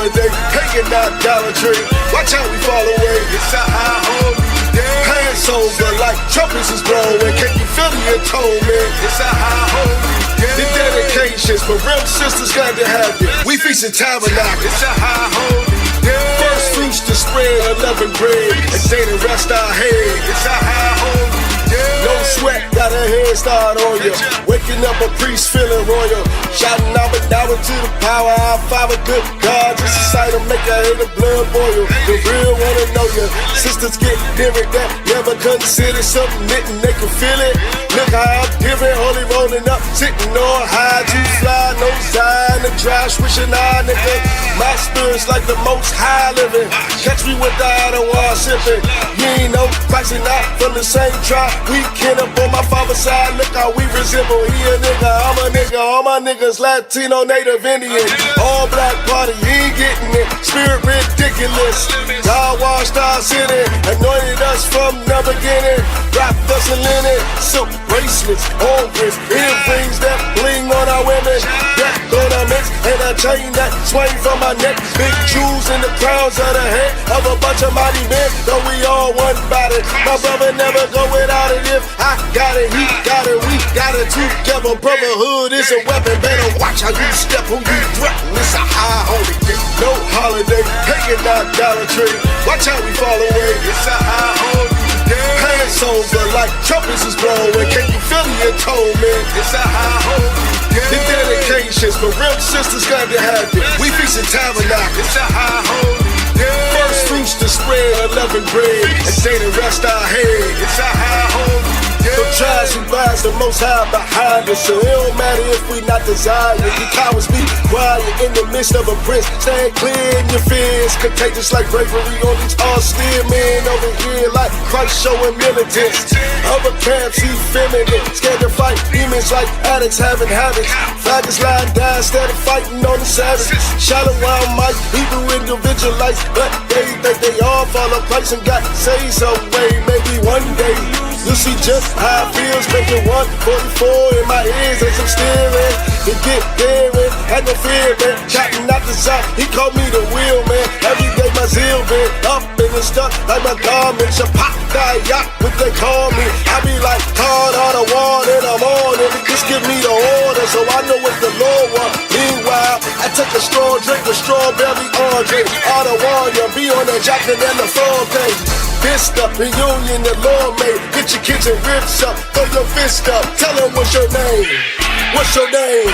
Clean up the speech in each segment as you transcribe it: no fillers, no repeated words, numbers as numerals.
holiday, pagan idolatry. Watch how we fall away. It's a high holy day. Hands over like trumpets is blowing. Can you feel the atonement? It's a high holy day. The dedications for real sisters got to have it. We feast in tabernacle. It's a high holy day. First fruits to spread, unleavened bread, and day to rest our head. It's a high holy day. No sweat, got a head start on you. Waking up a priest feeling royal. Shouting out but now to the power. Our Father, good God, just a sight of make a hater blood boil. The real wanna know you. Sisters get different that never consider submitting, they can feel it. Look how I'm different, holy rolling up, sitting on high, too fly, no sign, the dry swishing eye, nigga. My spirit's like the most high living. Catch me with the outer wall sipping. You ain't no Christ and I from the same tribe. We kin up on my father's side, look how we resemble. He a nigga, I'm a nigga, all my niggas Latino, Native Indian. All black party, you ain't getting it. Spirit ridiculous. God washed our sinning, anointed us from the beginning. Wrapped us in linen, silk bracelets, all wrists, earrings that bling on our women. Black ornaments and a chain that swing from my neck. Big jewels in the crowns of the head of a bunch of mighty men. Though we all one body, my brother never go without it. If I got it, he got it, we got it together. Brotherhood is a weapon, better watch how you step, who you threaten. It's a high holy day, no holiday, pagan idolatry. Watch how we fall away. It's a high holy day. Hands over like trumpets is blowing. Can you feel the atonement? It's a high holy day. The dedications for real sisters got to have it. We feast in tabernacle. It's a high holy day. First fruits to spread, unleavened bread, and day to rest our head. It's a high holy day. No tries, we rise the most high behind us. So it don't matter if we not desired. You cowards be quiet in the midst of a prince. Stand clear in your fears. Contagious like bravery on these austere men over here, like Christ showing militants. Other camps, he feminine, scared to fight demons like addicts having habits. Faggots lying down instead of fighting on the savage. SHALAM, Mike, Hebrew individualites, but they think they all fall in place and got saved some way. Maybe one day you'll see just how it feels, making 144 in my ears as I'm steering. To get daring, had no fear, man. Chatting out the side, he called me the wheel, man. Every day my zeal been up and stuck like my garments. I yacht, what they call me. I be like, hard on the wall and I'm on it. Just give me the order so I know what the Lord wants. Meanwhile, I take a straw drink with strawberry orange. All the warrior, be on the jacket and the floor page. Fist up, the union the Lord made. Get your kitchen ribs up, throw your fist up. Tell them what's your name. What's your name?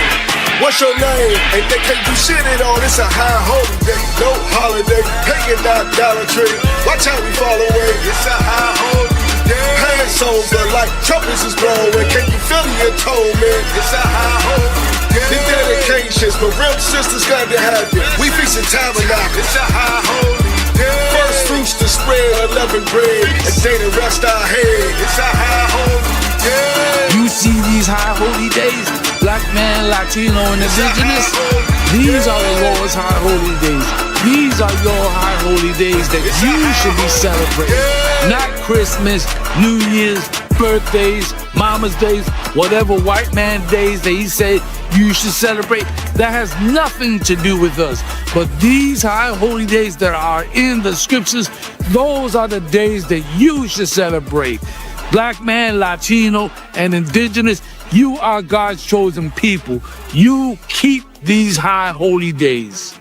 What's your name? And they can't do shit at all. It's a high holy day, no holiday, pagan idolatry. Watch how we fall away. It's a high holy day. Hands over like trumpets is blowing. Can you feel the atonement? It's a high holy day. The dedications for real sisters got to have it. We feast in tabernacle. It's a high holy day. First fruits to spread, unleavened bread, and day to rest our head. It's a high holy day. You see these high holy days, black man, Latino, and indigenous. These are the Lord's high holy days. These are your high holy days that you should be celebrating. Not Christmas, New Year's, birthdays, Mama's days, whatever white man days that he said you should celebrate. That has nothing to do with us. But these high holy days that are in the scriptures, those are the days that you should celebrate. Black man, Latino, and indigenous, you are God's chosen people. You keep these high holy days.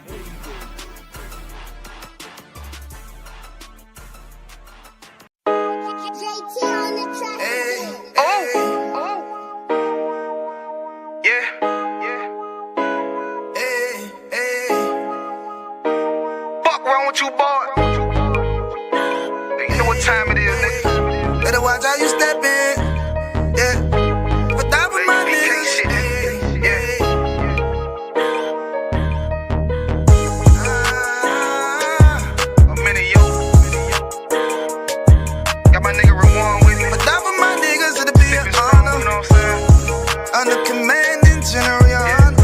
Fuck wrong with you, boy? You know what time it is, nigga. Better watch how you step in, yeah. But that was my niggas, yeah. I'm in it, yo. Got my nigga Rewan with me. But that was my niggas, it'll be an honor. You know what I'm saying? Under commanding General Yahanna.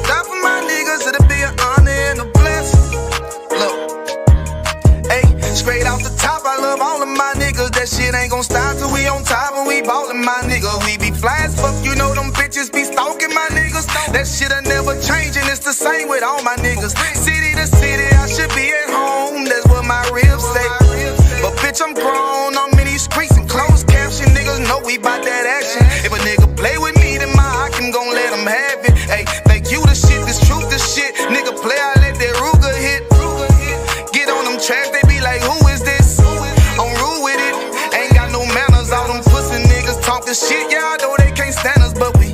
That for my niggas, it'll be an honor and a blessing. Look, hey, Straight off the top, I love all of my niggas. That shit ain't gon' stop till we on top and we ballin', my nigga. We be fly as fuck, you know them bitches be stalking my niggas. That shit'll never change and it's the same with all my niggas. City to city, I should be at home. That's what my ribs say. But bitch, I'm grown, I'm in these streets and closed caption. Niggas know we bout that action. If a nigga play with me, then my I can gon' let him have it. Hey, thank you the shit, this truth the shit. Nigga play, I let that Ruger hit. Get on them tracks, they be like, who is this? I'm rude with it, ain't got no manners. All them pussy niggas talking shit, yeah, I know they can't stand us, but we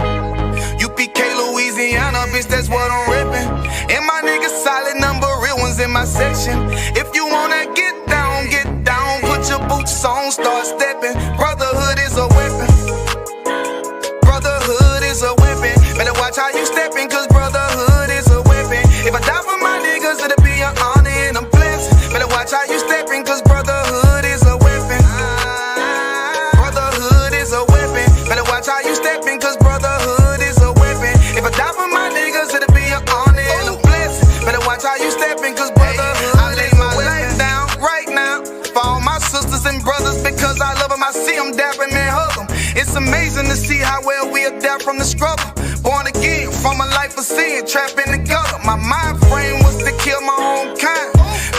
U.P.K, Louisiana, bitch, that's what I'm rippin'. And my niggas solid number, real ones in my section. If you wanna get down, put your boots on, start steppin'. Brotherhood is a weapon. Brotherhood is a weapon. Better watch how you steppin', cause brotherhood is a weapon. If I die for my niggas, it'll be an honor and a blessing. Better watch how you steppin', cause brotherhood is a weapon. Brotherhood is a weapon. Better watch how you steppin', cause brotherhood is a weapon. If I die for my niggas, it'll be an honor and a blessing. Better watch how you steppin', cause brotherhood I lay my life down right now for all my sisters and brothers, because I love them. I see them dapping and hug them. It's amazing to see how well we adapt from the struggle. Born again from a life of sin, trapped in the gutter. My mind frame was to kill my own kind.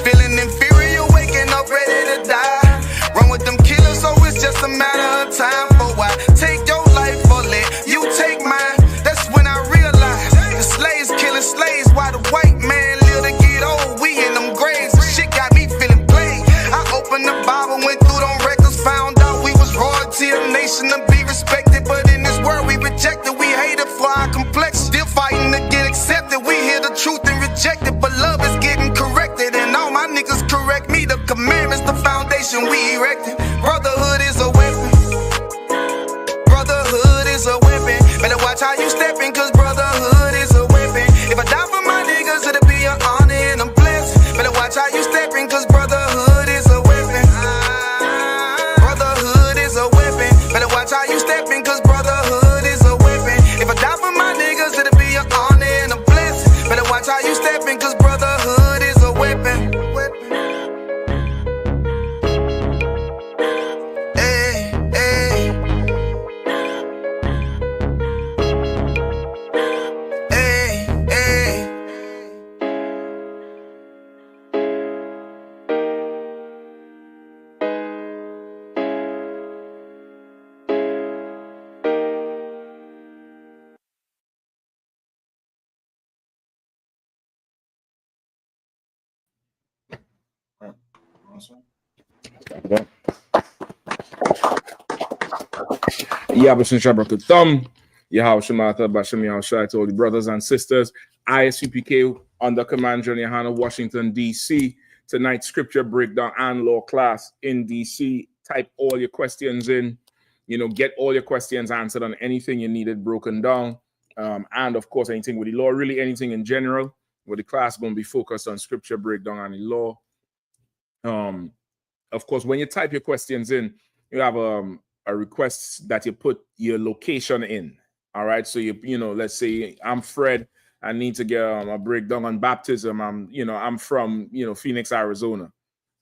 Feeling inferior, waking up ready to die. Run with them killers, so it's just a matter of time. For why take your life or let you take mine? That's when I realized the slaves killing slaves, while the white man live to get old. We in them graves, the shit got me feeling played. I opened the Bible, went through them records, found out we was royalty, a nation to be respected. But in this world we rejected, we hated for our complexion. Still fighting to get accepted. We hear the truth and reject it, but love is getting corrected. And all my niggas correct me. The commandments, the foundation we erected. Brotherhood is a weapon. Brotherhood is a weapon. Better watch how you steppin', cause brotherhood is a weapon. If I die for my niggas, it'll be an honor and a blessing. Better watch how you steppin', cause brotherhood is a weapon. Brotherhood is a weapon. Better watch how you steppin', cause brotherhood is a weapon. If I die for my niggas, it'll be an honor and a blessing. Better watch how you steppin', cause brotherhood is a weapon. Hey, hey. Hey, hey. Yabashin Shabrak Thumb, Yahweh Shemata Bashim Yahushai to all the brothers and sisters. I.S.U.P.K under Command General Yahanna, Washington, D.C. Tonight's scripture breakdown and law class in D.C. Type all your questions in. Get all your questions answered on anything you needed broken down. And of course, anything with the law, really anything in general. Where the class going to be focused on scripture breakdown and the law. Of course, when you type your questions in, you have a request that you put your location in. All right. So let's say I'm Fred. I need to get a breakdown on baptism. I'm from Phoenix, Arizona.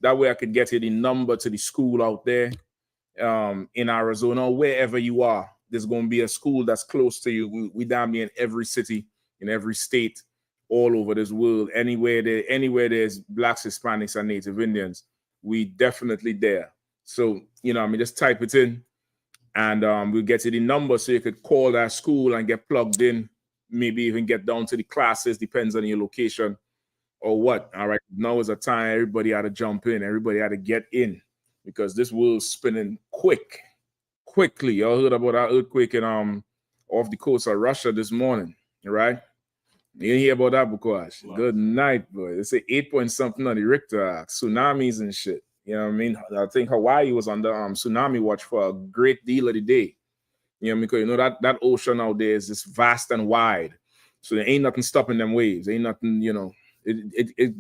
That way I could get you the number to the school out there in Arizona, or wherever you are. There's going to be a school that's close to you. We damn near in every city, in every state, all over this world. Anywhere there's Blacks, Hispanics, and Native Indians, we definitely there. So just type it in, and we'll get you the number so you could call that school and get plugged in. Maybe even get down to the classes, depends on your location or what. All right, now is a time everybody had to jump in, everybody had to get in, because this world's spinning quickly. Y'all heard about that earthquake in off the coast of Russia this morning, right? You didn't hear about that, Bukash? Wow. Good night, boy. They say 8 point something on the Richter, tsunamis and shit. You know what I mean? I think Hawaii was on the tsunami watch for a great deal of the day. Because that ocean out there is just vast and wide. So there ain't nothing stopping them waves. Ain't nothing,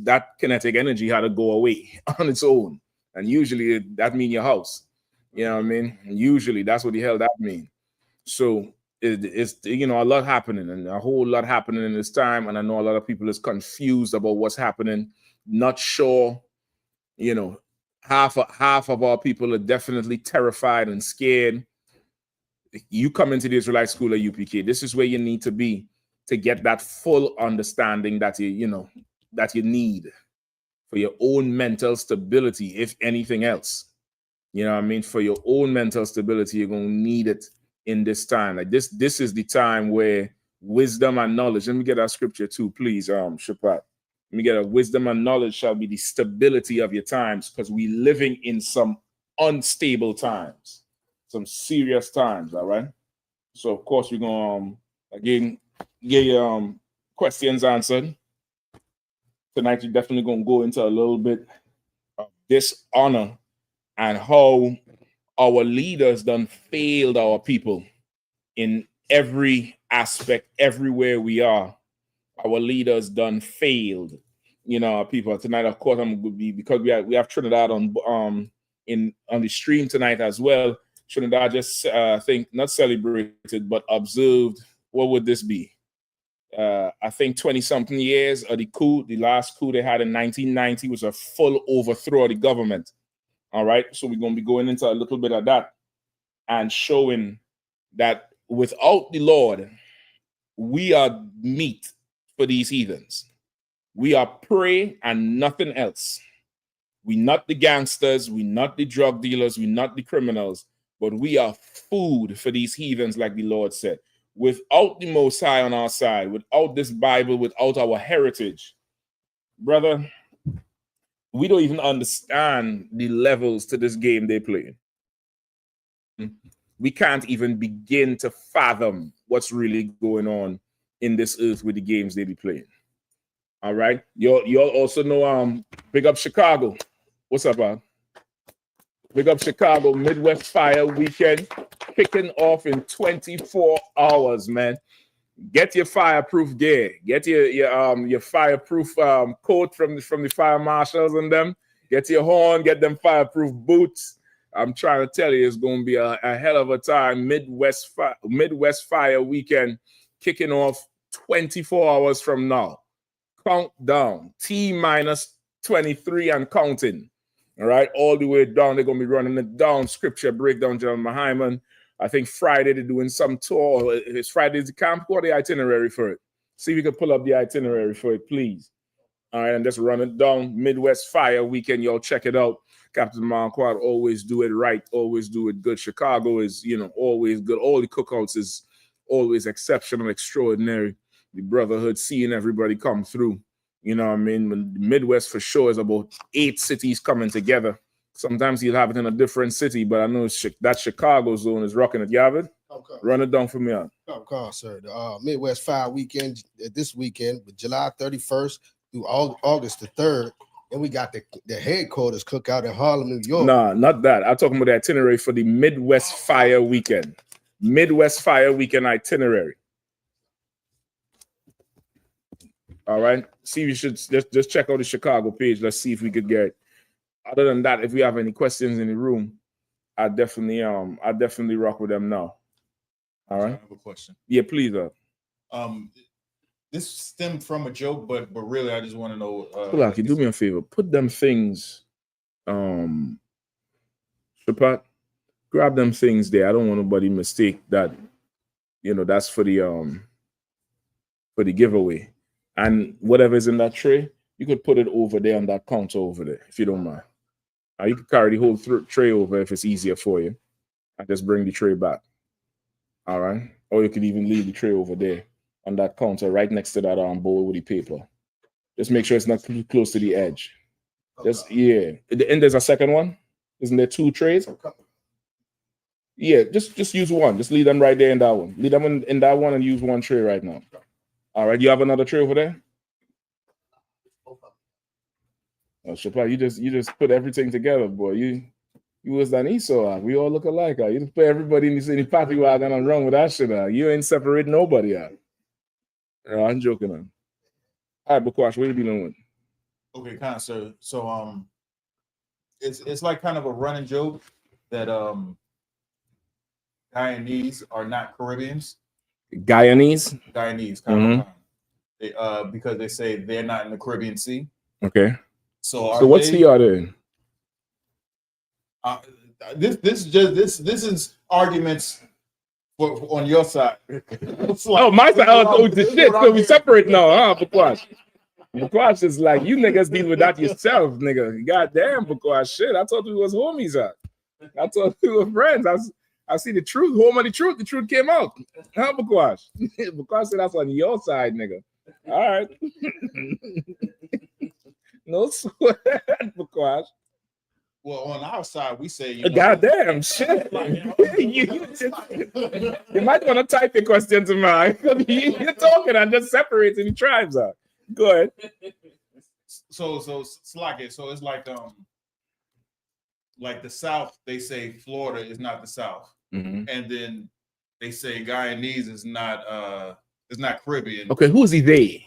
that kinetic energy had to go away on its own. And usually that mean your house. You know what I mean? And usually that's what the hell that mean. So it's a lot happening, and a whole lot happening in this time. And I know a lot of people is confused about what's happening, not sure, half of our people are definitely terrified and scared. You come into the Israelite school at UPK. This is where you need to be to get that full understanding that that you need for your own mental stability, if anything else. You know what I mean? For your own mental stability, you're gonna need it in this time. Like this is the time where wisdom and knowledge. Let me get that scripture too, please. Shapat. Let me get a wisdom and knowledge shall be the stability of your times, because we're living in some unstable times, some serious times. All right. So of course we're gonna again get your questions answered. Tonight we're definitely gonna go into a little bit of dishonor and how our leaders done failed our people in every aspect, everywhere we are. Our leaders done failed, our people. Tonight, of course, I'm gonna be, because we have Trinidad on the stream tonight as well. Trinidad just I think not celebrated but observed. What would this be? I think 20-something years of the coup. The last coup they had in 1990 was a full overthrow of the government. All right, so we're going to be going into a little bit of that and showing that without the Lord, we are meat for these heathens. We are prey and nothing else. We're not the gangsters, we're not the drug dealers, we're not the criminals, but we are food for these heathens, like the Lord said. Without the Most High on our side, without this Bible, without our heritage, brother, we don't even understand the levels to this game they play. We can't even begin to fathom what's really going on in this earth with the games they be playing. All right. Y'all also know big up Chicago. What's up, man? Big up Chicago Midwest Fire Weekend kicking off in 24 hours, man. Get your fireproof gear. Get your fireproof coat from the fire marshals and them. Get your horn. Get them fireproof boots. I'm trying to tell you, it's going to be a hell of a time. Midwest Fire Weekend kicking off 24 hours from now. Countdown. T-23 and counting. All right, all the way down. They're going to be running it down. Scripture breakdown, John Mahyman. I think Friday they're doing some tour. It's Friday's the camp. What the itinerary for it? See if you can pull up the itinerary for it, please. All right, and just run it down. Midwest Fire Weekend, y'all check it out. Captain Marquardt always do it right, always do it good. Chicago is, always good. All the cookouts is always exceptional, extraordinary. The brotherhood, seeing everybody come through. You know what I mean? When the Midwest for sure is about 8 cities coming together. Sometimes you'll have it in a different city, but I know that Chicago zone is rocking it. You have it? Okay. Run it down for me. Okay, sir. The Midwest Fire Weekend this weekend, July 31st through August the 3rd. And we got the headquarters cookout in Harlem, New York. Nah, not that. I'm talking about the itinerary for the Midwest Fire Weekend. Midwest Fire Weekend itinerary. All right. See, we should just check out the Chicago page. Let's see if we could get it. Other than that, if we have any questions in the room, I definitely rock with them now. All right. I have a question. Yeah, please. This stemmed from a joke, but really, I just want to know. Kulaki, do me a favor. Put them things. Shapat, grab them things there. I don't want nobody mistake that. That's for the giveaway, and whatever's in that tray, you could put it over there on that counter over there, if you don't mind. You can carry the whole tray over if it's easier for you. And just bring the tray back. All right. Or you could even leave the tray over there on that counter right next to that bowl with the paper. Just make sure it's not too close to the edge. Okay. And there's a second one. Isn't there 2 trays? Okay. Yeah, just use one. Just leave them right there in that one. Leave them in that one and use one tray right now. All right. You have another tray over there? Oh, Shapla, you just put everything together, boy. You was an I.S.U.P.K. We all look alike. You just put everybody in the party wagon and run with that shit. You ain't separate nobody out. I'm joking. All right, Bukwash, what you dealing with? Okay, kind of, sir. So it's like kind of a running joke that Guyanese are not Caribbeans. Guyanese, kind of, because they say they're not in the Caribbean Sea. Okay. So what's the other? This is arguments on your side. Oh, my side. Oh, the shit. So we separate now, huh, Bukwash? Bukwash is like, you niggas deal with that yourself, nigga. Goddamn, Bukwash. Shit, I thought we was homies. I thought we were friends. I see the truth. Home of the truth. The truth came out. Huh, Bukwash? Bukwash said that's on your side, nigga. All right. No sweat, Bukwash. Well, on our side, we say, you know, goddamn shit. You might want to type your question to mine. You're talking and just separating the tribes out. Go ahead. So Slack. So it's like the South, they say Florida is not the South. Mm-hmm. And then they say Guyanese is not Caribbean. Okay, who's the they?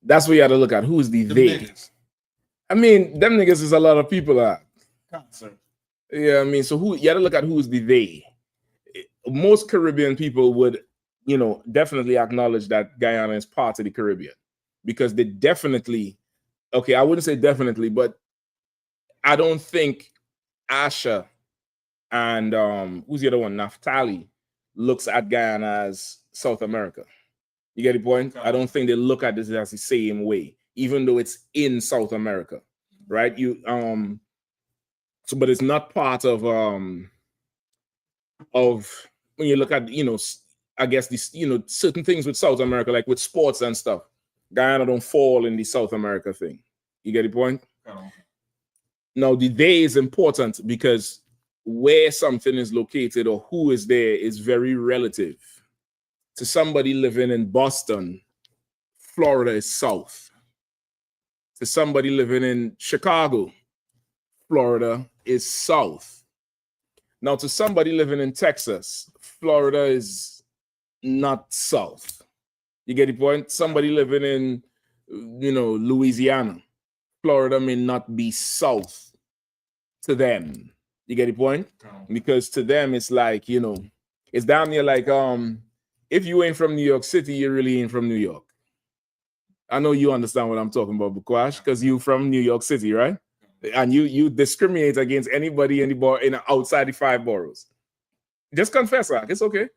That's what you have to look at. Who's the they? Niggas. I mean, them niggas is a lot of people. Concert. Yeah, I mean, so who you have to look at who's the they. Most Caribbean people would, you know, definitely acknowledge that Guyana is part of the Caribbean because they definitely, okay, I wouldn't say definitely, but I don't think Asha and who's the other one, Naftali, looks at Guyana as South America. You get the point? I don't think they look at this as the same way, even though it's in South America, right? So but it's not part of when you look at, you know, I guess this, you know, certain things with South America, like with sports and stuff, Guyana don't fall in the South America thing. You get the point? Oh. Now the day is important because where something is located or who is there is very relative. To somebody living in Boston, Florida is south. To somebody living in Chicago, Florida is south. Now, to somebody living in Texas, Florida is not south. You get the point? Somebody living in, you know, Louisiana, Florida may not be south to them. You get the point? Because to them, it's like, you know, it's down there like, if you ain't from New York City, you really ain't from New York. I know you understand what I'm talking about, Bukwash, because you from New York City, right? And you discriminate against anybody in outside the 5 boroughs. Just confess, Rock. It's okay.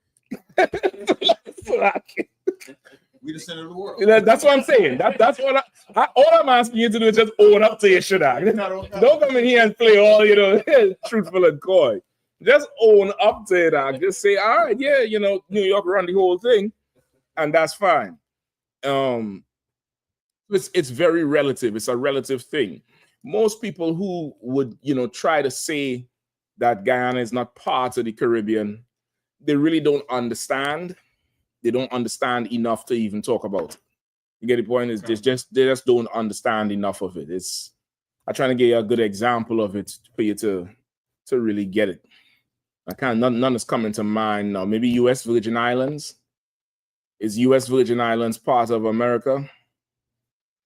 We the center of the world. That's what I'm saying. That's what all I'm asking you to do is just own up to your shit. Don't come in here and play all, you know, truthful and coy. Just own up to it. Just say, all right, yeah, you know, New York run the whole thing, and that's fine. It's very relative. It's a relative thing. Most people who would, you know, try to say that Guyana is not part of the Caribbean, they really don't understand. They don't understand enough to even talk about it. You get the point? It's they just don't understand enough of it. I'm trying to give you a good example of it for you to really get it. None is coming to mind now. Maybe U.S. Virgin Islands. Is U.S. Virgin Islands part of America?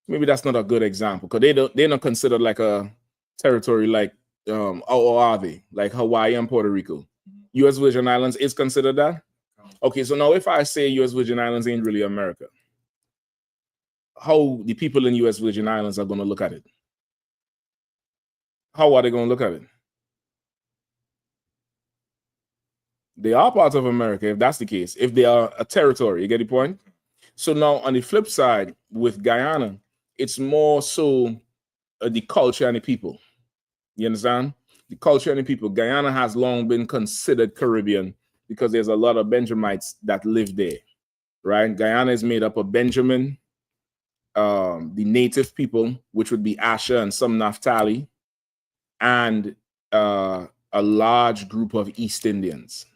Maybe that's not a good example because they're not considered like a territory like or are they like Hawaii and Puerto Rico? U.S. Virgin Islands is considered that. Okay, so now if I say U.S. Virgin Islands ain't really America, how the people in U.S. Virgin Islands are going to look at it? How are they going to look at it? They are part of America if that's the case. If they are a territory, you get the point? So now on the flip side with Guyana, it's more so the culture and the people. You understand? The culture and the people. Guyana has long been considered Caribbean because there's a lot of Benjamites that live there, right? Guyana is made up of Benjamin, the native people, which would be Asha and some Naftali, and a large group of East Indians.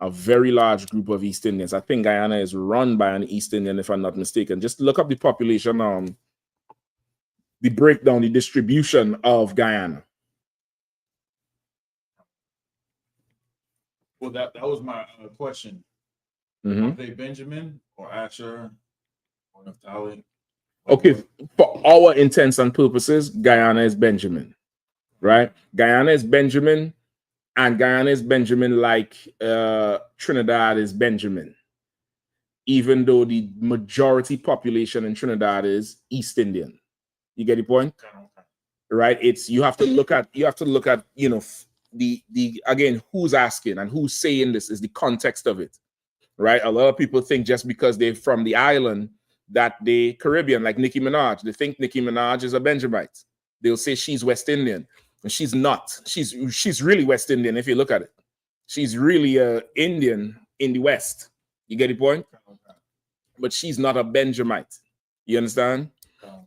A very large group of East Indians. I think Guyana is run by an East Indian, if I'm not mistaken. Just look up the population, the breakdown, the distribution of Guyana. Well, that was my question. Mm-hmm. Are they Benjamin or Asher or Naphtali? Okay, for our intents and purposes, Guyana is Benjamin, right? Guyana is Benjamin. And Guyana is Benjamin like Trinidad is Benjamin, even though the majority population in Trinidad is East Indian. You get the point? right? It's you have to look at you know the again who's asking and who's saying this is the context of it, right? A lot of people think just because they're from the island that they Caribbean, like Nicki Minaj. They think Nicki Minaj is a Benjamite. They'll say she's West Indian, and she's not. She's really West Indian if you look at it. She's really Indian in the West. You get the point? But she's not a Benjamite. You understand?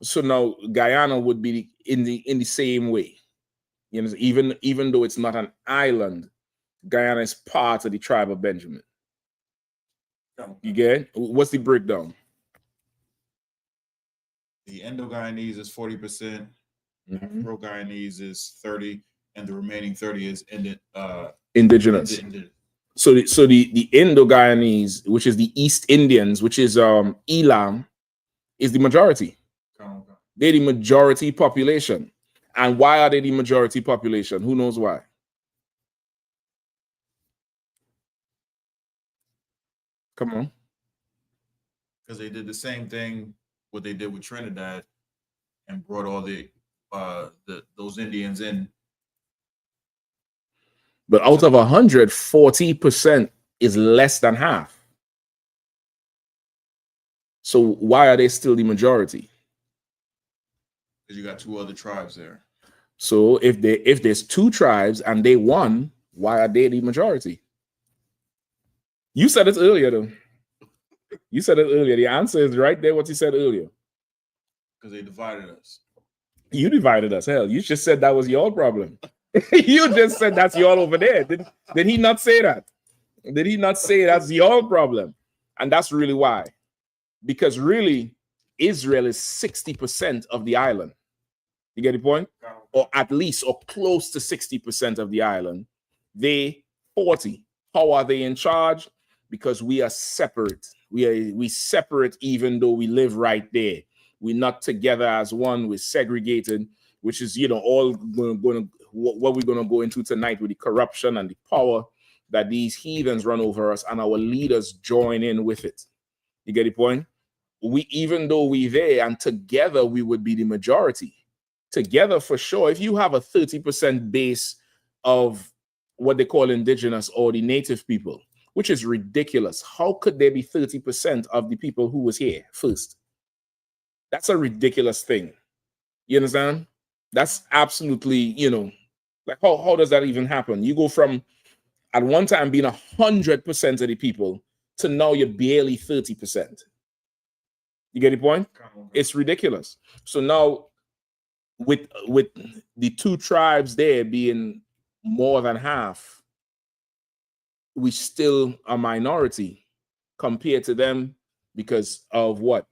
So now Guyana would be in the same way. You know, even though it's not an island, Guyana is part of the tribe of Benjamin. You get it? What's the breakdown? The Indo-Guyanese is 40%, Afro-Guyanese is 30%, and the remaining 30% is indigenous. So the Indo-Guyanese, which is the East Indians, which is Elam, is the majority. They're the majority population. And why are they the majority population? Who knows why? Come on. Because they did the same thing what they did with Trinidad and brought all those Indians in. But out of 100, 40% is less than half. So why are they still the majority? Because you got two other tribes there. So if there's two tribes and they won, why are they the majority? You said it earlier, though. You said it earlier. The answer is right there, what you said earlier. Because they divided us. You divided us. Hell, you just said that was your problem. You just said that's y'all over there. Did he not say that? Did he not say that's your problem? And that's really why. Because really, Israel is 60% of the island. You get the point? Or at least, or close to 60% of the island. They 40. How are they in charge? Because we are separate. We separate even though we live right there. We're not together as one. We're segregated, which is, all going to what we're going to go into tonight with the corruption and the power that these heathens run over us, and our leaders join in with it. You get the point? Even though we're there and together we would be the majority. Together for sure. If you have a 30% base of what they call indigenous or the native people, which is ridiculous. How could there be 30% of the people who was here first? That's a ridiculous thing. You understand? That's absolutely, like how does that even happen? You go from at one time being 100% of the people to now you're barely 30%. You get the point? It's ridiculous. So now with the two tribes there being more than half, we still a minority compared to them because of what?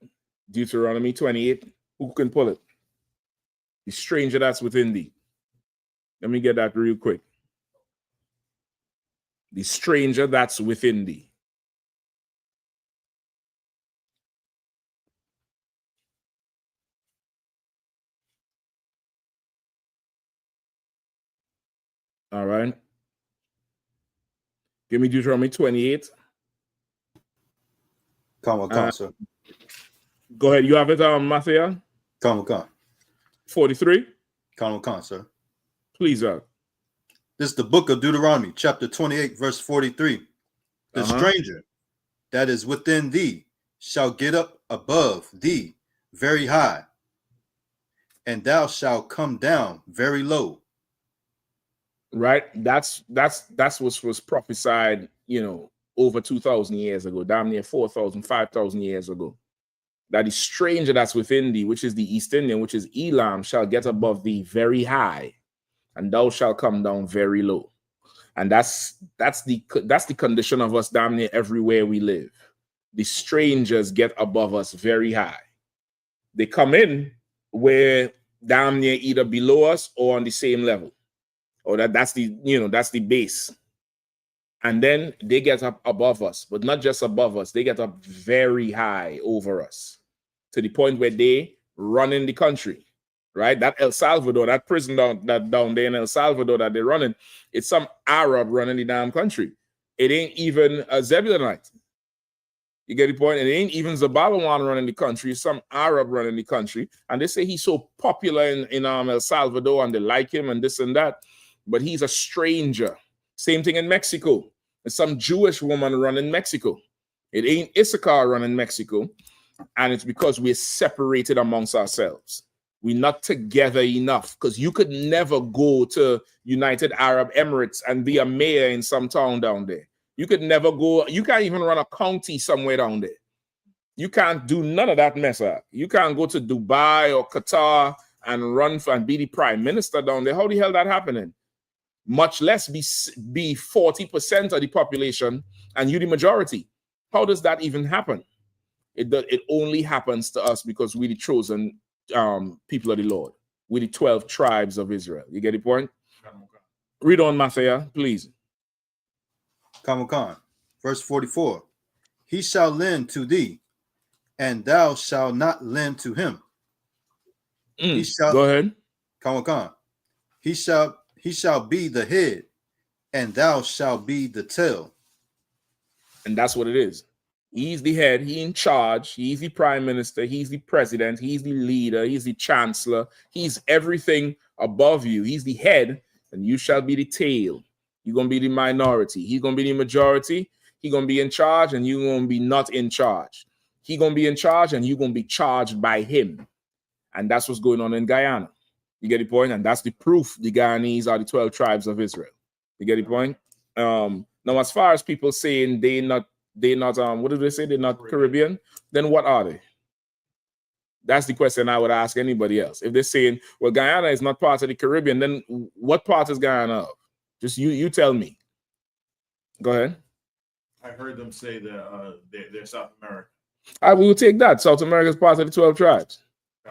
Deuteronomy 28. Who can pull it? The stranger that's within thee. Let me get that real quick. The stranger that's within thee. All right. Give me Deuteronomy 28. Come, sir. Go ahead. You have it, Matthew? Come. 43. Come, sir. Please, This is the book of Deuteronomy, chapter 28, verse 43. The stranger that is within thee shall get up above thee very high, and thou shalt come down very low. Right? That's what was prophesied, over 2,000 years ago, damn near 4,000, 5,000 years ago. That the stranger that's within thee, which is the East Indian, which is Elam, shall get above thee very high, and thou shalt come down very low. And that's the condition of us damn near everywhere we live. The strangers get above us very high. They come in where damn near either below us or on the same level. Or that's the base. And then they get up above us, but not just above us, they get up very high over us to the point where they run in the country, right? That El Salvador, that prison down there in El Salvador that they're running, it's some Arab running the damn country. It ain't even a Zebulonite. You get the point? And it ain't even Zabalawan running the country, some Arab running the country. And they say he's so popular in El Salvador and they like him and this and that. But he's a stranger. Same thing in Mexico. There's some Jewish woman running Mexico. It ain't Issachar running Mexico. And it's because we're separated amongst ourselves. We're not together enough. Because you could never go to United Arab Emirates and be a mayor in some town down there. You could never go. You can't even run a county somewhere down there. You can't do none of that mess up. You can't go to Dubai or Qatar and run for and be the prime minister down there. How the hell that happening? Much less be 40% of the population and you the majority. How does that even happen? It only happens to us because we're the chosen people of the Lord. We're the 12 tribes of Israel. You get the point? Read on, Matthew, please. Khan, verse 44. He shall lend to thee, and thou shalt not lend to him. He shall, go ahead. Khan. He shall be the head, and thou shalt be the tail. And that's what it is. He's the head, he's in charge, he's the prime minister, he's the president, he's the leader, he's the chancellor, he's everything above you. He's the head, and you shall be the tail. You're going to be the minority. He's going to be the majority. He's going to be in charge, and you're going to be not in charge. He's going to be in charge, and you're going to be charged by him. And that's what's going on in Guyana. You get the point? And that's the proof the Guyanese are the 12 tribes of Israel. You get the point? Now, as far as people saying they're not, what do they say? They're not Caribbean. Then what are they? That's the question I would ask anybody else. If they're saying, well, Guyana is not part of the Caribbean, then what part is Guyana of? Just you tell me. Go ahead. I heard them say that they're South America. I will take that. South America is part of the 12 tribes.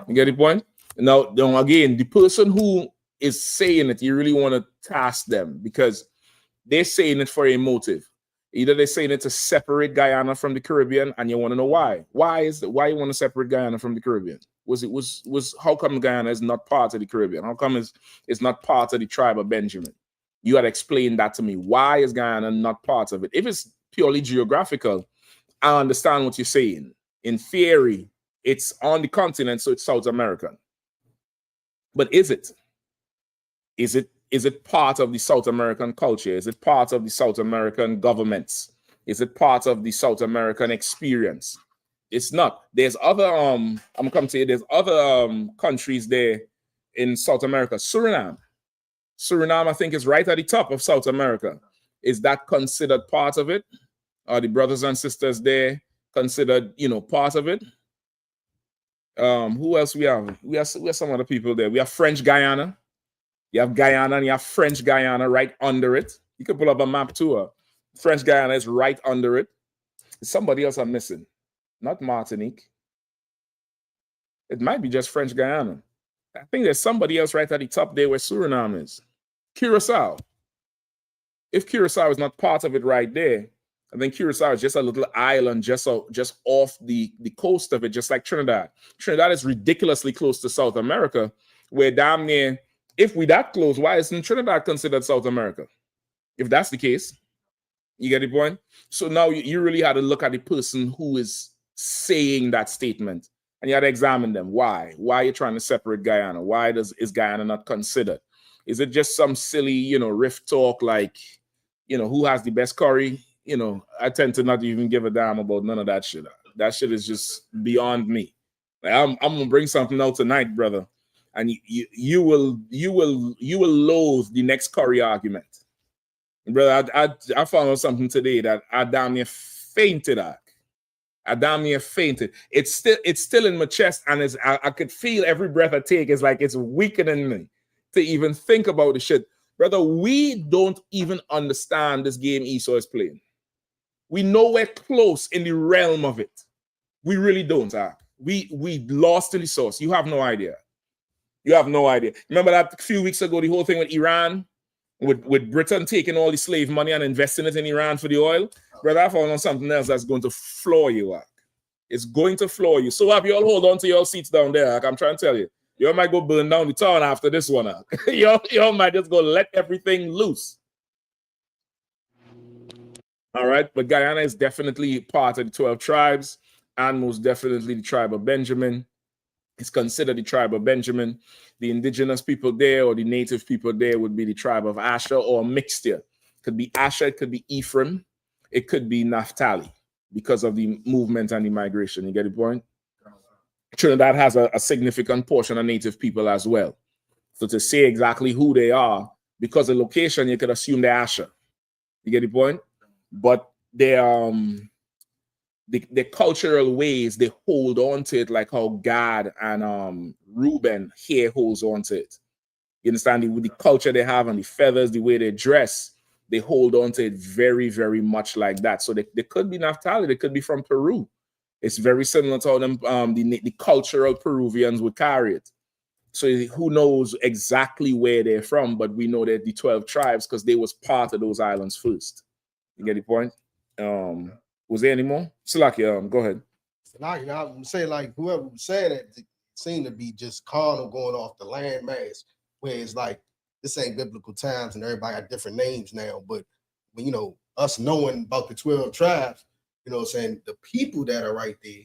You get the point? Now, again, the person who is saying it, you really want to task them because they're saying it for a motive. Either they're saying it to separate Guyana from the Caribbean, and you want to know why. Why you want to separate Guyana from the Caribbean? How come Guyana is not part of the Caribbean? How come it's not part of the tribe of Benjamin? You got to explain that to me. Why is Guyana not part of it? If it's purely geographical, I understand what you're saying. In theory, it's on the continent, so it's South American. But is it? Is it part of the South American culture? Is it part of the South American governments? Is it part of the South American experience? It's not. There's other I'm gonna come to you. There's other countries there in South America. Suriname, I think, is right at the top of South America. Is that considered part of it? Are the brothers and sisters there considered, part of it? Who else we have? We have some other people there. We have French Guyana. You have Guyana and you have French Guyana right under it. You can pull up a map too. French Guyana is right under it. Somebody else I'm missing. Not Martinique. It might be just French Guyana. I think there's somebody else right at the top there where Suriname is. Curacao. If Curacao is not part of it right there, I think Curacao is just a little island just off the coast of it, just like Trinidad. Trinidad is ridiculously close to South America, where damn near, if we that close, why isn't Trinidad considered South America? If that's the case, you get the point? So now you really had to look at the person who is saying that statement, and you had to examine them. Why? Why are you trying to separate Guyana? Why is Guyana not considered? Is it just some silly, riff talk like, who has the best curry? I tend to not even give a damn about none of that shit. That shit is just beyond me. Like, I'm gonna bring something out tonight, brother, and you will loathe the next curry argument, brother. I found out something today that I damn near fainted at. It's still in my chest, and I could feel every breath I take. It's like it's weakening me to even think about the shit, brother. We don't even understand this game Esau is playing. We nowhere close in the realm of it. We really don't. We lost in the source. You have no idea. Remember that a few weeks ago, the whole thing with Iran, with Britain taking all the slave money and investing it in Iran for the oil? Brother, I found on something else that's going to floor you. It's going to floor you. So you all hold on to your seats down there. I'm trying to tell you. You might go burn down the town after this one. You might just go let everything loose. All right, but Guyana is definitely part of the 12 tribes, and most definitely the tribe of Benjamin. It's considered the tribe of Benjamin. The indigenous people there or the native people there would be the tribe of Asher, or a mixture. It could be Asher, it could be Ephraim, it could be Naphtali, because of the movement and the migration. You get the point? Trinidad has a significant portion of native people as well. So to say exactly who they are, because of location, you could assume they're Asher. You get the point? But their cultural ways, they hold on to it like how Gad and Reuben here holds on to it. You understand? With the culture they have and the feathers, the way they dress, they hold on to it very, very much like that. So they could be Naphtali, they could be from Peru. It's very similar to how them the cultural Peruvians would carry it. So who knows exactly where they're from, but we know that the 12 tribes, because they was part of those islands first. You get the point? Was there any more? Salaki, go ahead. Now, I'm saying, like, whoever was saying that seemed to be just carnal, going off the land mass, where it's like, this ain't biblical times and everybody got different names now. But when, you know, us knowing about the 12 tribes, you know what I'm saying, the people that are right there,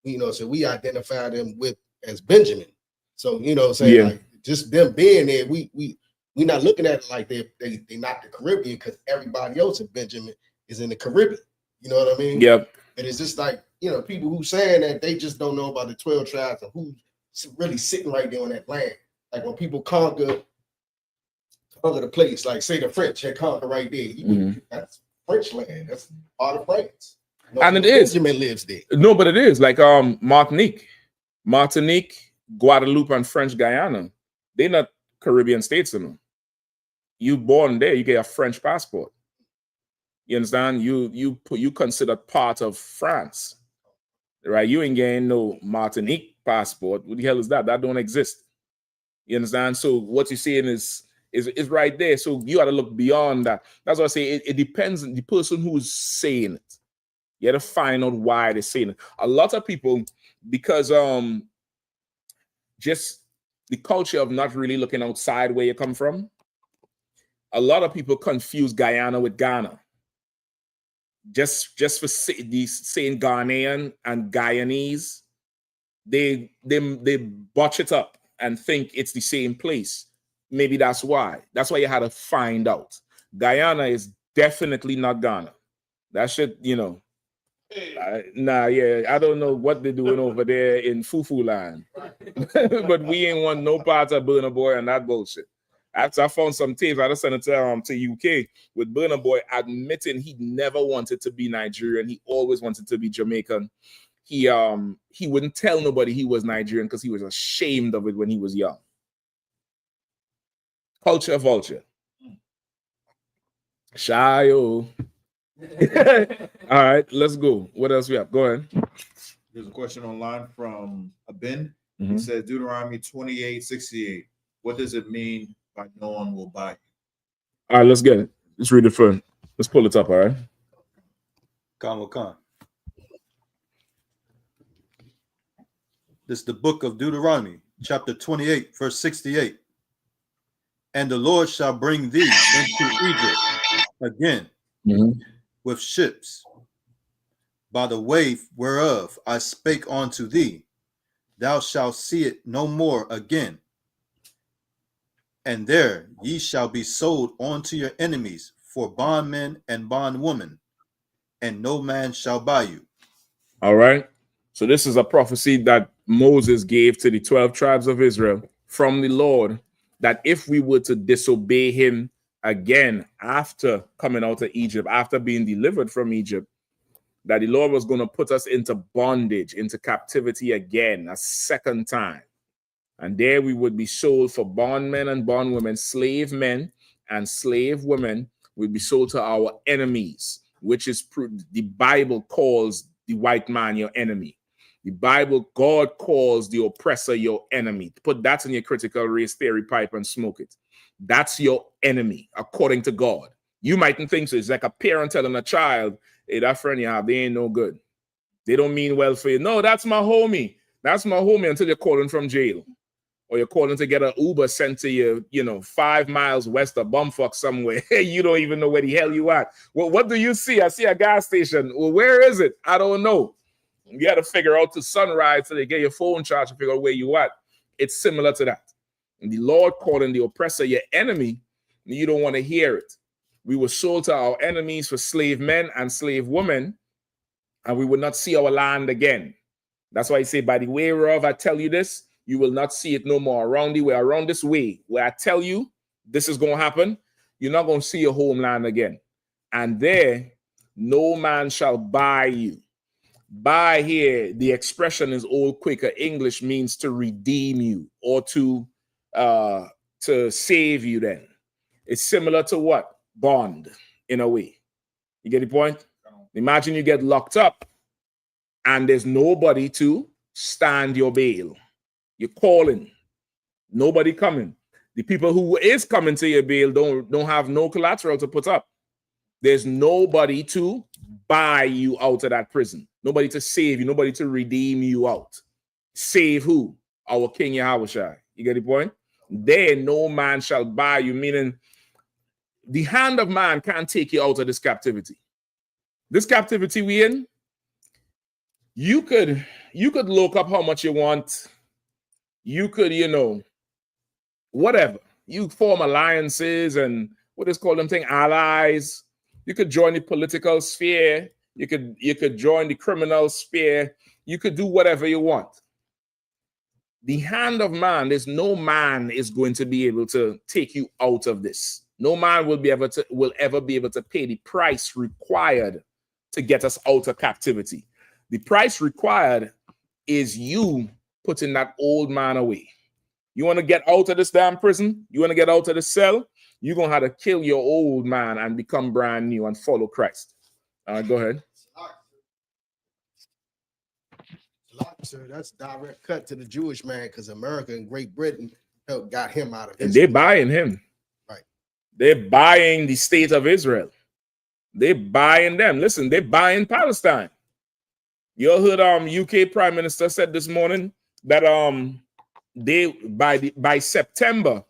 you know, so we identify them with as Benjamin. So, you know what I'm saying, like, just them being there, we not looking at it like they not the Caribbean, because everybody else in Benjamin is in the Caribbean. You know what I mean? Yep. And it's just like, you know, people who saying that they just don't know about the 12 tribes and who's really sitting right there on that land. Like when people conquer the place, like say the French had conquered right there. That's French land. That's part of France. You know, and it is. Benjamin lives there. No, but it is like Martinique, Guadeloupe, and French Guyana. They're not Caribbean states, you know. You born there, you get a French passport. You understand? You considered part of France, right? You ain't getting no Martinique passport. What the hell is that? That don't exist. You understand? So what you're saying is right there. So you got to look beyond that. That's what I say. It depends on the person who's saying it. You got to find out why they're saying it. A lot of people, because just the culture of not really looking outside where you come from, a lot of people confuse Guyana with Ghana. Just for saying Ghanaian and Guyanese, they botch it up and think it's the same place. Maybe that's why. That's why you had to find out. Guyana is definitely not Ghana. That shit, you know. I don't know what they're doing over there in Fufu land. But we ain't want no parts of Burna Boy and that bullshit. After I found some tapes, I just sent it to UK with Burna Boy admitting he never wanted to be Nigerian. He always wanted to be Jamaican. He wouldn't tell nobody he was Nigerian because he was ashamed of it when he was young. Culture vulture. Shayo. All right, let's go. What else we have? Go ahead. There's a question online from Abin. He says Deuteronomy 28:68. What does it mean by no one will buy you? All right, let's get it. Let's read it first. Let's pull it up, all right? Come. This is the book of Deuteronomy, chapter 28, verse 68. And the Lord shall bring thee into Egypt again with ships, by the way whereof I spake unto thee. Thou shalt see it no more again. And there ye shall be sold unto your enemies for bondmen and bondwomen, and no man shall buy you. All right. So this is a prophecy that Moses gave to the 12 tribes of Israel from the Lord, that if we were to disobey him again after coming out of Egypt, after being delivered from Egypt, that the Lord was going to put us into bondage, into captivity again, a second time. And there we would be sold for bondmen and bondwomen, slave men and slave women would be sold to our enemies, which is the Bible calls the white man your enemy. The Bible, God calls the oppressor your enemy. Put that in your critical race theory pipe and smoke it. That's your enemy, according to God. You mightn't think so. It's like a parent telling a child, hey, that friend you have, they ain't no good. They don't mean well for you. No, that's my homie. That's my homie until you're calling from jail. or you're calling to get an Uber sent to you, 5 miles west of Bumfuck somewhere. You don't even know where the hell you at. Well, what do you see? I see a gas station. Well, where is it? I don't know. You got to figure out to sunrise so they get your phone charged to figure out where you at. It's similar to that. And the Lord calling the oppressor your enemy, and you don't want to hear it. We were sold to our enemies for slave men and slave women, and we will not see our land again. That's why I say, by the way whereof I tell you this, you will not see it no more. Around the way, around this way, where I tell you this is going to happen, you're not going to see your homeland again. And there, no man shall buy you. Buy here, the expression is old Quaker English, means to redeem you or to save you then. It's similar to what? Bond, in a way. You get the point? Imagine you get locked up and there's nobody to stand your bail. You're calling, nobody coming. The people who is coming to your bail don't have no collateral to put up. There's nobody to buy you out of that prison. Nobody to save you. Nobody to redeem you out. Save who? Our King Yahushua. You get the point? There no man shall buy you, meaning the hand of man can't take you out of this captivity. This captivity we in, you could look up how much you want. You could, whatever. You form alliances and what is called them thing, allies. You could join the political sphere. You could join the criminal sphere. You could do whatever you want. The hand of man, there's no man is going to be able to take you out of this. No man will ever be able to pay the price required to get us out of captivity. The price required is you putting that old man away. You want to get out of this damn prison? You want to get out of the cell? You're going to have to kill your old man and become brand new and follow Christ. Go ahead. Sir, that's direct cut to the Jewish man because America and Great Britain got him out of it. They're buying him. Right. They're buying the state of Israel. They're buying them. Listen, they're buying Palestine. You all heard UK Prime Minister said this morning that they by September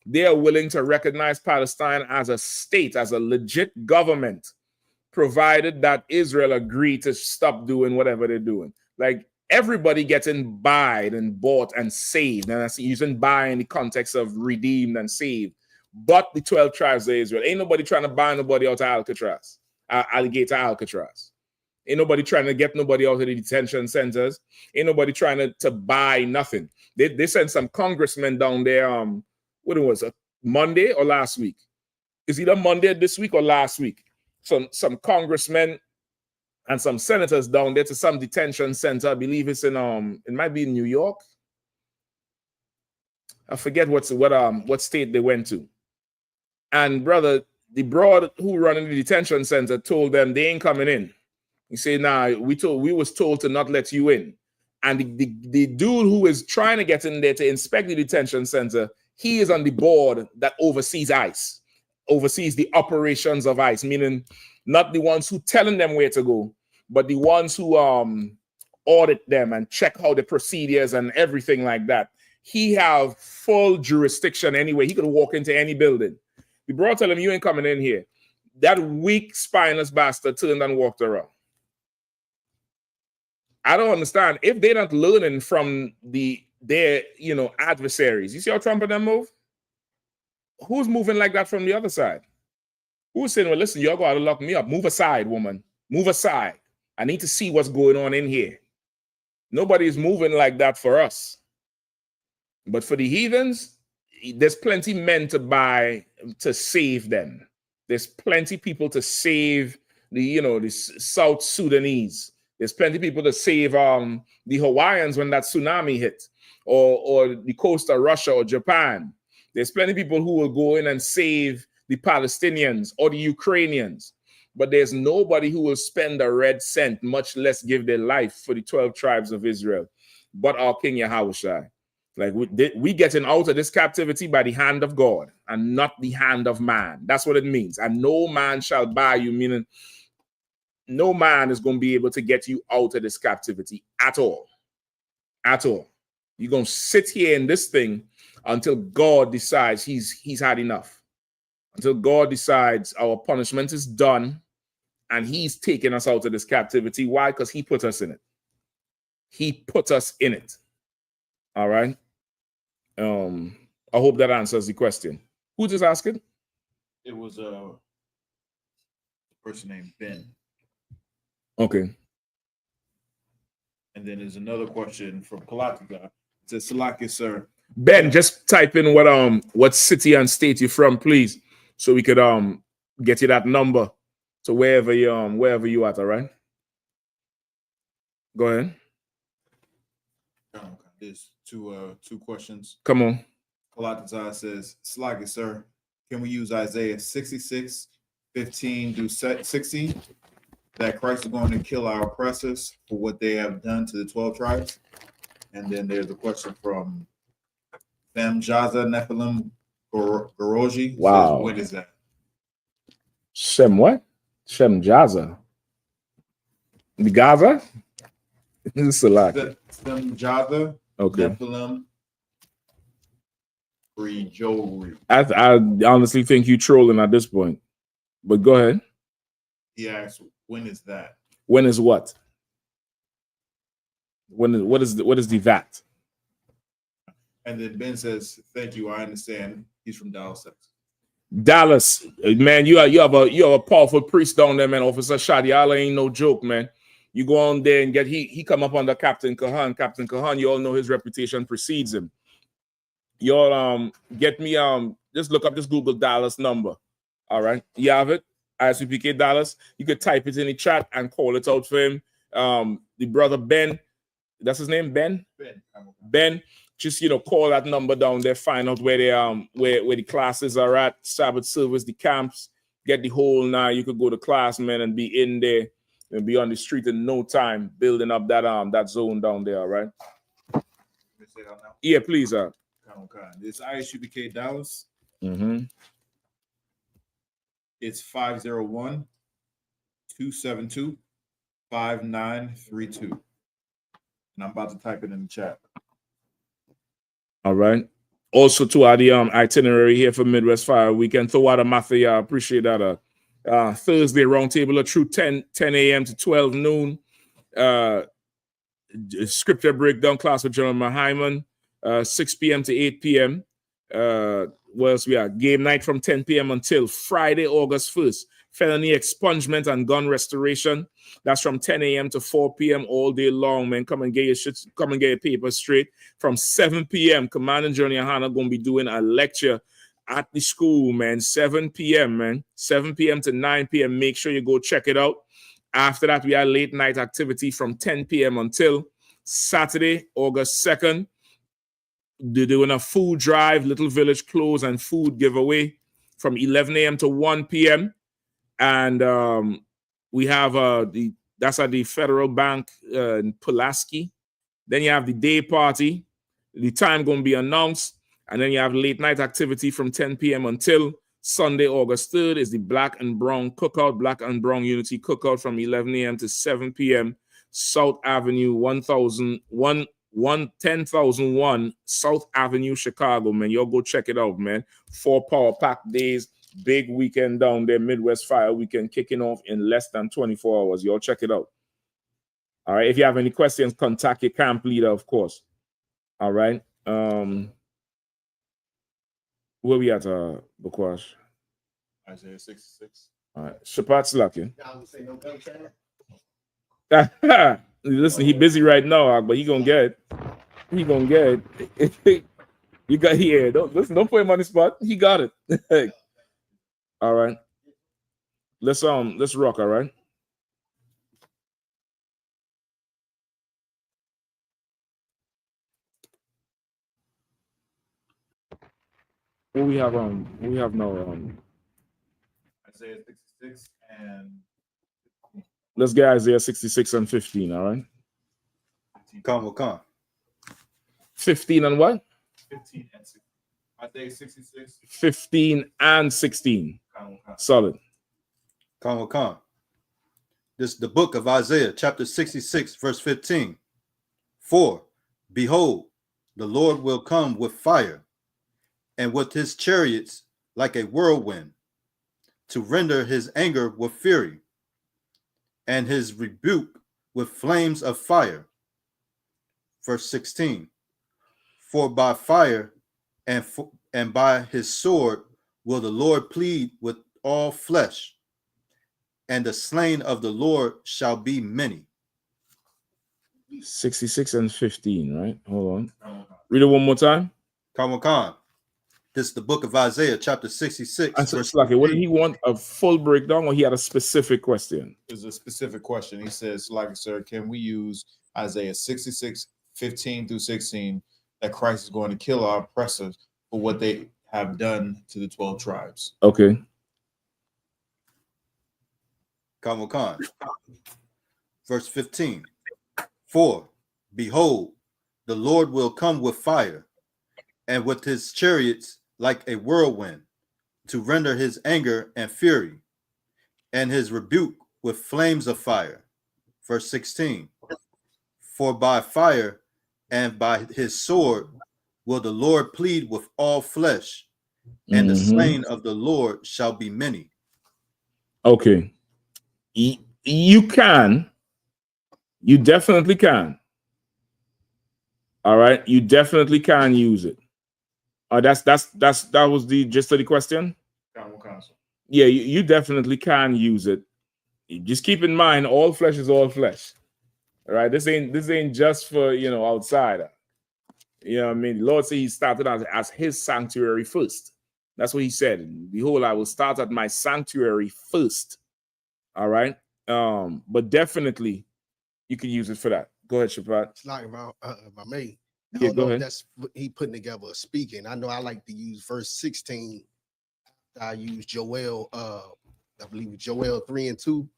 they are willing to recognize Palestine as a state, as a legit government, provided that Israel agree to stop doing whatever they're doing. Like everybody getting buyed and bought and saved, and that's using buy in the context of redeemed and saved. But the 12 tribes of Israel, ain't nobody trying to buy nobody out of Alcatraz, alligator Alcatraz. Ain't nobody trying to get nobody out of the detention centers. Ain't nobody trying to buy nothing. They sent some congressmen down there. What it was, Monday or last week? Is either Monday this week or last week? Some congressmen and some senators down there to some detention center. I believe it's in it might be in New York. I forget what state they went to. And brother, the broad who running the detention center told them they ain't coming in. He said, nah, we was told to not let you in. And the dude who is trying to get in there to inspect the detention center, he is on the board that oversees ICE, oversees the operations of ICE, meaning not the ones who telling them where to go, but the ones who audit them and check how the procedures and everything like that. He have full jurisdiction anyway. He could walk into any building. The bro tell him, you ain't coming in here. That weak, spineless bastard turned and walked around. I don't understand. If they're not learning from their adversaries, you see how Trump and them move? Who's moving like that from the other side? Who's saying, well, listen, y'all got to lock me up. Move aside, woman. Move aside. I need to see what's going on in here. Nobody's moving like that for us. But for the heathens, there's plenty men to buy to save them. There's plenty people to save the South Sudanese. There's plenty people to save the Hawaiians when that tsunami hit, or the coast of Russia or Japan. There's plenty people who will go in and save the Palestinians or the Ukrainians. But there's nobody who will spend a red cent, much less give their life for the 12 tribes of Israel, but our King Yahushua. Like we getting out of this captivity by the hand of God and not the hand of man. That's what it means. And no man shall buy you, meaning no man is going to be able to get you out of this captivity at all. At all. You're gonna sit here in this thing until God decides he's had enough. Until God decides our punishment is done and he's taken us out of this captivity. Why? Because he put us in it. He put us in it. All right. I hope that answers the question. Who just asked it? It was a person named Ben. Okay. And then there's another question from Kalatika. It says, Salaki, sir. Ben, just type in what city and state you're from, please, so we could get you that number. So wherever you at, all right? Go ahead. There's two questions. Come on. Kalatika says, Salaki, sir, can we use Isaiah 66:15-16? That Christ is going to kill our oppressors for what they have done to the 12 tribes. And then there's a question from Fem Jaza Nephilim Goroji. Wow. Says, when is that? Shem what? Shem Jaza. The Gaza? This is Salaki. Fem Jaza Okay. Nephilim Goroji. I honestly think you trolling at this point. But go ahead. He asked, when is that? When is what? What is the that? And then Ben says, thank you, I understand. He's from Dallas, Texas. Dallas, man, you have a powerful priest down there, man. Officer Shadi, y'all ain't no joke, man. You go on there and he come up under Captain Kahan. Captain Kahan, you all know his reputation precedes him. Y'all get me just look up this Google Dallas number. All right, you have it. I.S.U.P.K. Dallas. You could type it in the chat and call it out for him. The brother Ben, that's his name, Ben. Ben, just call that number down there. Find out where they where the classes are at. Sabbath service, the camps. Get the whole now. You could go to class, man, and be in there and be on the street in no time, building up that zone down there. All right. Yeah, please. It's I.S.U.P.K. Dallas. Mm-hmm. It's 501-272-5932. And I'm about to type it in the chat. All right. Also, to add the itinerary here for Midwest Fire Weekend, Thawada Matthew, I appreciate that. Thursday roundtable through 10 a.m. to 12 noon. Scripture breakdown class with General Hyman, 6 p.m. to 8 p.m. What else we are? Game night from 10 p.m. until Friday, August 1st. Felony expungement and gun restoration. That's from 10 a.m. to 4 p.m. all day long, man. Come and get your shit. Come and get your paper straight. From 7 p.m., Command and Journey Yahanna going to be doing a lecture at the school, man. 7 p.m., man. 7 p.m. to 9 p.m. Make sure you go check it out. After that, we have late night activity from 10 p.m. until Saturday, August 2nd. They're doing a food drive, Little Village clothes and food giveaway from 11 a.m. to 1 p.m. And we have that's at the Federal Bank in Pulaski. Then you have the day party. The time going to be announced. And then you have late night activity from 10 p.m. until Sunday, August 3rd is the Black and Brown Cookout, Black and Brown Unity Cookout from 11 a.m. to 7 p.m. South Avenue, 10,001 South Avenue, Chicago, man. Y'all go check it out, man. 4 power pack days, big weekend down there, Midwest Fire Weekend kicking off in less than 24 hours. Y'all check it out. All right. If you have any questions, contact your camp leader, of course. All right. Where we at, Bakwash? Isaiah 66. All right. Shabbat's lucky. Listen, he busy right now, but he gonna get it. He gonna get it. You got here. Don't put him on the spot. He got it. All right. Let's rock, all right. What we have now Isaiah 66 and let's get Isaiah 66 and 15, all right? Come. 15 and what? 15 and 16. Isaiah 66. 15 and 16. Solid. Come. This is the book of Isaiah, chapter 66, verse 15. For, behold, the Lord will come with fire, and with his chariots like a whirlwind, to render his anger with fury, and his rebuke with flames of fire. Verse 16, for by fire and by his sword will the Lord plead with all flesh, and the slain of the Lord shall be many. 66 and 15, right? Hold on. Read it one more time. Khan. This is the book of Isaiah, chapter 66. Verse what did he want? A full breakdown, or he had a specific question? There's a specific question. He says, like, sir, can we use Isaiah 66, 15 through 16, that Christ is going to kill our oppressors for what they have done to the 12 tribes? Okay. Khan. Verse 15. For, behold, the Lord will come with fire, and with his chariots like a whirlwind, to render his anger and fury, and his rebuke with flames of fire. Verse 16. For by fire and by his sword will the Lord plead with all flesh, and the slain of the Lord shall be many. Okay. You can. You definitely can. All right. You definitely can use it. That was the gist of the question. Yeah, you definitely can use it. Just keep in mind, all flesh is all flesh. All right. This ain't just for outsider. You know what I mean? The Lord said he started as his sanctuary first. That's what he said. Behold, I will start at my sanctuary first. All right. But definitely you can use it for that. Go ahead, Shapat. It's like if I may. I Yeah, don't go know ahead. if that's what he putting together a speaking. I know I like to use verse 16. I use Joel, I believe Joel 3 and 2,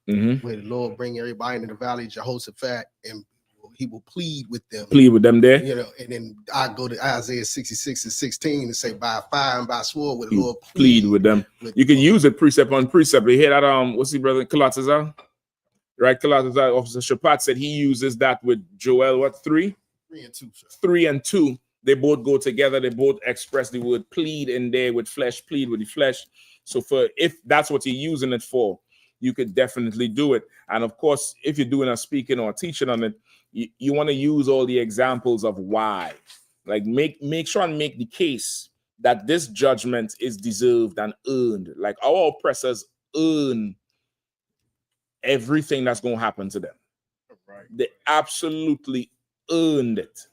where the Lord bring everybody into the valley of Jehoshaphat, and he will plead with them. Plead with them there. And then I go to Isaiah 66 and 16 and say, by fire and by sword will the Lord plead with them. You can use it precept on precept. You hear that? What's the brother Kalatazar? Right, Kalatazar, Officer Shapat said he uses that with Joel, 3? 3 and 2, sir. 3 and 2. They both go together. They both express the word plead in there with flesh, plead with the flesh. So if that's what you're using it for, you could definitely do it. And of course, if you're doing a speaking or teaching on it, you want to use all the examples of why. Like make sure and make the case that this judgment is deserved and earned. Like our oppressors earn everything that's going to happen to them. Right. They absolutely earned it.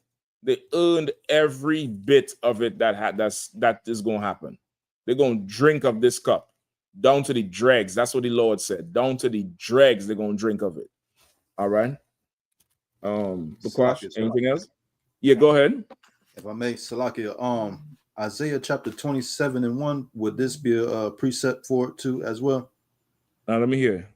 They earned every bit of it that is going to happen. They're going to drink of this cup down to the dregs. That's what the Lord said. Down to the dregs, they're going to drink of it. All right. Bakash, anything else? Yeah, go ahead. If I may, Salakia, Isaiah chapter 27 and 1, would this be a precept for it too as well? Now let me hear.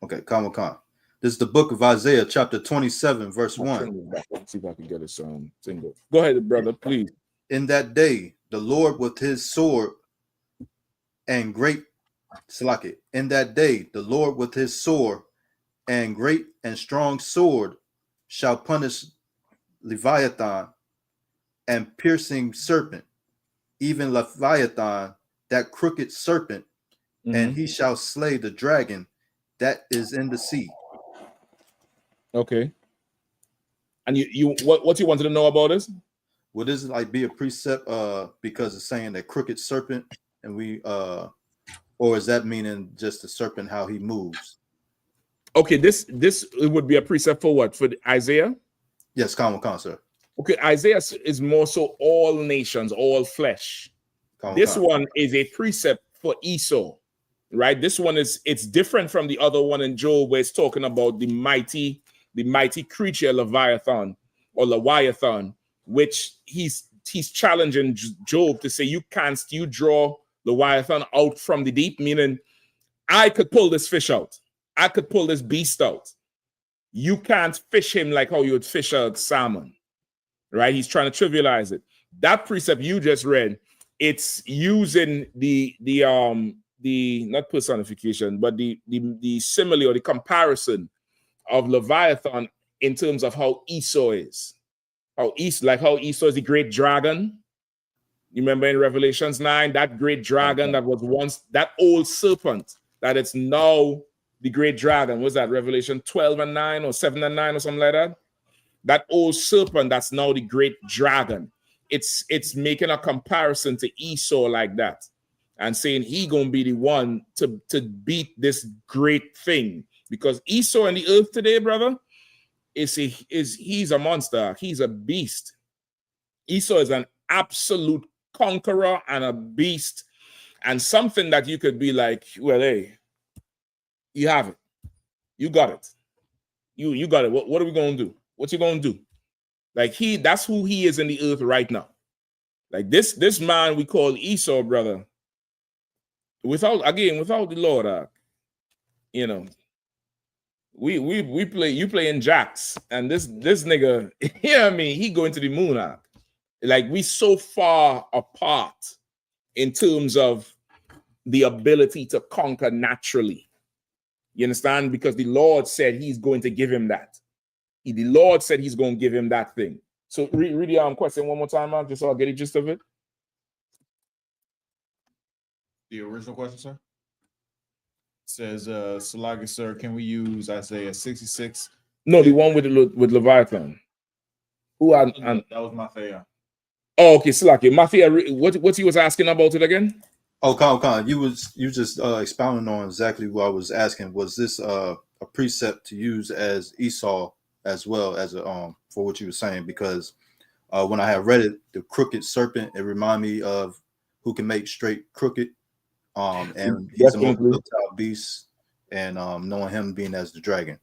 Okay, Khan. This is the book of Isaiah chapter 27, verse 1. Let's see if I can get it single. Go ahead, brother, please. In that day, the Lord with his sword and great Salakia. In that day, the Lord with his sword and great and strong sword shall punish Leviathan and piercing serpent, even Leviathan, that crooked serpent, and he shall slay the dragon that is in the sea. Okay. And you what you wanted to know about this? Would this like be a precept because it's saying that crooked serpent, and we or is that meaning just the serpent, how he moves? Okay, this it would be a precept for what? For Isaiah? Yes, Khan, sir. Okay, Isaiah is more so all nations, all flesh. This one is a precept for Esau, right? This one it's different from the other one in Job, where it's talking about the mighty creature Leviathan or Leviathan, which he's challenging Job to say, you draw Leviathan out from the deep, meaning I could pull this fish out. I could pull this beast out. You can't fish him like how you would fish a salmon, right? He's trying to trivialize it. That precept you just read, it's using the not personification, but the simile or the comparison of Leviathan in terms of how Esau is. how Esau is the great dragon. You remember in Revelations 9, that great dragon that was once that old serpent, that it's now the great dragon. Was that Revelation 12 and 9 or 7 and 9 or something like that? That old serpent that's now the great dragon. It's making a comparison to Esau like that and saying he gonna be the one to beat this great thing, because Esau on the earth today, brother, he's a monster. He's a beast. Esau is an absolute conqueror and a beast, and something that you could be like, well, hey, you have it, you got it, you got it. What are we gonna do? What you gonna do? Like that's who he is in the earth right now. Like this man we call Esau, brother. Without the Lord, you know, we play, you playing jacks, and this nigga, you know what I mean, he going to the moon. Like we so far apart in terms of the ability to conquer naturally. You understand? Because the Lord said he's going to give him that. The Lord said he's going to give him that thing. So read the question one more time, Mark, just so I get the gist of it. The original question, sir? It says, Salagi, sir, can we use Isaiah 66? No, the one with Leviathan. Who and that was Mathia. Oh, okay, Salaki. Mathia, what he was asking about it again? Oh, Khan, you just expounding on exactly what I was asking. Was this a precept to use as Esau as well as for what you were saying? Because when I had read it, the crooked serpent, it reminded me of who can make straight crooked, and he's a multi-tailed beast, and knowing him being as the dragon.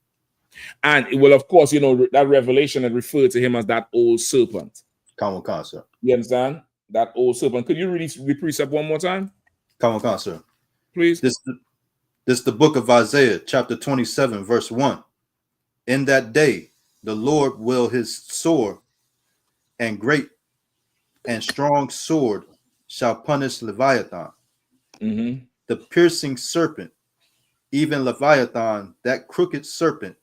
And well, of course, you know that revelation had referred to him as that old serpent. Khan, sir. You understand? That old serpent. Could you read the precept one more time? Khan, sir. Please. This the book of Isaiah, chapter 27, verse 1. In that day, the Lord will his sword and great and strong sword shall punish Leviathan, the piercing serpent, even Leviathan, that crooked serpent,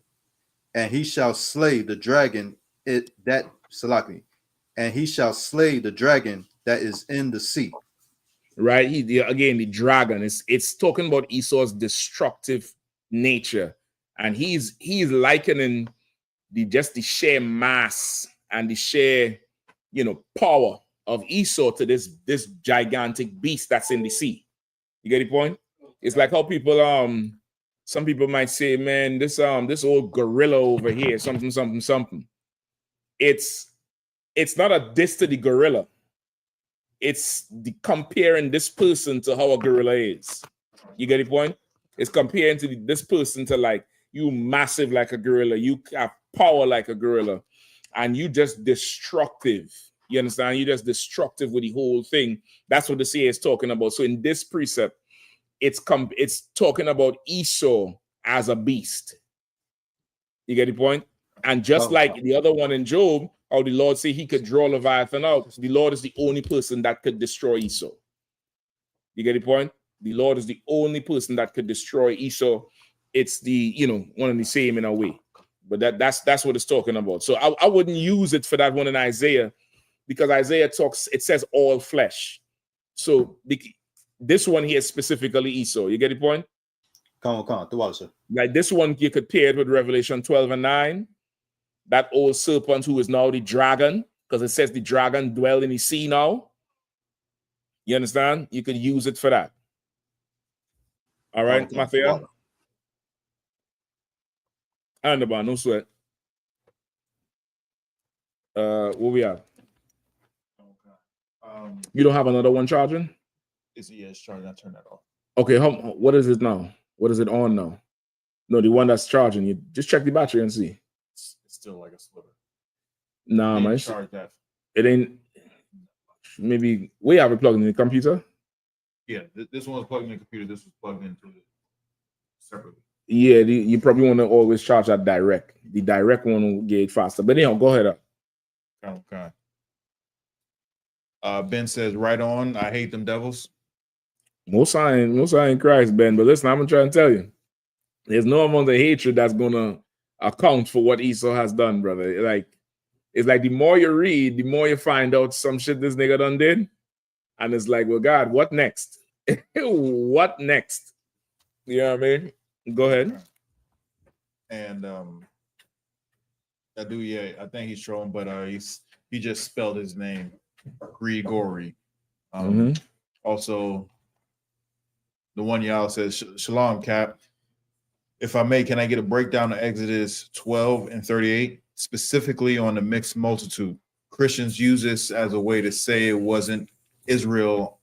and he shall slay the dragon, and he shall slay the dragon that is in the sea. Right. The dragon it's talking about Esau's destructive nature, and he's likening the sheer mass and the sheer, you know, power of Esau to this gigantic beast that's in the sea. You get the point? It's like how people some people might say, man, this old gorilla over here, something. It's not a diss to the gorilla. It's comparing this person to how a gorilla is. You get the point? It's comparing to this person to, like, you massive like a gorilla, you have power like a gorilla, and you just destructive. You understand? You're just destructive with the whole thing. That's what the CA is talking about. So in this precept, it's talking about Esau as a beast. You get the point? And just like the other one in Job, how the Lord said he could draw Leviathan out, the Lord is the only person that could destroy Esau. You get the point? The Lord is the only person that could destroy Esau. It's the, you know, one and the same in a way. But that's what it's talking about. So I wouldn't use it for that one in Isaiah, because Isaiah it says all flesh. So this one here is specifically Esau. You get the point? Like this one, you could pair it with Revelation 12 and 9. That old serpent who is now the dragon, because it says the dragon dwell in the sea now. You understand? You could use it for that. All right, Mathia? And about no sweat. What we have? You don't have another one charging? It's charging. I turn that off. Okay, what is it now? What is it on now? No, the one that's charging. You just check the battery and see. It's still like a sliver. Nah, man. Charge that. It ain't. Maybe we have it plugged in the computer. Yeah, this one's plugged in the computer. This was plugged into it separately. Yeah, you probably want to always charge that direct. The direct one will get faster. But anyhow, go ahead. Okay. Ben says, right on. I hate them devils. No sign in Christ, Ben. But listen, I'm trying to tell you, there's no amount of hatred that's gonna account for what Esau has done, brother. Like, It's like the more you read, the more you find out some shit this nigga done did. And it's like, well, God, what next? What next? You know what I mean? Go ahead. And that dude, yeah, I think he's trolling, but he just spelled his name Grigori. Also, the one y'all says, Shalom, Cap. If I may, can I get a breakdown of Exodus 12 and 38, specifically on the mixed multitude? Christians use this as a way to say it wasn't Israel.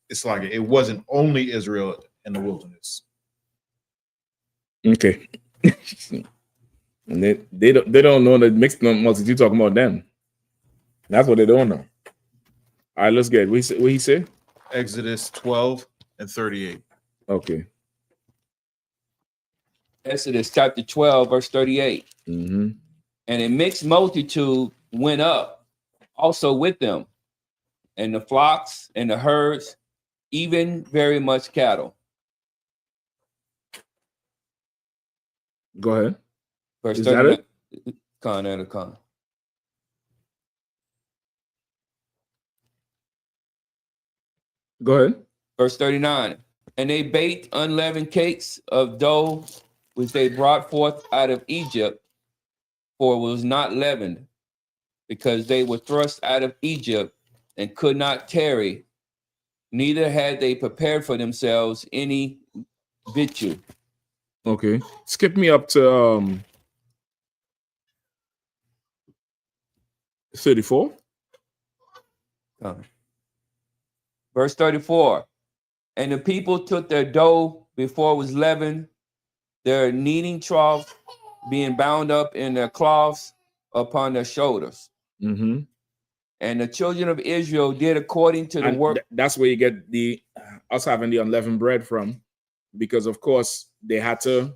It's like it wasn't only Israel in the wilderness. Okay. And they don't know the mixed multitude talking about them. That's what they don't know. All right, let's get it. What he said? Exodus 12 and 38. Okay. Exodus chapter 12, verse 38. Mm-hmm. And a mixed multitude went up also with them, and the flocks and the herds, even very much cattle. Go ahead. Verse Is that it? Con. Go ahead. Verse 39. And they baked unleavened cakes of dough, which they brought forth out of Egypt, for it was not leavened, because they were thrust out of Egypt and could not tarry, neither had they prepared for themselves any victual. Okay. Skip me up to 34. Verse 34. And the people took their dough before it was leavened, their kneading trough being bound up in their cloths upon their shoulders. Mm-hmm. And the children of Israel did according to the work. That's where you get us having the unleavened bread from, because of course they had to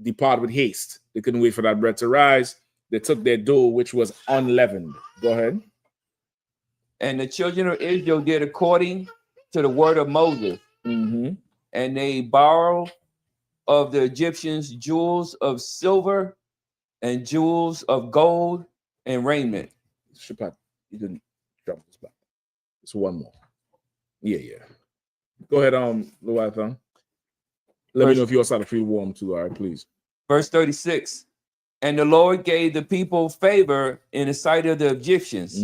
depart with haste. They couldn't wait for that bread to rise. They took their dough, which was unleavened. Go ahead. And the children of Israel did according to the word of Moses. Mm-hmm. And they borrowed of the Egyptians jewels of silver and jewels of gold and raiment. Shapat, you didn't drop this back. It's one more. Yeah. Go ahead, Leviathan. Let me know if you also feel warm too. All right, please. Verse 36. And the Lord gave the people favor in the sight of the Egyptians,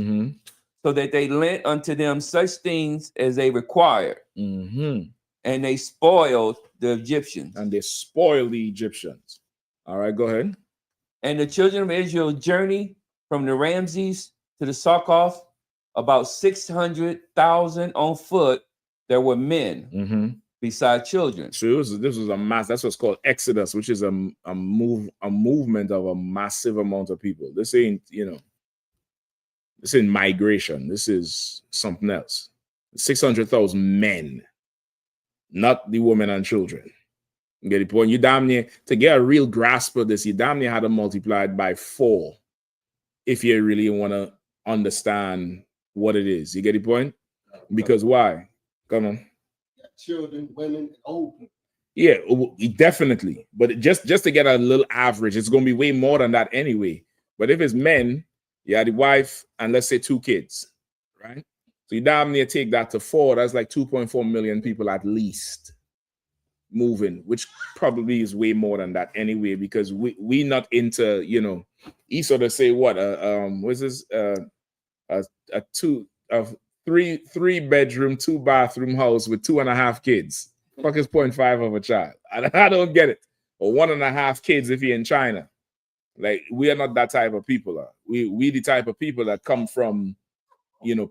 so that they lent unto them such things as they required. And they spoiled the Egyptians. And they spoiled the Egyptians. All right, go ahead. And the children of Israel journeyed from the Ramses to the Succoth, about 600,000 on foot. There were men beside children. So this was a mass. That's what's called Exodus, which is a movement of a massive amount of people. This ain't, this ain't migration. This is something else. 600,000 men, not the women and children. You get the point? You damn near, to get a real grasp of this, you damn near had to multiply it by 4 if you really want to understand what it is. You get the point? Because why? Come on. Children, women, old people. Yeah, definitely. But just to get a little average, it's going to be way more than that anyway. But if it's men, you had the wife and let's say 2 kids, right? So you damn near take that to 4. That's like 2.4 million people at least moving, which probably is way more than that anyway, because we not into, Esau to say what? What's this? A 3-bedroom, 2-bathroom house with 2.5 kids. Fuck is 0.5 of a child. I don't get it. Or 1.5 kids if you're in China. Like, we are not that type of people. We the type of people that come from,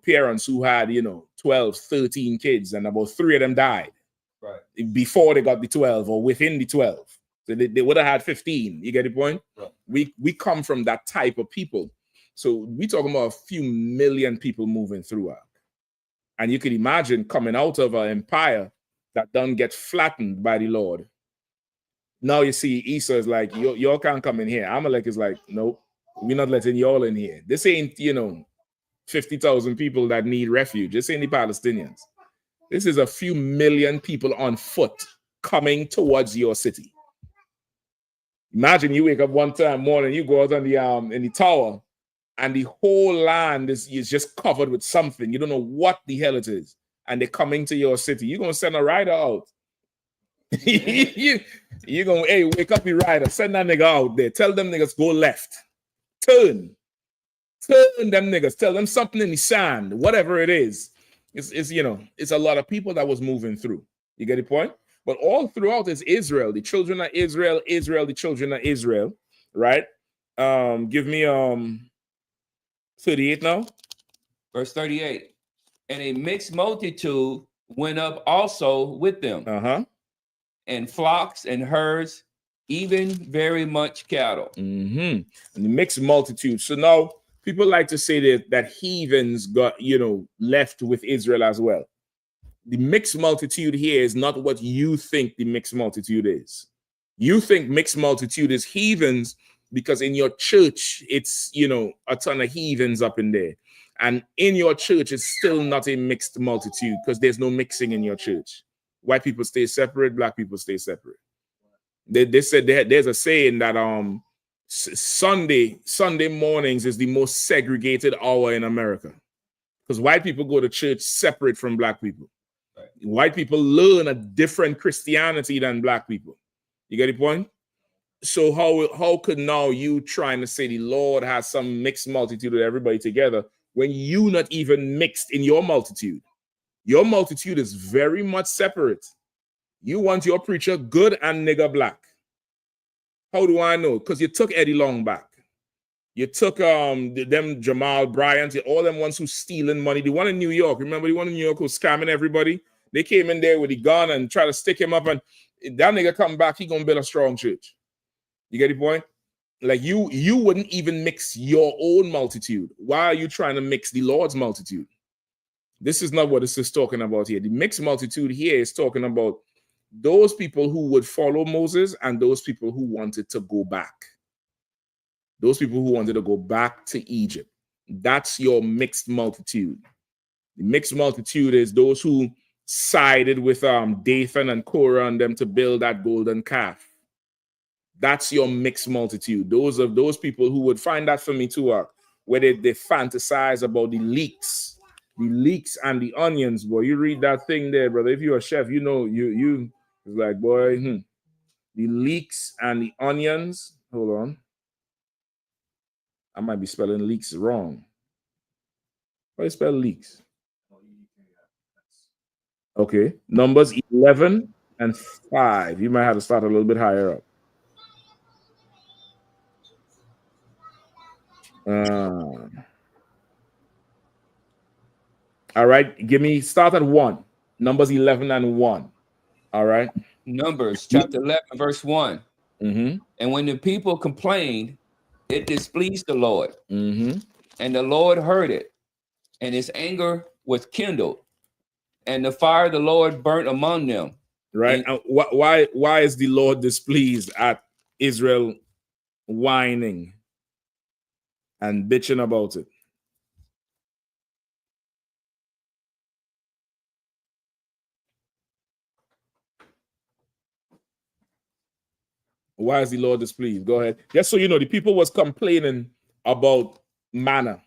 parents who had, 12, 13 kids, and about 3 of them died. Right. Before they got the 12 or within the 12. So they would have had 15. You get the point? Right. We come from that type of people. So we talking about a few million people moving through. And you could imagine coming out of an empire that don't get flattened by the Lord. Now you see Esau is like, y'all can't come in here. Amalek is like, nope, we're not letting y'all in here. This ain't, 50,000 people that need refuge. This ain't the Palestinians. This is a few million people on foot coming towards your city. Imagine you wake up one time morning, you go out on the in the tower, and the whole land is just covered with something. You don't know what the hell it is. And they're coming to your city. You're going to send a rider out. You're going to, hey, wake up the rider. Send that nigga out there. Tell them niggas go left. Turn them niggas. Tell them something in the sand. Whatever it is. It's you know, it's a lot of people that was moving through. You get the point? But all throughout is Israel. The children of Israel, the children of Israel. Right? Give me 38 now. Verse 38. And a mixed multitude went up also with them, and flocks and herds, even very much cattle. And the mixed multitude. So now people like to say that heathens got, left with Israel as well. The mixed multitude here is not what you think the mixed multitude is. You think mixed multitude is heathens because in your church, it's, a ton of heathens up in there. And in your church, it's still not a mixed multitude because there's no mixing in your church. White people stay separate, black people stay separate. They said there's a saying that Sunday mornings is the most segregated hour in America because white people go to church separate from black people. Right. White people learn a different Christianity than black people. You get the point? So how could now you trying to say the Lord has some mixed multitude of everybody together when you not even mixed in your multitude? Your multitude is very much separate. You want your preacher good and nigger black. How do I know? Because you took Eddie Long back. You took them Jamal Bryant, all them ones who stealing money. The one in New York, remember the one in New York who scamming everybody? They came in there with a gun and try to stick him up, and that nigga come back, he gonna build a strong church. You get the point? Like you wouldn't even mix your own multitude. Why are you trying to mix the Lord's multitude? This is not what this is talking about here. The mixed multitude here is talking about those people who would follow Moses and those people who wanted to go back. Those people who wanted to go back to Egypt. That's your mixed multitude. The mixed multitude is those who sided with Dathan and Korah and them to build that golden calf. That's your mixed multitude. Those people who would find that for me too, where they fantasize about the leeks and the onions, boy. You read that thing there, brother. If you're a chef, you it's like, boy, the leeks and the onions. Hold on. I might be spelling leeks wrong. How do you spell leeks? Okay. Numbers 11 and 5. You might have to start a little bit higher up. All right. Start at 1. Numbers 11 and 1. All right. Numbers chapter 11, verse 1. And when the people complained, it displeased the Lord. And the Lord heard it, and his anger was kindled, and the fire of the Lord burnt among them. Right. And why is the Lord displeased at Israel whining and bitching about it? Why is the Lord displeased? Go ahead. Just so you know, the people was complaining about manna,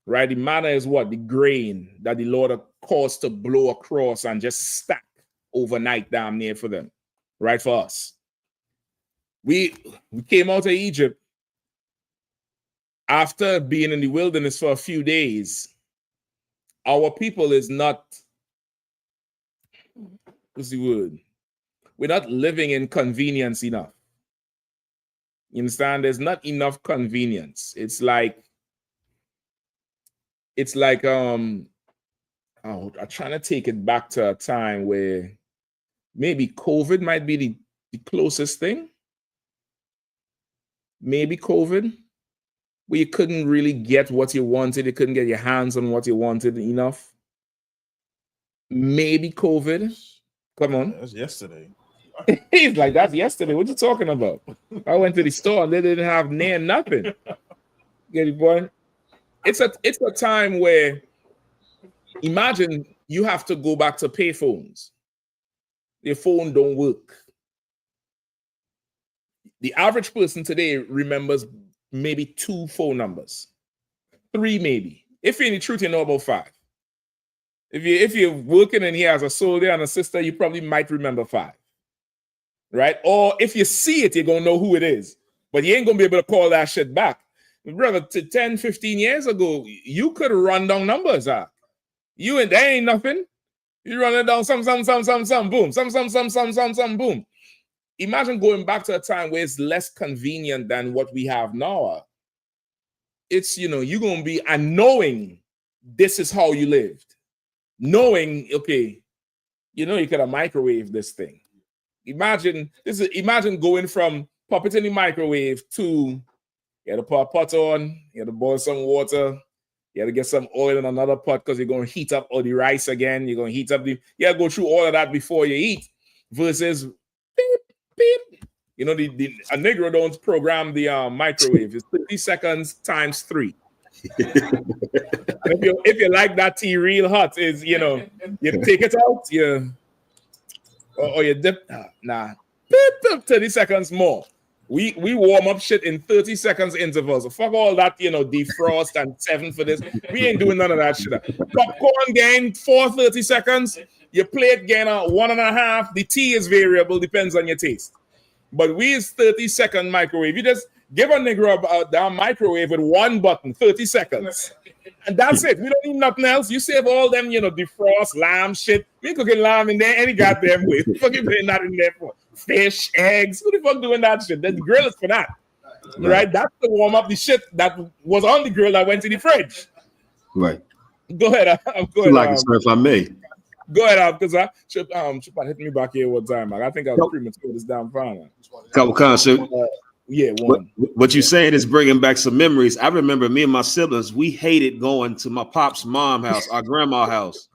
right? The manna is what? The grain that the Lord caused to blow across and just stack overnight damn near for them, right? For us. We came out of Egypt after being in the wilderness for a few days. Our people is not, what's the word? We're not living in convenience enough. You understand? There's not enough convenience. It's like I'm trying to take it back to a time where maybe COVID might be the closest thing. Maybe COVID, where you couldn't really get what you wanted. You couldn't get your hands on what you wanted enough. Maybe COVID. Come on. That was yesterday. He's like, that's yesterday. What you talking about? I went to the store and they didn't have near nothing. Get it, boy? It's a time where, imagine you have to go back to pay phones. Your phone don't work. The average person today remembers maybe 2 phone numbers. 3 maybe. If you're in the truth, you know about 5. If you're working in here as a soldier and a sister, you probably might remember 5. Right? Or if you see it, you're gonna know who it is. But you ain't gonna be able to call that shit back. Brother, 10, 15 years ago, you could run down numbers. You and there ain't nothing. You run it down, some, boom. Some, boom. Imagine going back to a time where it's less convenient than what we have now. It's, you're going to be, and knowing this is how you lived. Knowing, okay, you could have microwaved this thing. Imagine going from pop it in the microwave to, you had to put a pot on, you had to boil some water, you had to get some oil in another pot because you're going to heat up all the rice again. You're going to heat up you got to go through all of that before you eat versus beep, beep. A Negro don't program the microwave. It's 30 seconds times 3. if you like that tea real hot, is you take it out, or you dip. Nah, 30 seconds more. We warm up shit in 30 seconds intervals. So fuck all that, defrost and 7 for this. We ain't doing none of that shit. Popcorn gain 30 seconds. Your plate gain 1.5. The tea is variable, depends on your taste. But we is 30-second microwave. You just give a nigga a damn microwave with one button, 30 seconds. And that's it. We don't need nothing else. You save all them, defrost, lamb shit. We cooking lamb in there any goddamn way. Fucking putting that in there for fish, eggs. Who the fuck doing that shit? The grill is for that. Right? That's to warm up the shit that was on the grill that went to the fridge. Right. Go ahead. Go ahead. Like it, sir, if I may. Go ahead, because Chip hit me back here one time. I think I was premature this damn fine. Couple concepts. Yeah, one. What you're saying is bringing back some memories. I remember me and my siblings, we hated going to my pop's mom house, our grandma's house,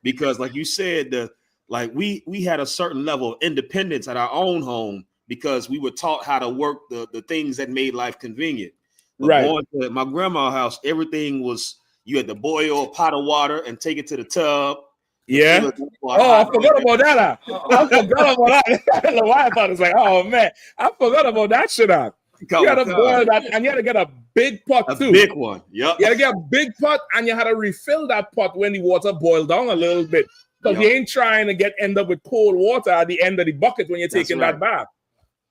because like you said, we had a certain level of independence at our own home because we were taught how to work the things that made life convenient. But right. Going to my grandma's house, everything was, you had to boil a pot of water and take it to the tub. Yeah. I forgot about that. I forgot about that. I don't know why I thought it was like, oh man, I forgot about that shit. You had to boil that, and you had to get a big pot too. A big one. Yep. You had to get a big pot, and you had to refill that pot when the water boiled down a little bit, because you ain't trying to end up with cold water at the end of the bucket when you're taking that bath.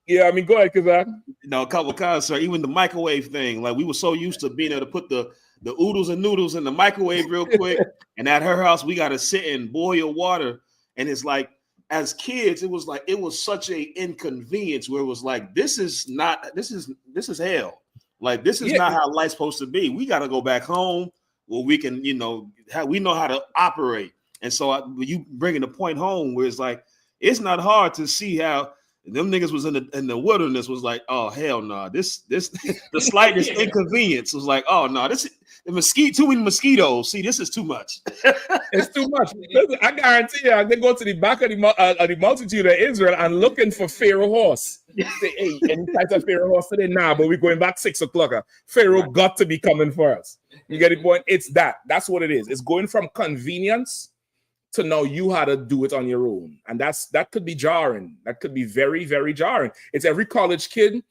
Yeah, I mean, go ahead, because a couple of cars, sir. Even the microwave thing, like we were so used to being able to put the oodles and noodles in the microwave real quick. And at her house, we got to sit and boil water. And it's like, as kids, it was such a inconvenience where it was like, this is hell. Like, this is not how life's supposed to be. We got to go back home where we can, we know how to operate. And so you bringing the point home where it's like, it's not hard to see how them niggas was in the wilderness was like, oh hell no, this the slightest inconvenience was like, oh no, too many mosquitoes. See, this is too much. It's too much. Listen, I guarantee you, they go to the back of the multitude of Israel and looking for Pharaoh horse. Say, hey, any type of Pharaoh horse today? Nah, but we're going back 6 o'clock. Pharaoh got to be coming for us. You get the point? It's that. That's what it is. It's going from convenience to know you how to do it on your own. And that could be jarring. That could be very, very jarring. It's every college kid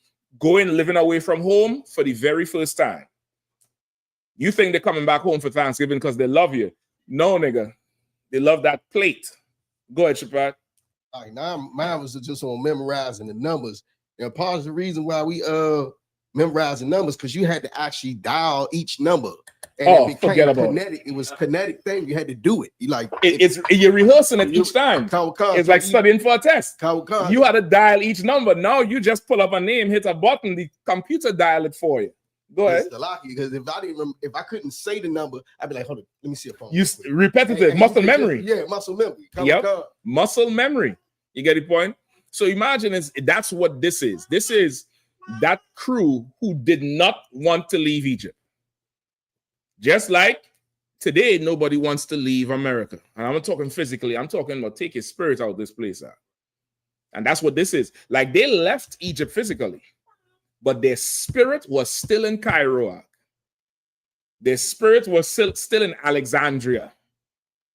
living away from home for the very first time. You think they're coming back home for Thanksgiving because they love you. No, nigga. They love that plate. Go ahead, Shapat. All right, now mine was just on memorizing the numbers. And part of the reason why we memorizing numbers, because you had to actually dial each number. And it became forget about kinetic. It was a kinetic thing. You had to do it. You're rehearsing it each time. It's like studying for a test. You had to dial each number. Now you just pull up a name, hit a button, the computer dial it for you. Go ahead. Because if I couldn't say the number, I'd be like, hold on, let me see a phone. Repetitive muscle memory. Muscle memory. Muscle memory. You get the point? So imagine that's what this is. This is that crew who did not want to leave Egypt. Just like today, nobody wants to leave America. And I'm not talking physically. I'm talking about take your spirit out of this place. And that's what this is. Like, they left Egypt physically, but their spirit was still in Cairo. Their spirit was still in Alexandria.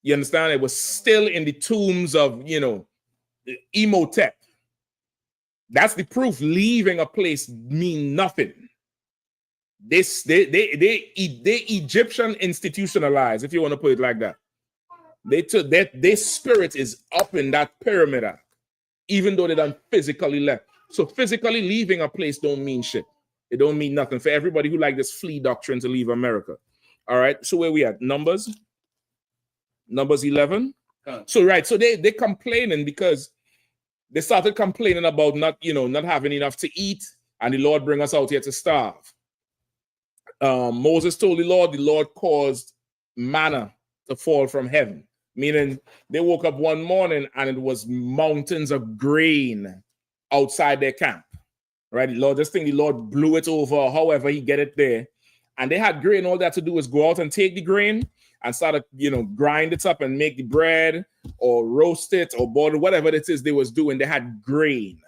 You understand? It was still in the tombs of, Imhotep. That's the proof. Leaving a place mean nothing. they Egyptian institutionalized, if you want to put it like that. They took that their spirit is up in that pyramid, even though they done physically left. So physically leaving a place don't mean shit. It don't mean nothing for everybody who like this flea doctrine to leave America. All right. So where we at? Numbers 11. So right. So they complaining because they started complaining about not having enough to eat, and the Lord bring us out here to starve. Moses told the Lord caused manna to fall from heaven, meaning they woke up one morning and it was mountains of grain outside their camp. Right, the Lord blew it over, however he get it there, and they had grain. All they had to do was go out and take the grain and start grind it up and make the bread or roast it or boil it, whatever it is they was doing. They had grain,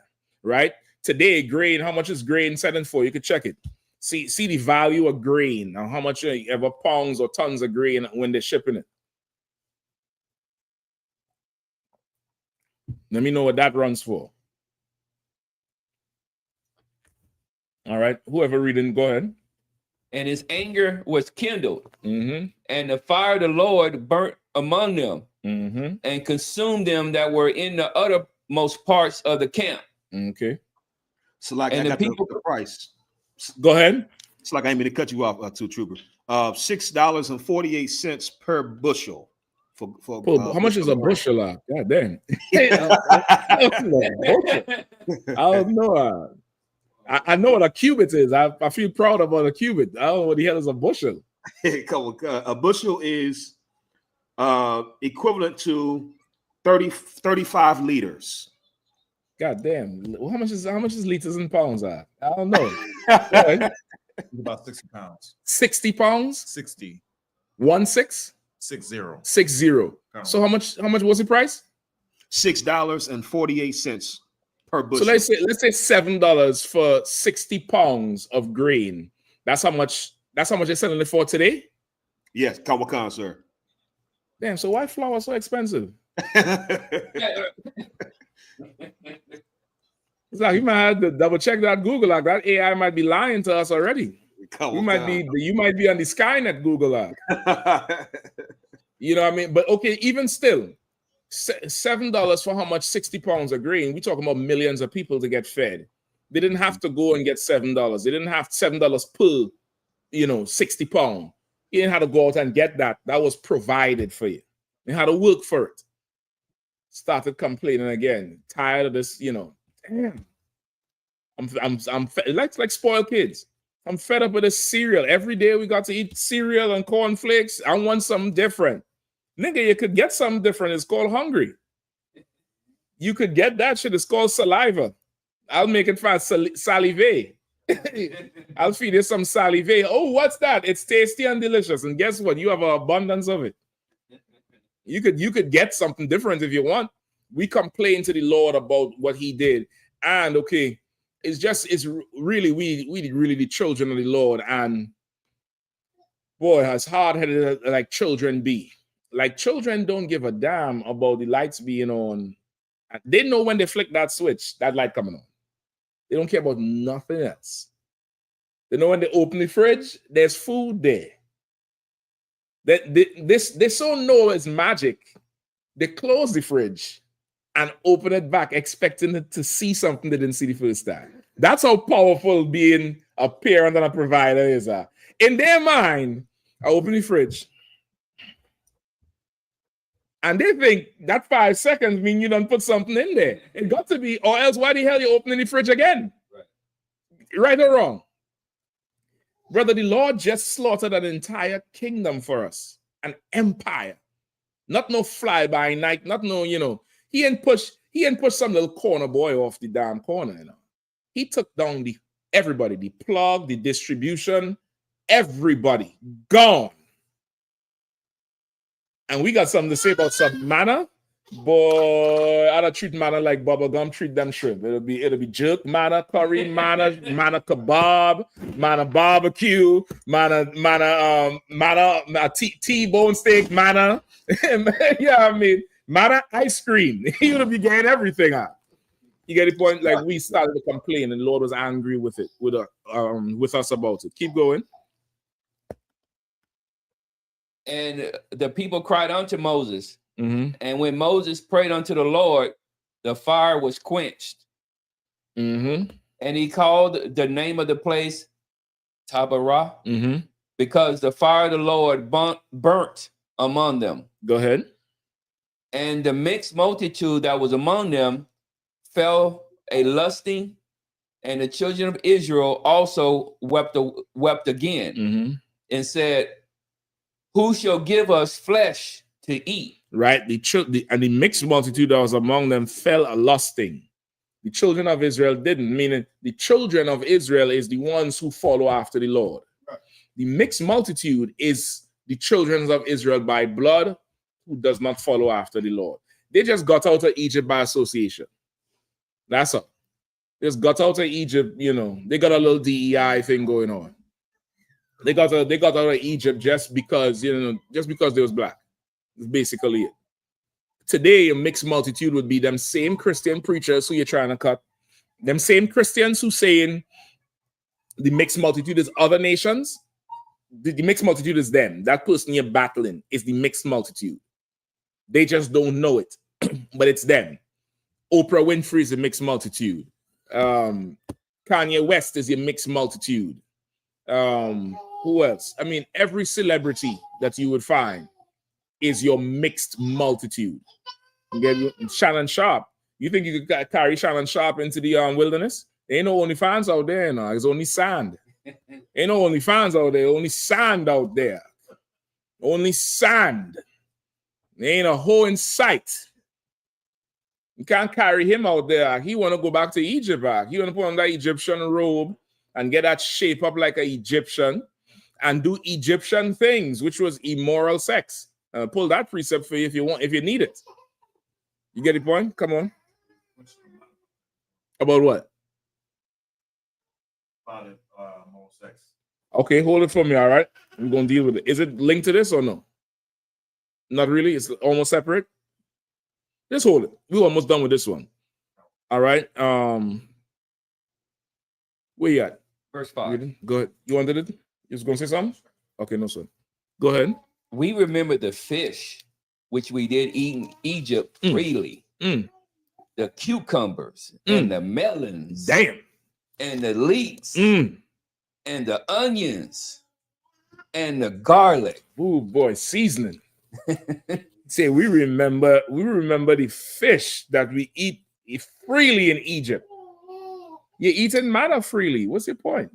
right? Today, grain, how much is grain selling for? You could check it. See the value of grain, or how much ever pounds or tons of grain when they're shipping it. Let me know what that runs for. All right, whoever reading, go ahead. And his anger was kindled, and the fire of the Lord burnt among them, and consumed them that were in the uttermost parts of the camp. Okay. So like, and I the got people. the price. Go ahead. It's like I ain't mean to cut you off, too, Trooper. $6.48 per bushel. For how much is a bushel? God damn. I don't know. I know what a cubit is. I feel proud about a cubit. I don't know what the hell is a bushel. A bushel is equivalent to 35 liters. God damn. How much is liters in pounds? I don't know. It's about 60 pounds. 60 pounds? 60. 16? 60. 60. So how much was the price? $6.48 per bushel. So let's say $7 for 60 pounds of grain. That's how much they're selling it for today? Yes, Kawakan, sir. Damn, so why flour so expensive? It's like you might have to double check that Google. Like that AI might be lying to us already. You might be on the Skynet Google. You know what I mean? But okay, even still, $7 for how much? 60 pounds of grain. We're talking about millions of people to get fed. They didn't have to go and get $7. They didn't have $7 per, 60 pounds. You didn't have to go out and get that. That was provided for you. You had to work for it. Started complaining again. Tired of this, damn. I'm like spoiled kids. I'm fed up with this cereal. Every day we got to eat cereal and cornflakes. I want something different. Nigga, you could get something different. It's called hungry. You could get that shit. It's called saliva. I'll make it fast. Salive. I'll feed you some salive. Oh, what's that? It's tasty and delicious. And guess what? You have an abundance of it. You could get something different if you want. We complain to the Lord about what he did. And okay, it's really, we really the children of the Lord. And boy, as hard-headed like children be. Like children don't give a damn about the lights being on. They know when they flick that switch, that light coming on. They don't care about nothing else. They know when they open the fridge, there's food there. They so know it's magic. They close the fridge and open it back, expecting it to see something they didn't see the first time. That's how powerful being a parent and a provider is. In their mind, I open the fridge. And they think that 5 seconds mean you done put something in there. It got to be, or else why the hell you opening the fridge again? Right or wrong? Brother, the Lord just slaughtered an entire kingdom for us. An empire. Not no fly-by night, not no, he ain't push some little corner boy off the damn corner, He took down everybody, the plug, the distribution, everybody gone. And we got something to say about some manna. Boy, I don't treat manna like bubble gum, treat them shrimp. It'll be jerk manna, curry manna, manna kebab, manna barbecue, manna T-bone steak manna. Yeah, I mean, manna ice cream. You'll be getting everything out. You get the point? Like we started to complain, and the Lord was angry with it, with us about it. Keep going. And the people cried unto Moses. And when Moses prayed unto the Lord, the fire was quenched. And he called the name of the place Taberah, because the fire of the Lord burnt among them. Go ahead. And the mixed multitude that was among them fell a lusting, and the children of Israel also wept again, and said, who shall give us flesh to eat? Right. And the mixed multitude that was among them fell a lusting. The children of Israel didn't, meaning the children of Israel is the ones who follow after the Lord. Right. The mixed multitude is the children of Israel by blood who does not follow after the Lord. They just got out of Egypt by association. That's all. They just got out of Egypt, you know. They got a little DEI thing going on. They got out of Egypt just because, you know, just because they was black. That's basically it. Today, a mixed multitude would be them same Christian preachers who you're trying to cut. Them same Christians who saying the mixed multitude is other nations. The mixed multitude is them. That person you're battling is the mixed multitude. They just don't know it, but it's them. Oprah Winfrey is a mixed multitude. Kanye West is a mixed multitude. Who else? I mean, every celebrity that you would find is your mixed multitude. You get Shannon Sharp. You think you could carry Shannon Sharp into the wilderness? There ain't no OnlyFans out there now. It's only sand. Ain't no OnlyFans out there. Only sand out there. Only sand. There ain't a hole in sight. You can't carry him out there. He want to go back to Egypt. He want to put on that Egyptian robe and get that shape up like an Egyptian and do Egyptian things, which was immoral sex. Pull that precept for you if you need it. You get the point? Come on. About what? About moral sex. Okay, hold it for me, all right? I'm going to deal with it. Is it linked to this or no? Not really? It's almost separate? Just hold it. We're almost done with this one. All right. Where you at? Verse 5. Go ahead. You wanted it? You was going to say something? Okay, no, sir. Go ahead. We remember the fish which we did eat in Egypt freely. The cucumbers and the melons. Damn. And the leeks. And the onions. And the garlic. Ooh, boy, seasoning. Say we remember the fish that we eat freely in Egypt. You're eating manna freely. What's your point?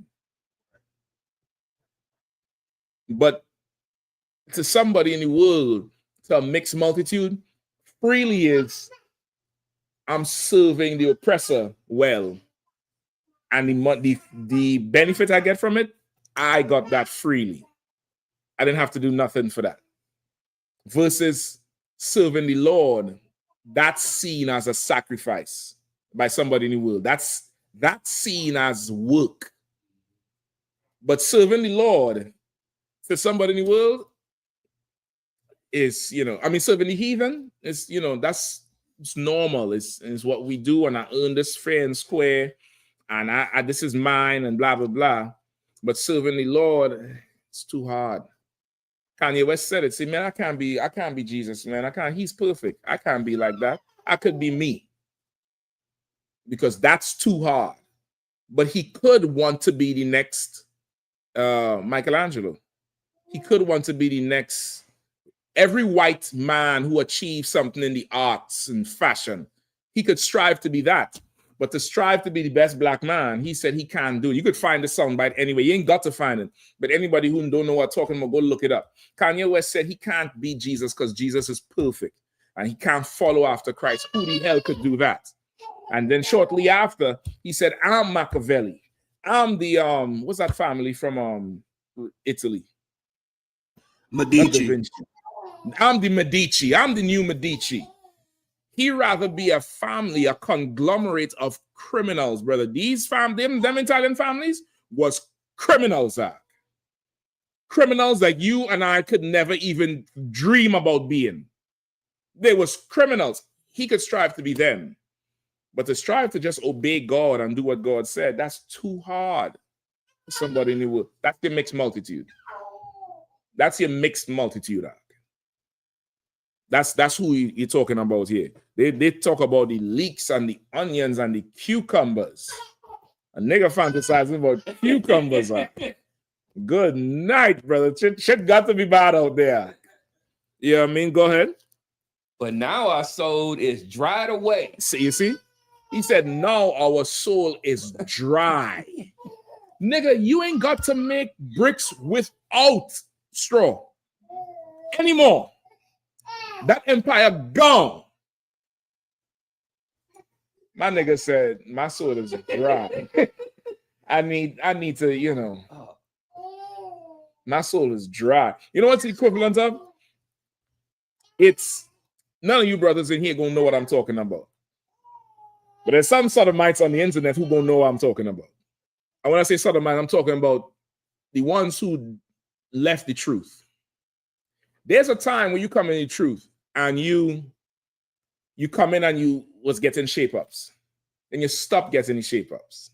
But to somebody in the world, to a mixed multitude, freely is I'm serving the oppressor well. And the benefit I get from it, I got that freely. I didn't have to do nothing for that. Versus serving the Lord, that's seen as a sacrifice by somebody in the world. That's seen as work. But serving the Lord to somebody in the world is, serving the heathen is, it's normal. It's what we do, and I earn this fair and square, and I this is mine, and blah, blah, blah. But serving the Lord, it's too hard. Kanye West said it. See, man, I can't be Jesus, man. He's perfect. I can't be like that. I could be me. Because that's too hard. But he could want to be the next Michelangelo. He could want to be the next. Every white man who achieves something in the arts and fashion, he could strive to be that. But to strive to be the best black man, he said he can't do it. You could find the soundbite anyway. You ain't got to find it. But anybody who don't know what I'm talking about, go look it up. Kanye West said he can't be Jesus because Jesus is perfect. And he can't follow after Christ. Who the hell could do that? And then shortly after, he said, I'm Machiavelli. I'm the, what's that family from Italy? Medici. I'm the Medici. I'm the new Medici. He'd rather be a family, a conglomerate of criminals, brother. These them Italian families was criminals. Criminals that you and I could never even dream about being. They was criminals. He could strive to be them. But to strive to just obey God and do what God said, that's too hard for somebody in the world. That's your mixed multitude. That's your mixed multitude. That's who you're talking about here. They talk about the leeks and the onions and the cucumbers. A nigga fantasizing about cucumbers. Good night, brother. Shit got to be bad out there. You know what I mean? Go ahead. But now our soul is dried away. See, you see? He said, now our soul is dry. Nigga, you ain't got to make bricks without straw anymore. That empire gone. My nigga said, my soul is dry. I need to, you know, my soul is dry. You know what's the equivalent of? It's none of you brothers in here gonna know what I'm talking about. But there's some sodomites on the internet who gonna know what I'm talking about. And when I say sodomite, I'm talking about the ones who left the truth. There's a time when you come in the truth and you come in and you was getting shape-ups. Then you stop getting the shape-ups.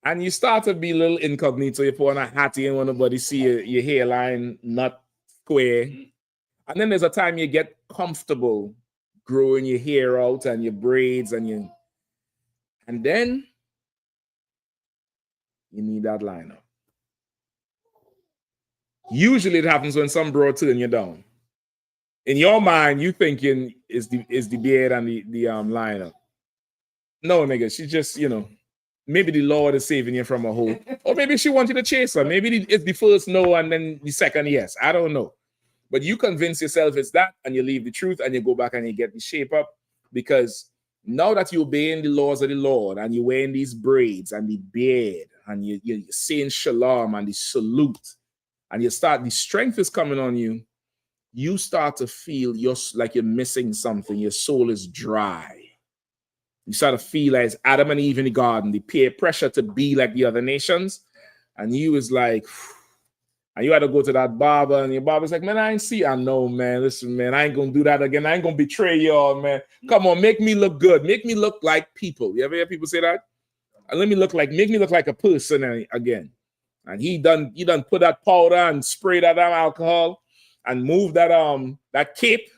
And you start to be a little incognito. You put on a hattie and when nobody see your hairline not square. And then there's a time you get comfortable growing your hair out and your braids and then you need that lineup. Usually it happens when some bro turn you down. In your mind, you thinking is the beard and the lineup. No, nigga, she just, you know, maybe the Lord is saving you from a hole. Or maybe she wants you to chase her. Maybe it's the first no and then the second yes. I don't know. But you convince yourself it's that and you leave the truth and you go back and you get the shape up because now that you're obeying the laws of the Lord and you're wearing these braids and the beard and you're saying shalom and the salute and the strength is coming on you, you start to feel like you're missing something. Your soul is dry. You start to feel like it's Adam and Eve in the garden, the peer pressure to be like the other nations. And you was like, and you had to go to that barber, and your barber's like, man, I ain't see. I know, man. Listen, man, I ain't gonna do that again. I ain't gonna betray y'all, man. Come on, make me look good. Make me look like people. You ever hear people say that? And make me look like a person again. And he done put that powder and spray that alcohol and move that cape.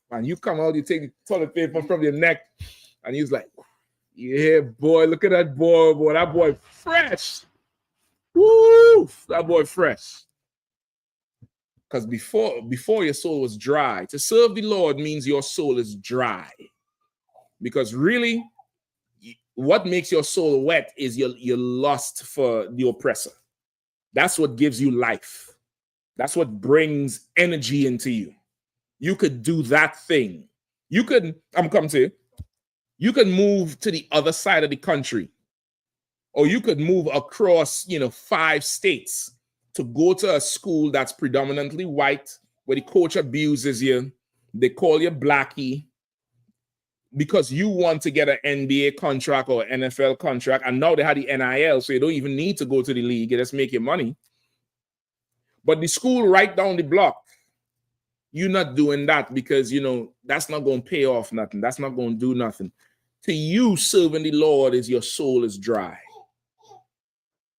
And you come out, you take the toilet paper from your neck, and he's like, yeah, boy, look at that boy. That boy fresh. Woo! That boy fresh. Because before your soul was dry. To serve the Lord means your soul is dry. Because really, what makes your soul wet is your lust for the oppressor. That's what gives you life. That's what brings energy into you. You could do that thing. I'm coming to you. You can move to the other side of the country. Or you could move across, 5 states to go to a school that's predominantly white, where the coach abuses you. They call you blackie because you want to get an NBA contract or NFL contract. And now they have the NIL, so you don't even need to go to the league. You just make your money. But the school right down the block, you're not doing that because, that's not going to pay off nothing. That's not going to do nothing. To you, serving the Lord is your soul is dry.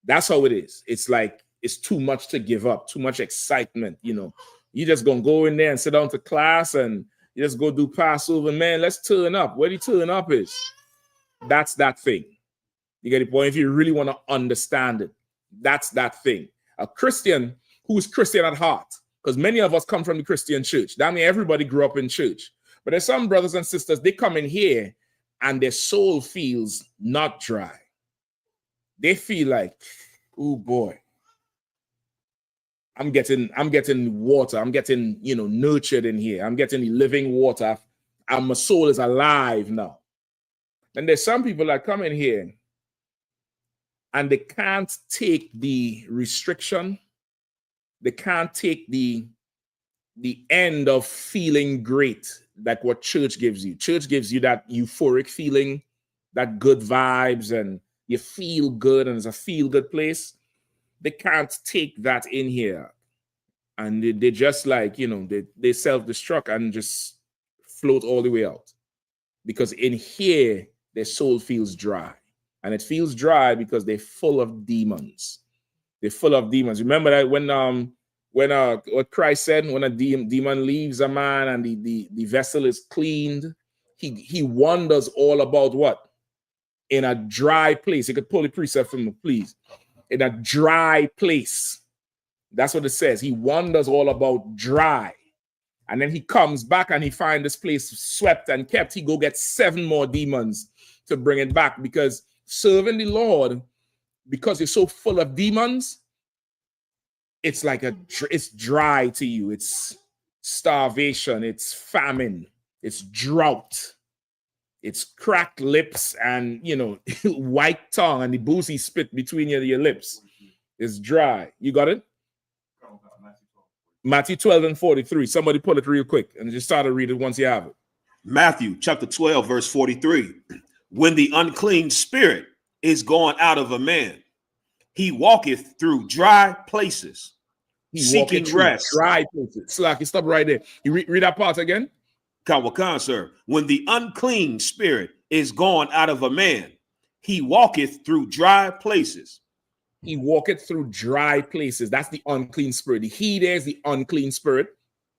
That's how it is. It's like it's too much to give up, too much excitement. You just gonna go in there and sit down to class and you just go do Passover. Man, let's turn up. Where the turn up is, that's that thing. You get the point? If you really want to understand it, that's that thing. A Christian who is Christian at heart, because many of us come from the Christian church. That means everybody grew up in church. But there's some brothers and sisters, they come in here and their soul feels not dry. They feel like, oh boy, I'm getting water. I'm getting, nurtured in here. I'm getting the living water. And my soul is alive now. And there's some people that come in here and they can't take the restriction. They can't take the end of feeling great, like what church gives you. Church gives you that euphoric feeling, that good vibes, and you feel good, and it's a feel-good place. They can't take that in here. And they just like, they self-destruct and just float all the way out. Because in here, their soul feels dry. And it feels dry because they're full of demons. They're full of demons. Remember that when what Christ said, when a demon leaves a man and the vessel is cleaned, he wonders all about what? In a dry place. You could pull the precept from me, please. In a dry place. That's what it says. He wonders all about dry. And then he comes back and he finds this place swept and kept. He go get 7 more demons to bring it back, because serving the Lord, because you're so full of demons, it's like it's dry to you. It's starvation. It's famine. It's drought. It's cracked lips and, white tongue and the boozy spit between your lips. It's dry. You got it? Matthew 12 and 43. Somebody pull it real quick and just start to read it once you have it. Matthew chapter 12, verse 43. When the unclean spirit is gone out of a man, he walketh through dry places, seeking rest. Dry places. Slacky, stop right there. You read that part again? Kawakan, sir. When the unclean spirit is gone out of a man, he walketh through dry places. He walketh through dry places. That's the unclean spirit. The he there's the unclean spirit.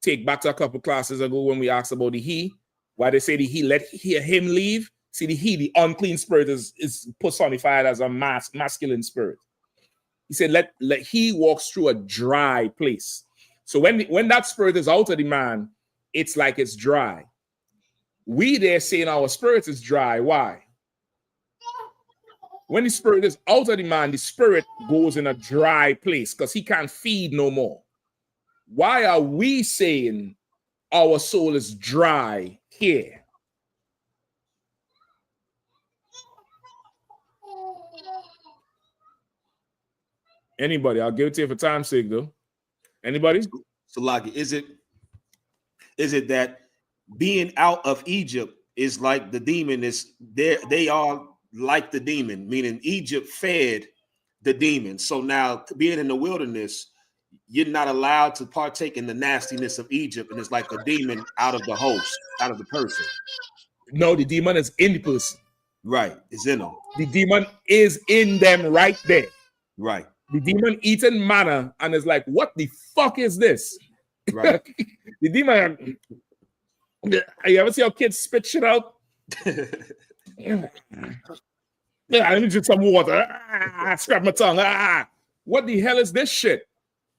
Take back to a couple classes ago when we asked about the he. Why they say the he, let him leave. See, the unclean spirit is personified as a masculine spirit. He said, let he walks through a dry place. So when that spirit is out of the man, it's like it's dry. We there saying our spirit is dry. Why? When the spirit is out of the man, the spirit goes in a dry place because he can't feed no more. Why are we saying our soul is dry here? Anybody? I'll give it to you for time's sake, though. Anybody? So, like, is it that being out of Egypt is like the demon is there? They are like the demon, meaning Egypt fed the demon. So now being in the wilderness, you're not allowed to partake in the nastiness of Egypt, and it's like a demon out of the host, out of the person. No, the demon is in the person. Right, it's in them. The demon is in them right there. Right. The demon eating manna and is like, what the fuck is this? Right. The demon, you ever see how kids spit shit out? Yeah, I need to drink some water. Scrap my tongue. What the hell is this shit?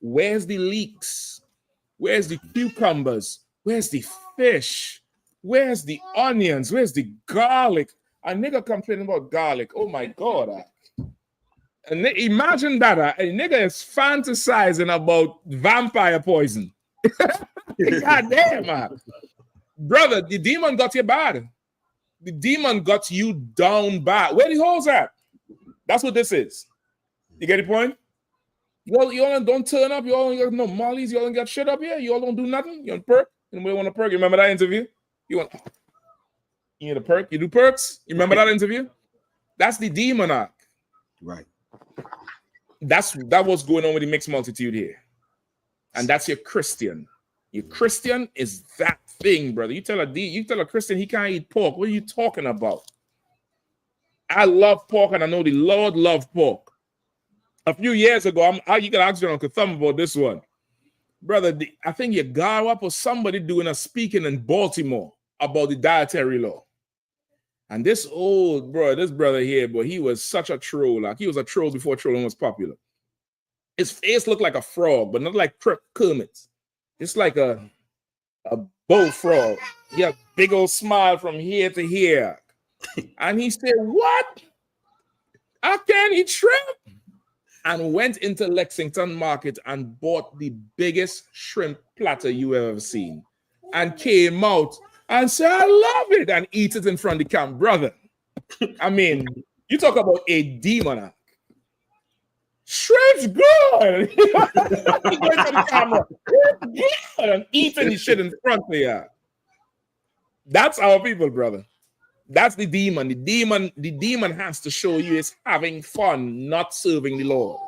Where's the leeks? Where's the cucumbers? Where's the fish? Where's the onions? Where's the garlic? A nigga complaining about garlic. Oh my God. And imagine that a nigga is fantasizing about vampire poison. God damn, man. Brother, the demon got you bad. The demon got you down bad. Where the holes at? That's what this is. You get the point? You all don't turn up. You all got no mollies. You all don't get shit up here. You all don't do nothing. You want perk? Anybody want a perk? You remember that interview? You need a perk? You do perks? You remember that interview? That's the demon act. Right. That was going on with the mixed multitude here. And that's your Christian. Your Christian is that thing, brother. You tell a Christian he can't eat pork. What are you talking about? I love pork, and I know the Lord loved pork. A few years ago, you can ask your Uncle Thumb about this one. Brother, I think your Garwap or somebody doing a speaking in Baltimore about the dietary law. And this brother here, boy, he was such a troll. Like, he was a troll before trolling was popular. His face looked like a frog, but not like Kermit's. It's like a bullfrog. He had a big old smile from here to here. And he said, what? I can't eat shrimp. And went into Lexington Market and bought the biggest shrimp platter you ever seen. And came out and said, I love it. And eat it in front of the camp. Brother, I mean, you talk about a demon. Shrimp's good. He going to the camera. And eating the shit in front of you. That's our people, brother. That's the demon. The demon has to show you it's having fun, not serving the Lord.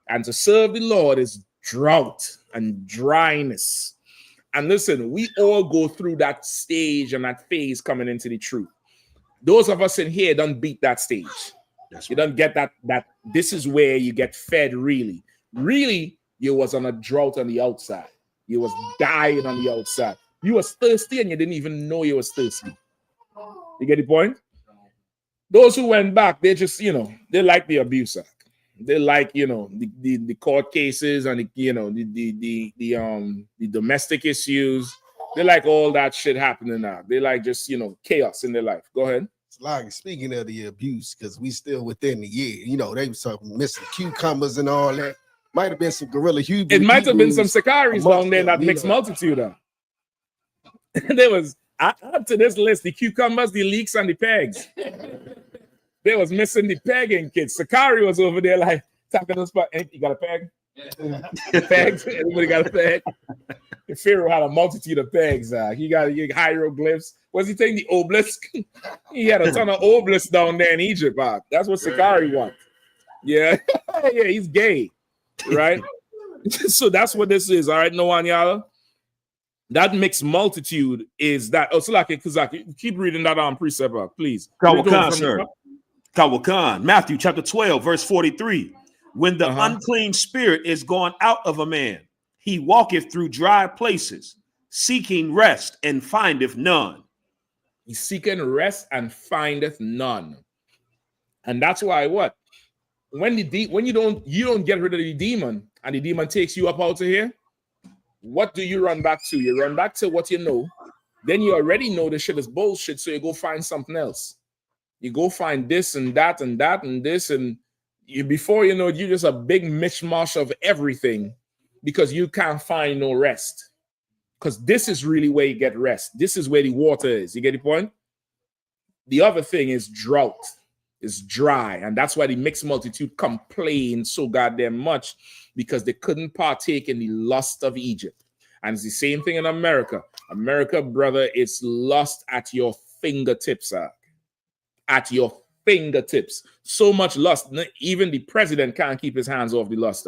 And to serve the Lord is drought and dryness. And listen, we all go through that stage and that phase coming into the truth. Those of us in here don't beat that stage. That's You don't get that this is where you get fed really. Really, you was on a drought on the outside. You was dying on the outside. You was thirsty and you didn't even know you was thirsty. You get the point? Those who went back, they just, they like the abuse act. They like, the court cases and the domestic issues. They like all that shit happening now. They like just, chaos in their life. Go ahead. Like, speaking of the abuse, because we still within the year, they was talking missing cucumbers and all that. Might have been some gorilla Hebrews. It might have been some Sicaris down there in that mixed multitude. There was, add to this list, the cucumbers, the leeks, and the pegs. They was missing the pegging kids. Sakari was over there like talking to us about, hey, you got a peg? Pegs? Everybody got a peg? Pharaoh had a multitude of pegs. He got hieroglyphs. Was he taking the obelisk? He had a ton of obelisks down there in Egypt. That's what Sakari wants. Yeah. Yeah, he's gay. Right? So that's what this is. All right, Noanyala? That mixed multitude is that. Oh, Kazaki, keep reading that on precept, please. Kawakan, sir. Kawakan, Matthew chapter 12, verse 43. When the unclean spirit is gone out of a man, he walketh through dry places, seeking rest and findeth none. He's seeking rest and findeth none. And that's why what? When you don't get rid of the demon and the demon takes you up out of here, what do you run back to? You run back to what you know. Then you already know the shit is bullshit, so you go find something else. You go find this and that and that and this, and before you know it, you're just a big mishmash of everything because you can't find no rest. Because this is really where you get rest. This is where the water is. You get the point? The other thing is drought. It's dry, and that's why the mixed multitude complained so goddamn much, because they couldn't partake in the lust of Egypt. And it's the same thing in America. America, brother, it's lust at your fingertips, at your fingertips. So much lust, even the president can't keep his hands off the lust.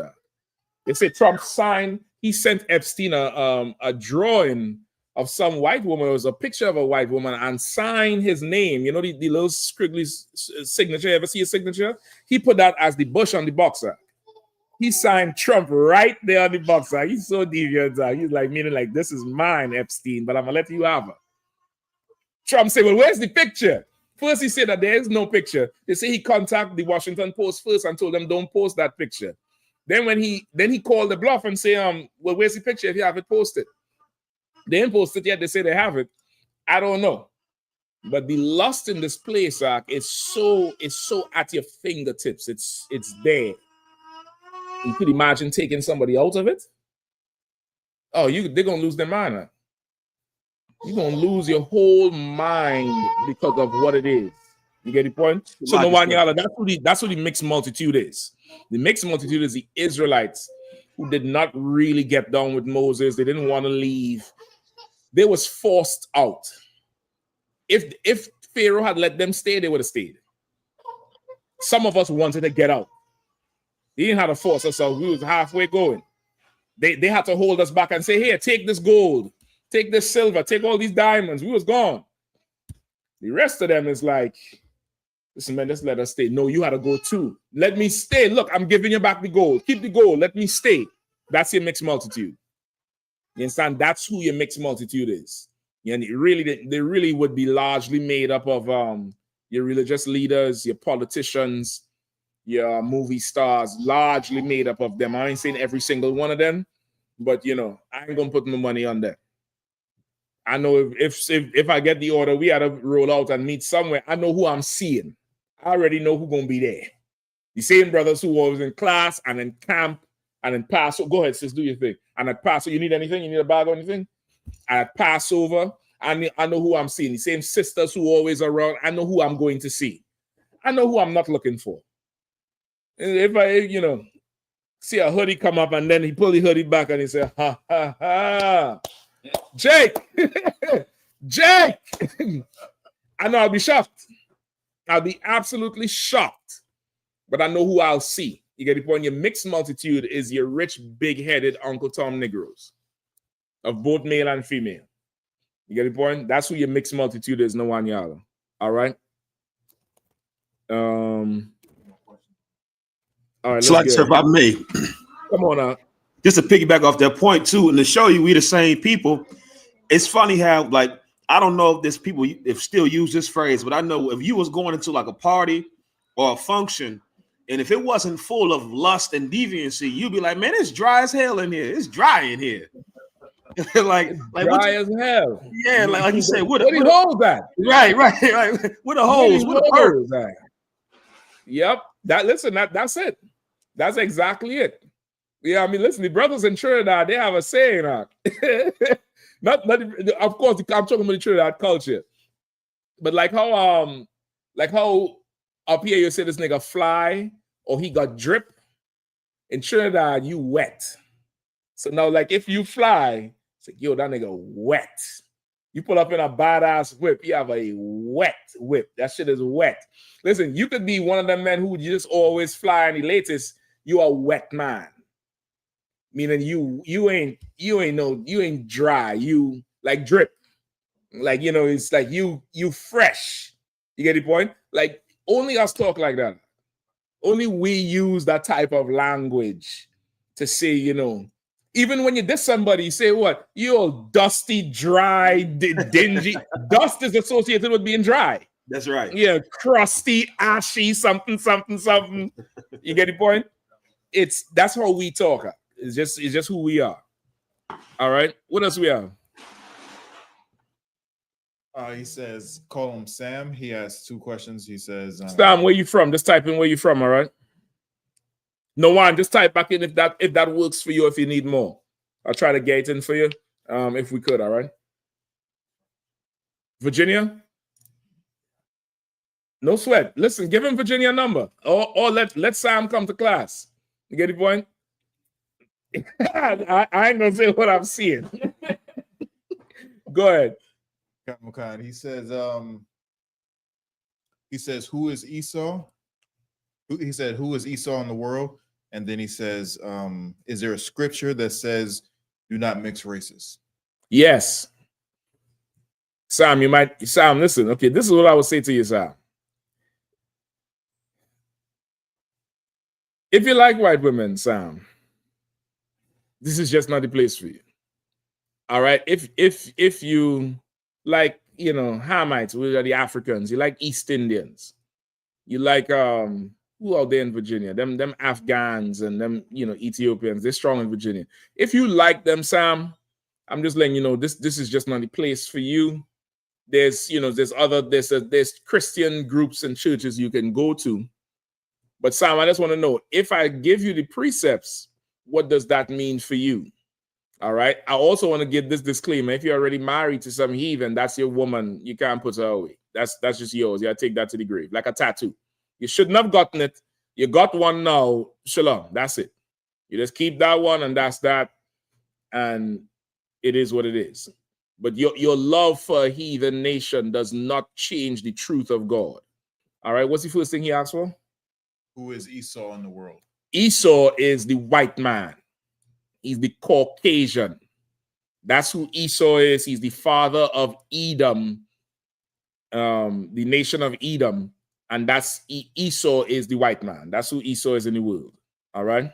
They say Trump signed, he sent Epstein a drawing of some white woman. It was a picture of a white woman and signed his name. You know, the little scriggly signature. Ever see a signature? He put that as the bush on the boxer. He signed Trump right there on the boxer. He's so deviant. He's like, meaning like, this is mine, Epstein, but I'm going to let you have it. Trump said, well, where's the picture? First, he said that there is no picture. They say he contacted the Washington Post first and told them, don't post that picture. Then he called the bluff and say, well, where's the picture if you have it posted? They didn't post it yet. They say they have it. I don't know. But the lust in this place is so at your fingertips. It's there. You could imagine taking somebody out of it. Oh, they're gonna lose their mind. You're gonna lose your whole mind because of what it is. You get the point? So that's what the mixed multitude is. The mixed multitude is the Israelites who did not really get down with Moses. They didn't want to leave. They was forced out. If Pharaoh had let them stay, they would have stayed. Some of us wanted to get out. He didn't have to force us out. We was halfway going. They had to hold us back and say, here, take this gold, take this silver, take all these diamonds. We was gone. The rest of them is like, listen, man, just let us stay. No, you had to go too. Let me stay. Look, I'm giving you back the gold. Keep the gold. Let me stay. That's your mixed multitude. You understand? That's who your mixed multitude is. And they really would be largely made up of your religious leaders, your politicians, your movie stars, largely made up of them. I ain't saying every single one of them, but I ain't gonna put no money on that. I know if I get the order, we had to roll out and meet somewhere. I know who I'm seeing. I already know who's gonna be there. The same brothers who was in class and in camp and in Passover. Go ahead, sis, do your thing. And at Passover, you need anything? You need a bag or anything? At Passover, I know who I'm seeing. The same sisters who always around. I know who I'm going to see. I know who I'm not looking for. If I, see a hoodie come up and then he pull the hoodie back and he say, ha, ha, ha. Jake, Jake. I know I'll be shocked. I'll be absolutely shocked. But I know who I'll see. You get the point? Your mixed multitude is your rich, big-headed Uncle Tom Negroes of both male and female. You get the point? That's who your mixed multitude is, Noanyala. All right? All right, So, like, let's sir, go. if I may, Come on out. just to piggyback off that point too, and to show you we the same people. It's funny how, like, I don't know if there's people if still use this phrase, but I know if you was going into like a party or a function, and if it wasn't full of lust and deviancy, you'd be like, man, it's dry as hell in here. It's dry in here. like Dry as hell. Yeah, like you said, what do you hold that? Right. With the holes, with the purpose. Yep. That's it. That's exactly it. Yeah, I mean, listen, the brothers in Trinidad, they have a saying. Not of course, I'm talking about the Trinidad culture, but like how up here you say this nigga fly or he got drip. In Trinidad, you wet. So now, like, if you fly, it's like, yo, that nigga wet. You pull up in a badass whip, you have a wet whip. That shit is wet. Listen, you could be one of them men who just always fly in the latest. You a wet man. Meaning you ain't dry. You like drip. Like, you know, it's like you fresh. You get the point? Like, only us talk like that. Only we use that type of language to say, you know, even when you diss somebody, you say what? You're dusty, dry, dingy. Dust is associated with being dry. That's right. Yeah, crusty, ashy, something. You get the point? That's how we talk. It's just who we are. All right. What else we have? He says, call him Sam. He has 2 questions. He says, Sam, where you from? Just type in where you from, all right? No one, just type back in if that works for you, if you need more. I'll try to get it in for you, if we could, all right? Virginia? No sweat. Listen, give him Virginia a number. Or let Sam come to class. You get the point? I ain't gonna say what I'm seeing. Go ahead. He says, who is Esau? He said, who is Esau in the world? And then he says, is there a scripture that says, do not mix races? Yes. Sam, listen. Okay, this is what I would say to you, Sam. If you like white women, Sam, this is just not the place for you. All right. If you like, you know, Hamites, we are the Africans, you like East Indians, you like who out there in Virginia? Them Afghans and them, you know, Ethiopians, they're strong in Virginia. If you like them, Sam, I'm just letting you know this is just not the place for you. There's Christian groups and churches you can go to. But Sam, I just want to know, if I give you the precepts, what does that mean for you? All right. I also want to give this disclaimer. If you're already married to some heathen, that's your woman. You can't put her away. That's just yours. You gotta take that to the grave, like a tattoo. You shouldn't have gotten it. You got one now. Shalom. That's it. You just keep that one, and that's that. And it is what it is. But your love for a heathen nation does not change the truth of God. All right. What's the first thing he asked for? Who is Esau in the world? Esau is the white man. He's the Caucasian. That's who Esau is. He's the father of Edom, the nation of Edom. And that's Esau is the white man. That's who Esau is in the world. All right.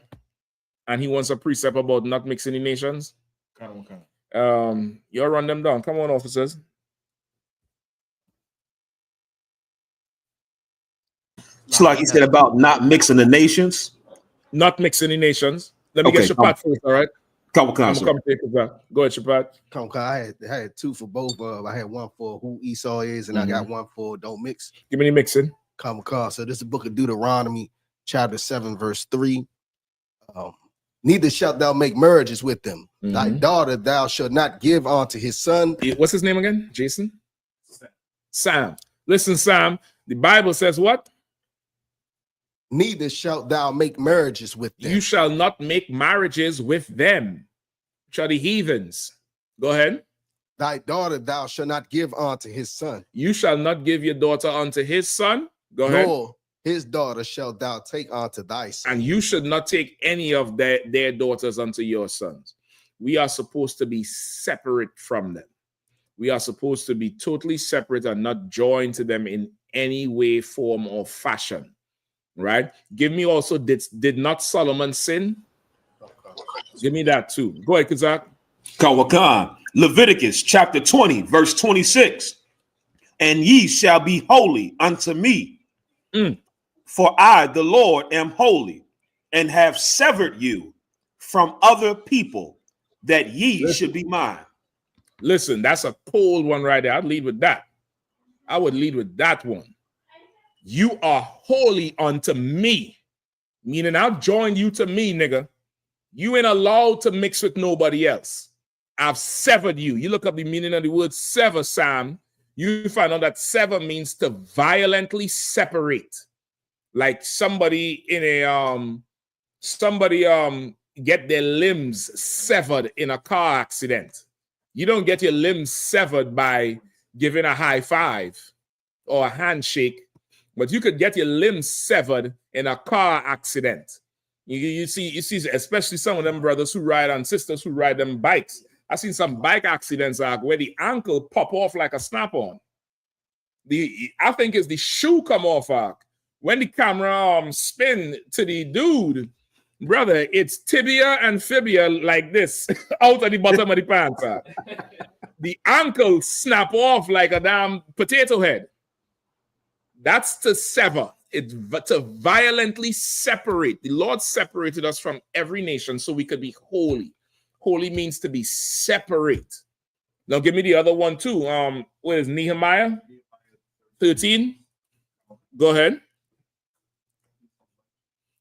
And he wants a precept about not mixing the nations. You'll run them down. Come on, officers. It's like he said about not mixing the nations. Not mixing the nations. Let me get Shapat first, all right? Come Go ahead, Shapat. I had 2 for both. I had one for who Esau is, and I got one for don't mix. Give me the mixing. So this is the book of Deuteronomy, chapter 7, verse 3. Neither shalt thou make marriages with them. Thy daughter thou shalt not give unto his son. What's his name again? Jason? Sam. Listen, Sam, the Bible says what? Neither shalt thou make marriages with them. You shall not make marriages with them. Shall the heathens. Go ahead. Thy daughter thou shalt not give unto his son. You shall not give your daughter unto his son. Go ahead. Nor his daughter shalt thou take unto thy son. And you should not take any of their daughters unto your sons. We are supposed to be separate from them. We are supposed to be totally separate and not joined to them in any way, form, or fashion. Right? Give me also, did not Solomon sin? Give me that too. Go ahead, Kazak. Kawakan. Leviticus chapter 20, verse 26. And ye shall be holy unto me. For I, the Lord, am holy, and have severed you from other people, that ye should be mine. Listen, that's a cold one right there. I'd lead with that. I would lead with that one. You are holy unto me. Meaning I've joined you to me, nigga. You ain't allowed to mix with nobody else. I've severed you. You look up the meaning of the word sever, Sam. You find out that sever means to violently separate. Like somebody in a get their limbs severed in a car accident. You don't get your limbs severed by giving a high five or a handshake, but you could get your limbs severed in a car accident. You see, especially some of them brothers who ride and sisters who ride them bikes. I've seen some bike accidents where the ankle pop off like a snap-on. I think it's the shoe come off. When the camera spin to the dude, brother, it's tibia and fibia like this out of the bottom of the pants. The ankle snap off like a damn potato head. That's to sever. It's to violently separate. The Lord separated us from every nation so we could be holy. Holy means to be separate. Now give me the other one too. What is Nehemiah 13? Go ahead.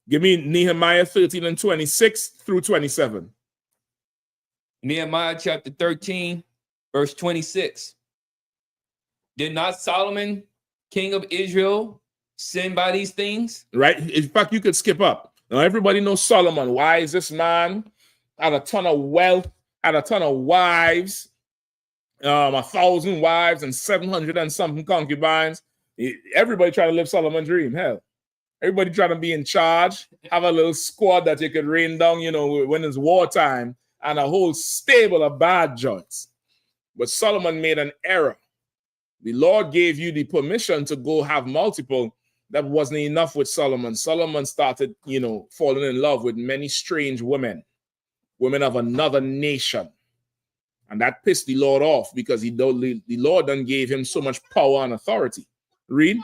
Give me Nehemiah 13 and 26 through 27. Nehemiah chapter 13, verse 26. Did not Solomon, king of Israel, sin by these things? Right. In fact, you could skip up. Now everybody knows Solomon. Why is this man? Had a ton of wealth, had a ton of wives, 1,000 wives and 700 and something concubines. Everybody trying to live Solomon's dream. Hell, everybody trying to be in charge, have a little squad that you could rain down, when it's wartime, and a whole stable of bad joints. But Solomon made an error. The Lord gave you the permission to go have multiple. That wasn't enough with Solomon. Solomon started, falling in love with many strange women of another nation. And that pissed the Lord off because the Lord done gave him so much power and authority. Read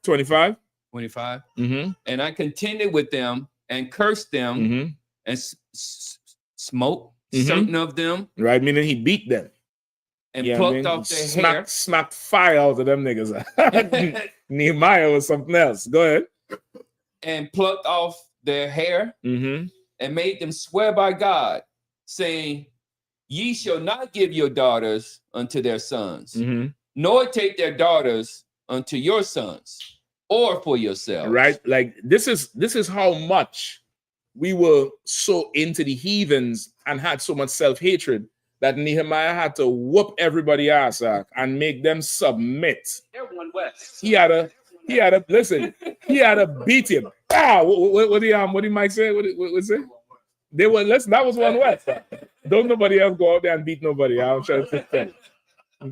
25. 25. Mm-hmm. And I contended with them and cursed them and smote certain of them. Right, meaning he beat them. And plucked off their hair. Smacked fire out of them niggas. Nehemiah was something else. Go ahead. And plucked off their hair and made them swear by God, saying, ye shall not give your daughters unto their sons, nor take their daughters unto your sons, or for yourselves. Right? Like this is how much we were so into the heathens and had so much self-hatred that Nehemiah had to whoop everybody ass and make them submit. Everyone west. He had to beat him. What did Mike say? What say? That was one west. Don't nobody else go out there and beat nobody. I'm trying to think.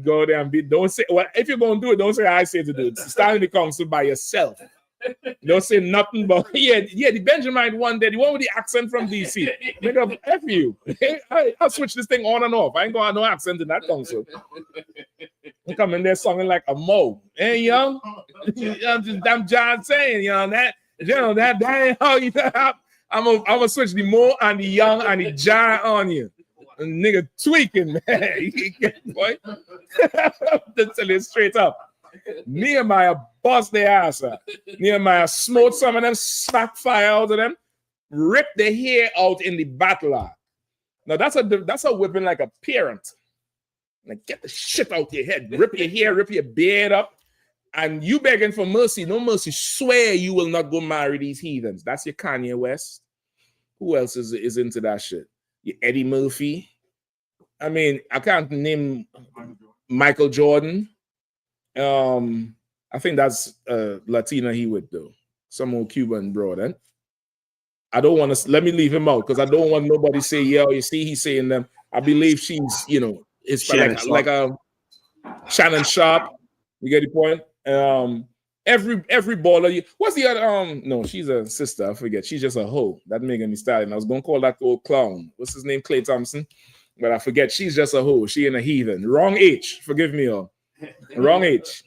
Go out there and beat. Don't say, well, if you're gonna do it, don't say I say to do it. Stand in the council by yourself. Don't say nothing but the Benjamin one day, the one with the accent from DC. Nigga, F you. I'll switch this thing on and off. I ain't gonna have no accent in that council. I'm coming there singing like a Mo. Hey, young. I'm John saying, that ain't how you I'm gonna switch the Mo and the young and the John on you. Nigga tweaking, man. Boy. To tell you straight up. Nehemiah bust their ass up. Nehemiah smote some of them, smacked fire out of them, ripped their hair out in the battle. Now that's a whipping like a parent. Like, get the shit out your head, rip your hair, rip your beard up, and you begging for mercy. No mercy. Swear you will not go marry these heathens. That's your Kanye West. Who else is into that shit? Your Eddie Murphy. I mean, I can't name Michael Jordan. I think that's Latina he would do. Some old Cuban bro then. I don't want to let me leave him out because I don't want nobody say, yeah, you see, he's saying them. I believe she's, it's like Shannon Sharp. You get the point? Every baller. What's the other? No, she's a sister. I forget. She's just a hoe. That Megan Thee Stallion. I was gonna call that old clown. What's his name? Clay Thompson. But I forget. She's just a hoe. She ain't a heathen. Wrong H. Forgive me, all. Wrong H.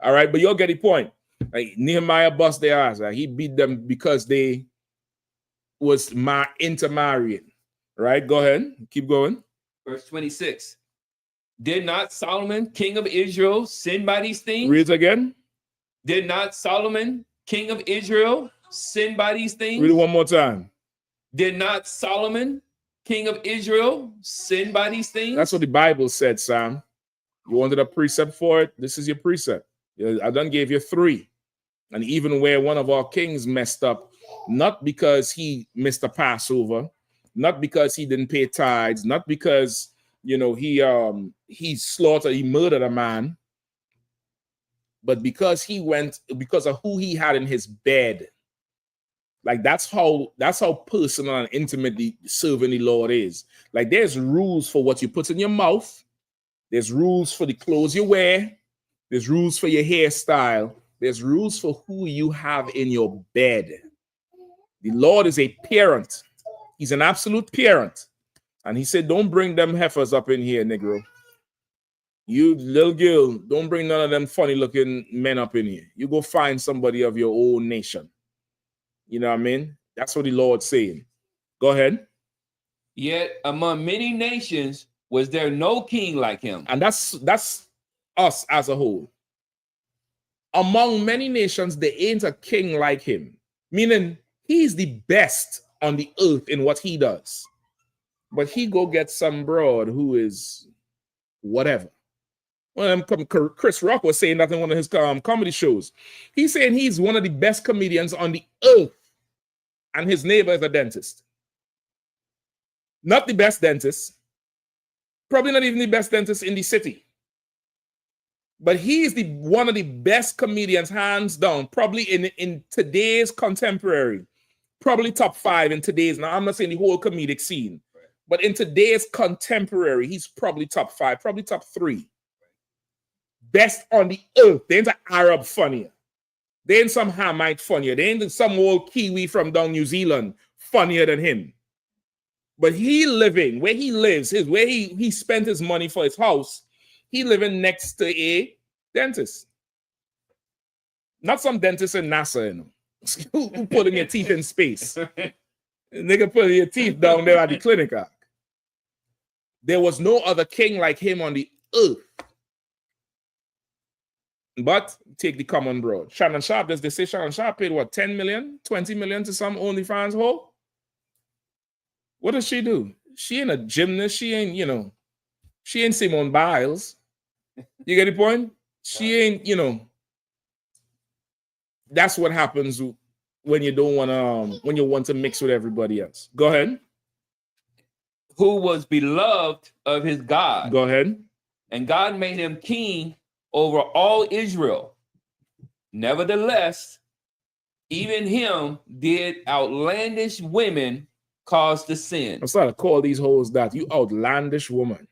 All right, but you'll get the point. Like Nehemiah bust their ass. Like, he beat them because they was intermarrying. Right? Go ahead. Keep going. Verse 26. Did not Solomon, king of Israel, sin by these things? Read it again. Did not Solomon, king of Israel, sin by these things? Read it one more time. Did not Solomon, king of Israel, sin by these things? That's what the Bible said, Sam. You wanted a precept for it? This is your precept. I done gave you 3. And even where one of our kings messed up, not because he missed a Passover, not because he didn't pay tithes, not because, you know, he murdered a man, but because of who he had in his bed. Like that's how personal and intimately serving the Lord is. Like there's rules for what you put in your mouth. There's rules for the clothes you wear. There's rules for your hairstyle. There's rules for who you have in your bed. The Lord is a parent. He's an absolute parent. And he said, don't bring them heifers up in here, Negro. You little girl, don't bring none of them funny looking men up in here. You go find somebody of your own nation. You know what I mean? That's what the Lord's saying. Go ahead. Yet among many nations was there no king like him. And that's us as a whole. Among many nations, there ain't a king like him. Meaning he's the best on the earth in what he does. But he go get some broad who is whatever. Well, Chris Rock was saying that in one of his comedy shows. He's saying he's one of the best comedians on the earth. And his neighbor is a dentist. Not the best dentist. Probably not even the best dentist in the city. But he is one of the best comedians, hands down, probably in today's contemporary. Probably top 5 in today's. Now, I'm not saying the whole comedic scene. But in today's contemporary, he's probably top 5, probably top 3. Best on the earth. They ain't an Arab funnier. They ain't some Hamite funnier. They ain't some old Kiwi from down New Zealand funnier than him. But he living, where he lives, where he spent his money for his house, he living next to a dentist. Not some dentist in NASA, you know, who putting your teeth in space. Nigga putting your teeth down there at the clinic. There was no other king like him on the earth. But take the common broad. Shannon Sharp, does they say Shannon Sharp paid what, 10 million, 20 million to some OnlyFans hoe? What does she do? She ain't a gymnast. She ain't, you know, she ain't Simone Biles. You get the point? She ain't, you know. That's what happens when you don't want to, when you want to mix with everybody else. Go ahead. Who was beloved of his God. Go ahead. And God made him king over all Israel. Nevertheless, even him did outlandish women cause to sin. I'm starting to call these hoes that. You outlandish woman.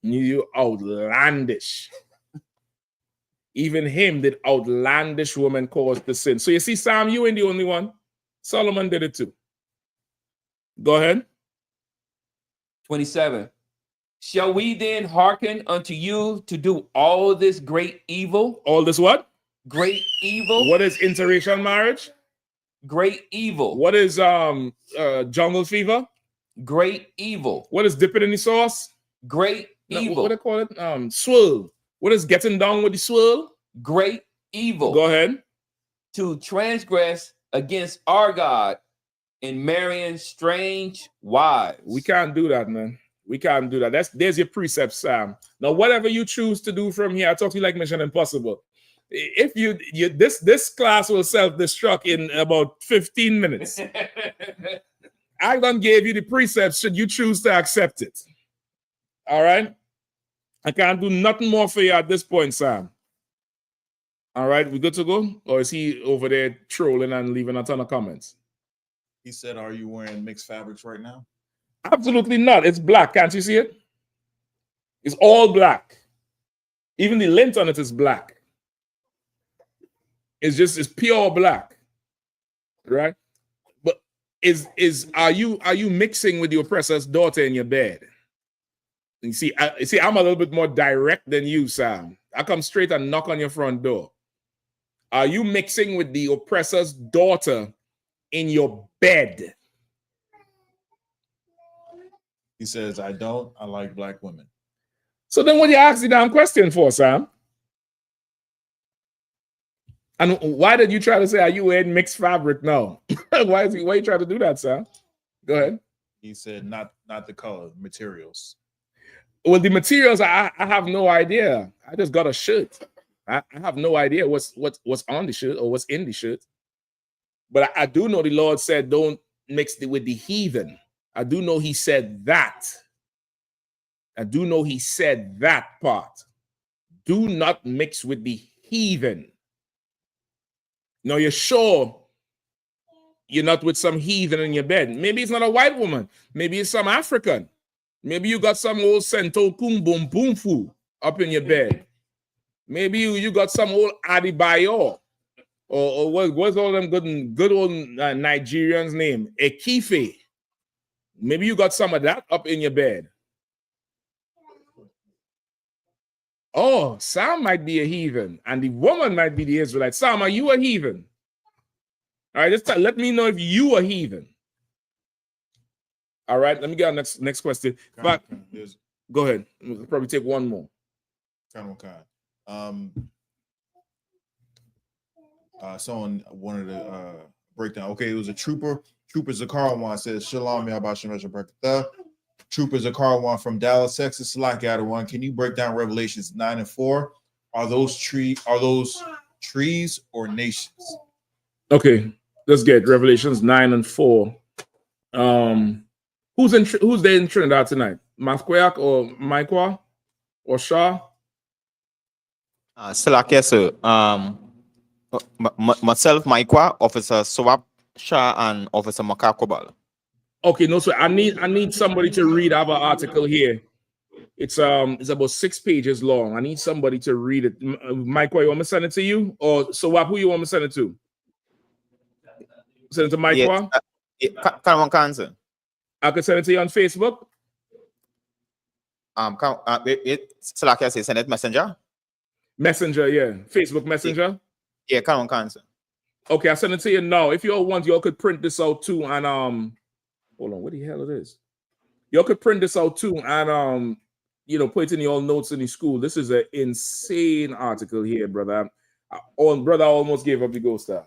You outlandish. Even him did outlandish woman cause the sin. So you see, Sam, you ain't the only one. Solomon did it too. Go ahead. 27. Shall we then hearken unto you to do all this great evil? All this what? Great evil. What is interracial marriage? Great evil. What is jungle fever? Great evil. What is dipping in the sauce? Great evil. What do they call it? Swirl. What is getting down with the swirl? Great evil. Go ahead. To transgress against our God in marrying strange wives. We can't do that, man. We can't do that. There's your precept, Sam. Now, whatever you choose to do from here, I talk to you like Mission Impossible. If this class will self-destruct in about 15 minutes. I done gave you the precepts should you choose to accept it. All right? I can't do nothing more for you at this point, Sam. All right, we good to go? Or is he over there trolling and leaving a ton of comments? He said, are you wearing mixed fabrics right now? Absolutely not. It's black. Can't you see it? It's all black. Even the lint on it is black. It's pure black, right? But are you mixing with the oppressor's daughter in your bed? You see, I'm a little bit more direct than you, Sam. I come straight and knock on your front door. Are you mixing with the oppressor's daughter in your bed? He says, I don't. I like black women. So then what you ask the damn question for, Sam? And why did you try to say, are you wearing mixed fabric now? Why you trying to do that, Sam? Go ahead. He said, not the color, materials. Well, the materials, I have no idea. I just got a shirt. I have no idea what's on the shirt or what's in the shirt. But I do know the Lord said, don't mix it with the heathen. I do know he said that. I do know he said that part. Do not mix with the heathen. Now, you're sure you're not with some heathen in your bed. Maybe it's not a white woman. Maybe it's some African. Maybe you got some old Sento Kumbum Boomfu up in your bed. Maybe you got some old Adibayo. Or what's all them good old Nigerians' name? Ekife. Maybe you got some of that up in your bed. Oh, Sam might be a heathen, and the woman might be the Israelite. Sam, are you a heathen? All right, just let me know if you are heathen. All right, let me get our next question. But go ahead. We'll probably take one more. Someone wanted to break down. Okay, it was a trooper. Trooper Zakarawan says, Shalom, Yabashim Brakatha. Trooper Zakarawan from Dallas, Texas. Salaki one. Can you break down Revelations 9 and 4? Are those trees or nations? Okay, let's get Revelations 9 and 4. Who's there in Trinidad tonight? Mathquayak or Maikwa or Shah? Salakia, sir. Myself, Maikwa, Officer Swap, Shah, and Officer Makakobal. Okay, no, so I need somebody to read our article here. It's about 6 pages long. I need somebody to read it. Maikwa, you want me to send it to you? Or Swap, who you want me to send it to? Send it to Maikwa? Sir. I could send it to you on Facebook. Salakia say send it messenger. Messenger, yeah. Facebook Messenger. Yeah, come on, sir. Okay, I send it to you now. If y'all want, y'all could print this out too. And hold on, what the hell it is? Y'all could print this out too and put it in your notes in the school. This is an insane article here, brother. I almost gave up the ghost star.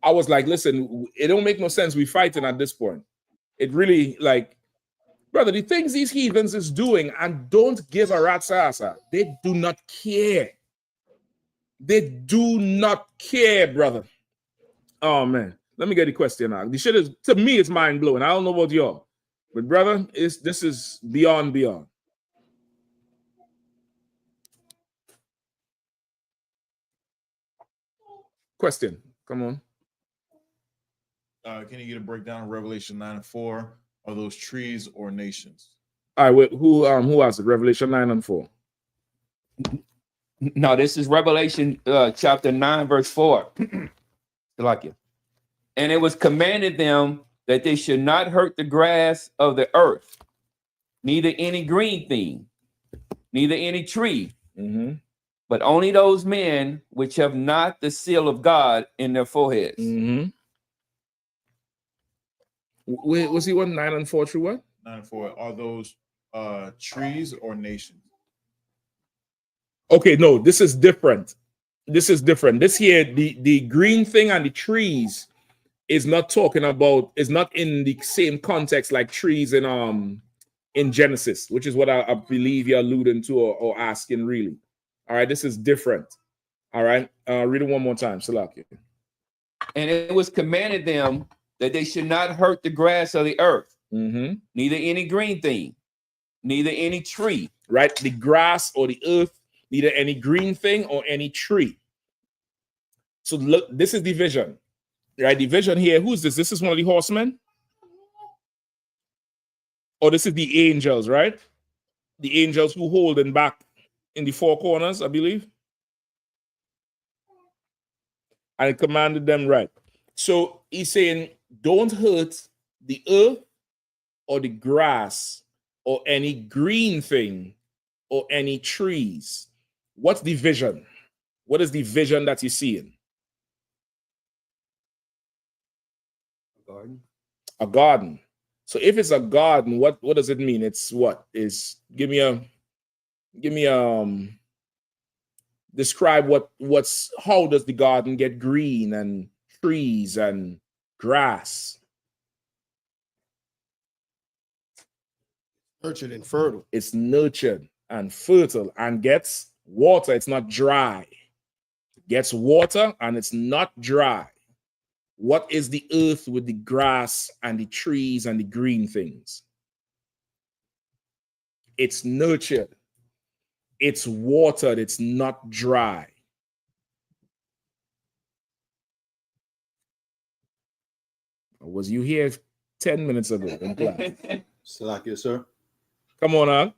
I was like, listen, it don't make no sense. We fighting at this point. It really, like, brother, the things these heathens is doing and don't give a rat's ass. They do not care. They do not care, brother. Oh, man. Let me get the question now. The shit is, to me, it's mind-blowing. I don't know about y'all. But, brother, this is beyond. Question. Come on. Can you get a breakdown of Revelation 9 and 4? Are those trees or nations? All right, wait, who asked it? Revelation 9 and 4. No, this is Revelation chapter 9, verse 4. Like it. And it was commanded them that they should not hurt the grass of the earth, neither any green thing, neither any tree, but only those men which have not the seal of God in their foreheads. Wait, was he 9 and 4 through what? 9 and 4. Are those trees or nations? Okay, no, this is different. This here, the green thing and the trees is not talking about, is not in the same context like trees in Genesis, which is what I believe you're alluding to or asking really. All right, this is different. All right, read it one more time, Salaki. And it was commanded them that they should not hurt the grass of the earth, neither any green thing, neither any tree. Right, the grass or the earth, neither any green thing or any tree. So look, this is the vision. Right, the vision here, who's this? This is one of the horsemen? Or this is the angels, right? The angels who holding back in the four corners, I believe. And he commanded them right. So he's saying, don't hurt the earth or the grass or any green thing or any trees. What's the vision? What is the vision that you're seeing? A garden. A garden. So if it's a garden, what does it mean? It's what? Give me describe how does the garden get green and trees and grass? Nurtured and fertile. It's nurtured and fertile and gets water. It's not dry. It gets water and it's not dry. What is the earth with the grass and the trees and the green things? It's nurtured. It's watered. It's not dry. Was you here 10 minutes ago in class? Salakia, sir. Come on,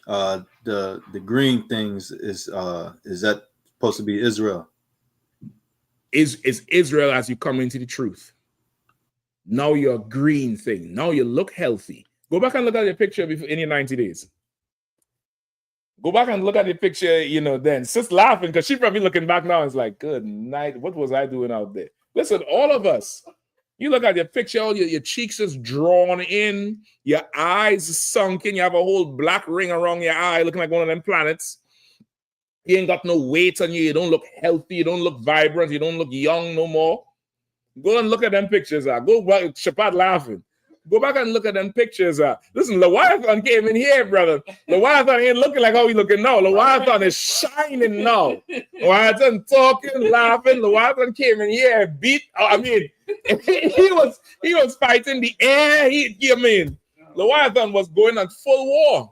on. The green things is that supposed to be Israel? Is Israel as you come into the truth. Now you're a green thing. Now you look healthy. Go back and look at your picture in your 90 days. Go back and look at the picture, then. Sis laughing because she probably looking back now and is like, good night. What was I doing out there? Listen, all of us, you look at your picture, all your cheeks is drawn in, your eyes sunken, you have a whole black ring around your eye looking like one of them planets. You ain't got no weight on you. You don't look healthy. You don't look vibrant. You don't look young no more. Go and look at them pictures. Go back. Shabbat laughing. Go back and look at them pictures. Listen, Leviathan came in here, brother. Leviathan ain't looking like how he looking now. Leviathan is shining now. Leviathan talking, laughing. Leviathan came in here, beat. He was fighting the air. Leviathan was going on full war.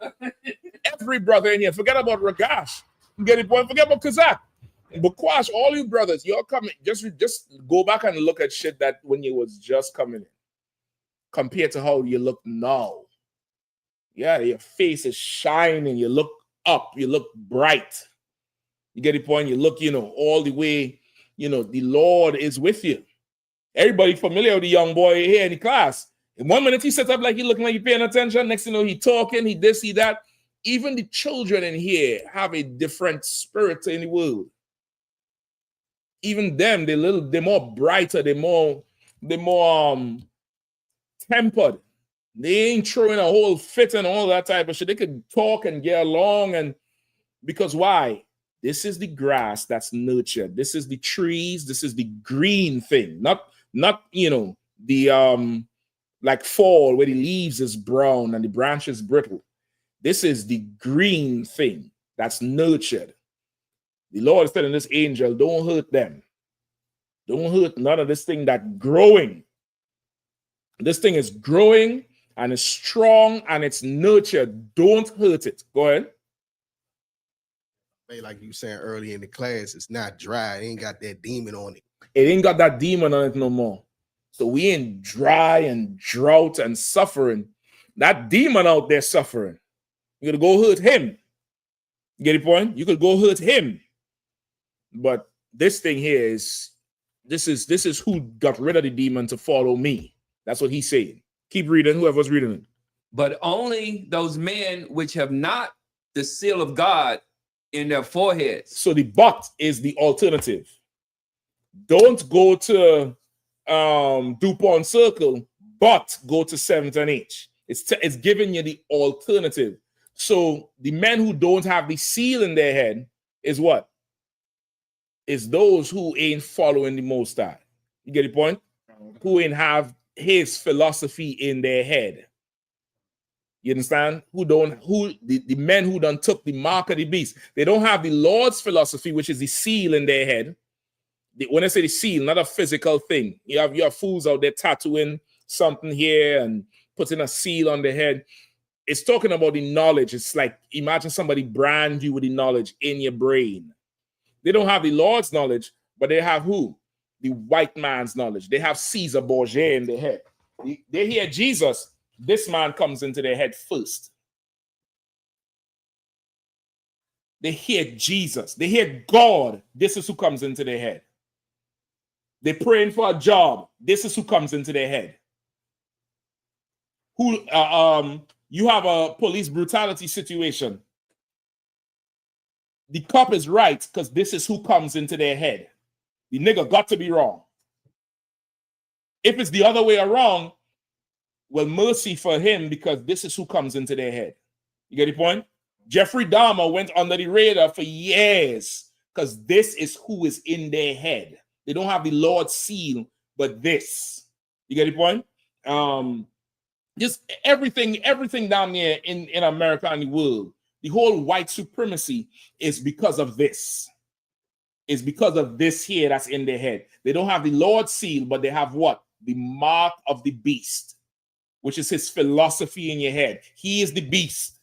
Every brother in here. Forget about Ragash. Get it, boy. Forget about Kazakh. But Quash, all you brothers, you're coming. Just go back and look at shit that when you was just coming in, compared to how you look now. Yeah, your face is shining. You look up. You look bright. You get the point. You look, all the way. The Lord is with you. Everybody familiar with the young boy here in the class. In 1 minute he sets up like he looking like he paying attention. Next thing you know, he talking. He this, he that. Even the children in here have a different spirit in the world. Even them, they're more brighter, they're more tempered. They ain't throwing a whole fit and all that type of shit. They could talk and get along, and because why? This is the grass that's nurtured. This is the trees. This is the green thing. Not the like fall where the leaves is brown and the branches brittle. This is the green thing that's nurtured. The Lord is telling this angel, don't hurt them. Don't hurt none of this thing that's growing. This thing is growing and it's strong and it's nurtured. Don't hurt it. Go ahead. Like you saying early in the class, it's not dry. It ain't got that demon on it. It ain't got that demon on it no more. So we ain't dry and drought and suffering. That demon out there suffering. You gotta go hurt him. You get the point? You could go hurt him. But this thing here is this is who got rid of the demon to follow me. That's what he's saying. Keep reading, whoever's reading it. But only those men which have not the seal of God in their foreheads. So the but is the alternative. Don't go to DuPont Circle, but go to 7th and H. It's giving you the alternative. So the men who don't have the seal in their head is what? Is those who ain't following the Most High. You get the point? Who ain't have his philosophy in their head. You understand? The men who done took the mark of the beast. They don't have the Lord's philosophy, which is the seal in their head. When I say the seal, not a physical thing. You have fools out there tattooing something here and putting a seal on their head. It's talking about the knowledge. It's like, imagine somebody brand you with the knowledge in your brain. They don't have the Lord's knowledge, but they have who? The white man's knowledge. They have Caesar Borgia in their head. They hear Jesus. This man comes into their head first. They hear Jesus. They hear God. This is who comes into their head. They're praying for a job. This is who comes into their head. You have a police brutality situation. The cop is right because this is who comes into their head. The nigga got to be wrong. If it's the other way around, well, mercy for him because this is who comes into their head. You get the point? Jeffrey Dahmer went under the radar for years because this is who is in their head. They don't have the Lord's seal, but this. You get the point? Just everything down there in America and the world, the whole white supremacy is because of this. It's because of this here that's in their head. They don't have the Lord's seal, but they have what? The mark of the beast, which is his philosophy in your head. He is the beast.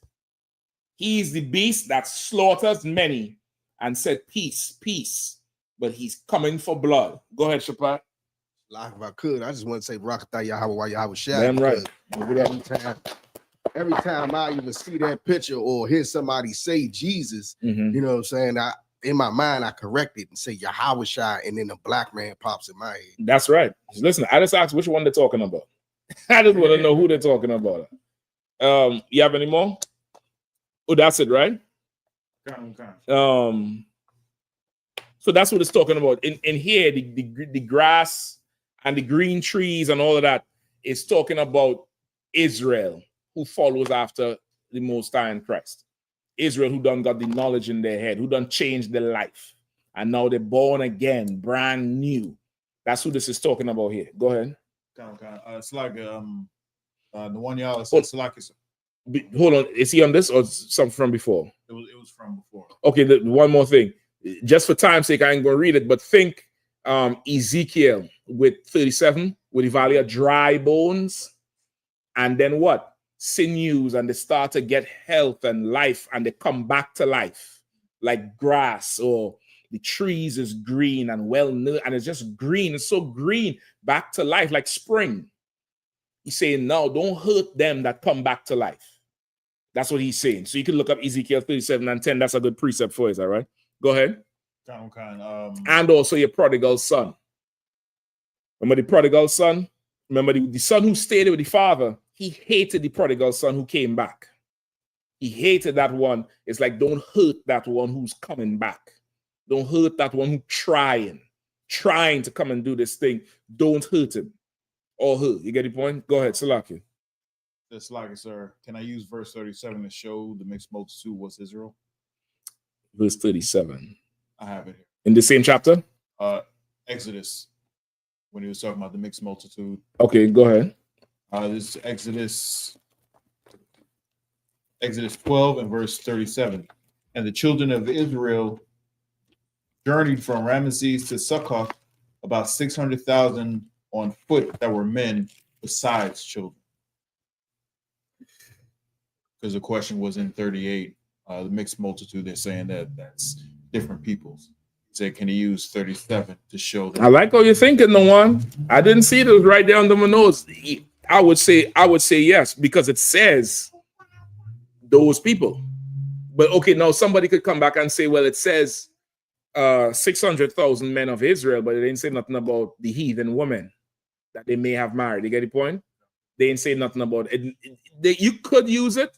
He is the beast that slaughters many and said, peace, peace. But he's coming for blood. Go ahead, Shapat. Like if I could, I just want to say Rakatha Yahweh Yahweh Shai. Damn right. Every time I even see that picture or hear somebody say Jesus, you know what I'm saying? In my mind, I correct it and say Yahweh Shai, and then a black man pops in my head. That's right. Listen, I just asked which one they're talking about. I just want to know who they're talking about. You have any more? Oh, that's it, right? So that's what it's talking about. In here, the grass and the green trees and all of that is talking about Israel, who follows after the Most High in Christ. Israel, who done got the knowledge in their head, who done changed their life. And now they're born again, brand new. That's who this is talking about here. Go ahead. It's like the one y'all said, it's like it's. Hold on, is he on this or something from before? It was from before. Okay, one more thing. Just for time's sake, I ain't gonna read it, but think Ezekiel with 37, with the valley of dry bones, and then what? Sinews, and they start to get health and life, and they come back to life like grass, or the trees is green and and it's just green. It's so green, back to life like spring. He's saying, no, don't hurt them that come back to life. That's what he's saying. So you can look up Ezekiel 37 and 10. That's a good precept for us, all right? Go ahead. And also your prodigal son. Remember the prodigal son? Remember the son who stayed with the father? He hated the prodigal son who came back. He hated that one. It's like, don't hurt that one who's coming back. Don't hurt that one who's trying to come and do this thing. Don't hurt him or her. You get the point? Go ahead, Salaki. That's like it, sir. Can I use verse 37 to show the mixed multitude was Israel? Verse 37. I have it here. In the same chapter? Exodus, when he was talking about the mixed multitude. Okay, go ahead. This is Exodus 12 and verse 37. And the children of Israel journeyed from Ramesses to Succoth, about 600,000 on foot that were men besides children. Because the question was in 38, the mixed multitude, they're saying that's different peoples. He said, can he use 37 to show that? I like how you're thinking, no one. I didn't see it. It was right there under my nose. I would say yes, because it says those people. But okay, now somebody could come back and say, well, it says 600,000 men of Israel, but it didn't say nothing about the heathen women that they may have married. You get the point? They didn't say nothing about it. You could use it,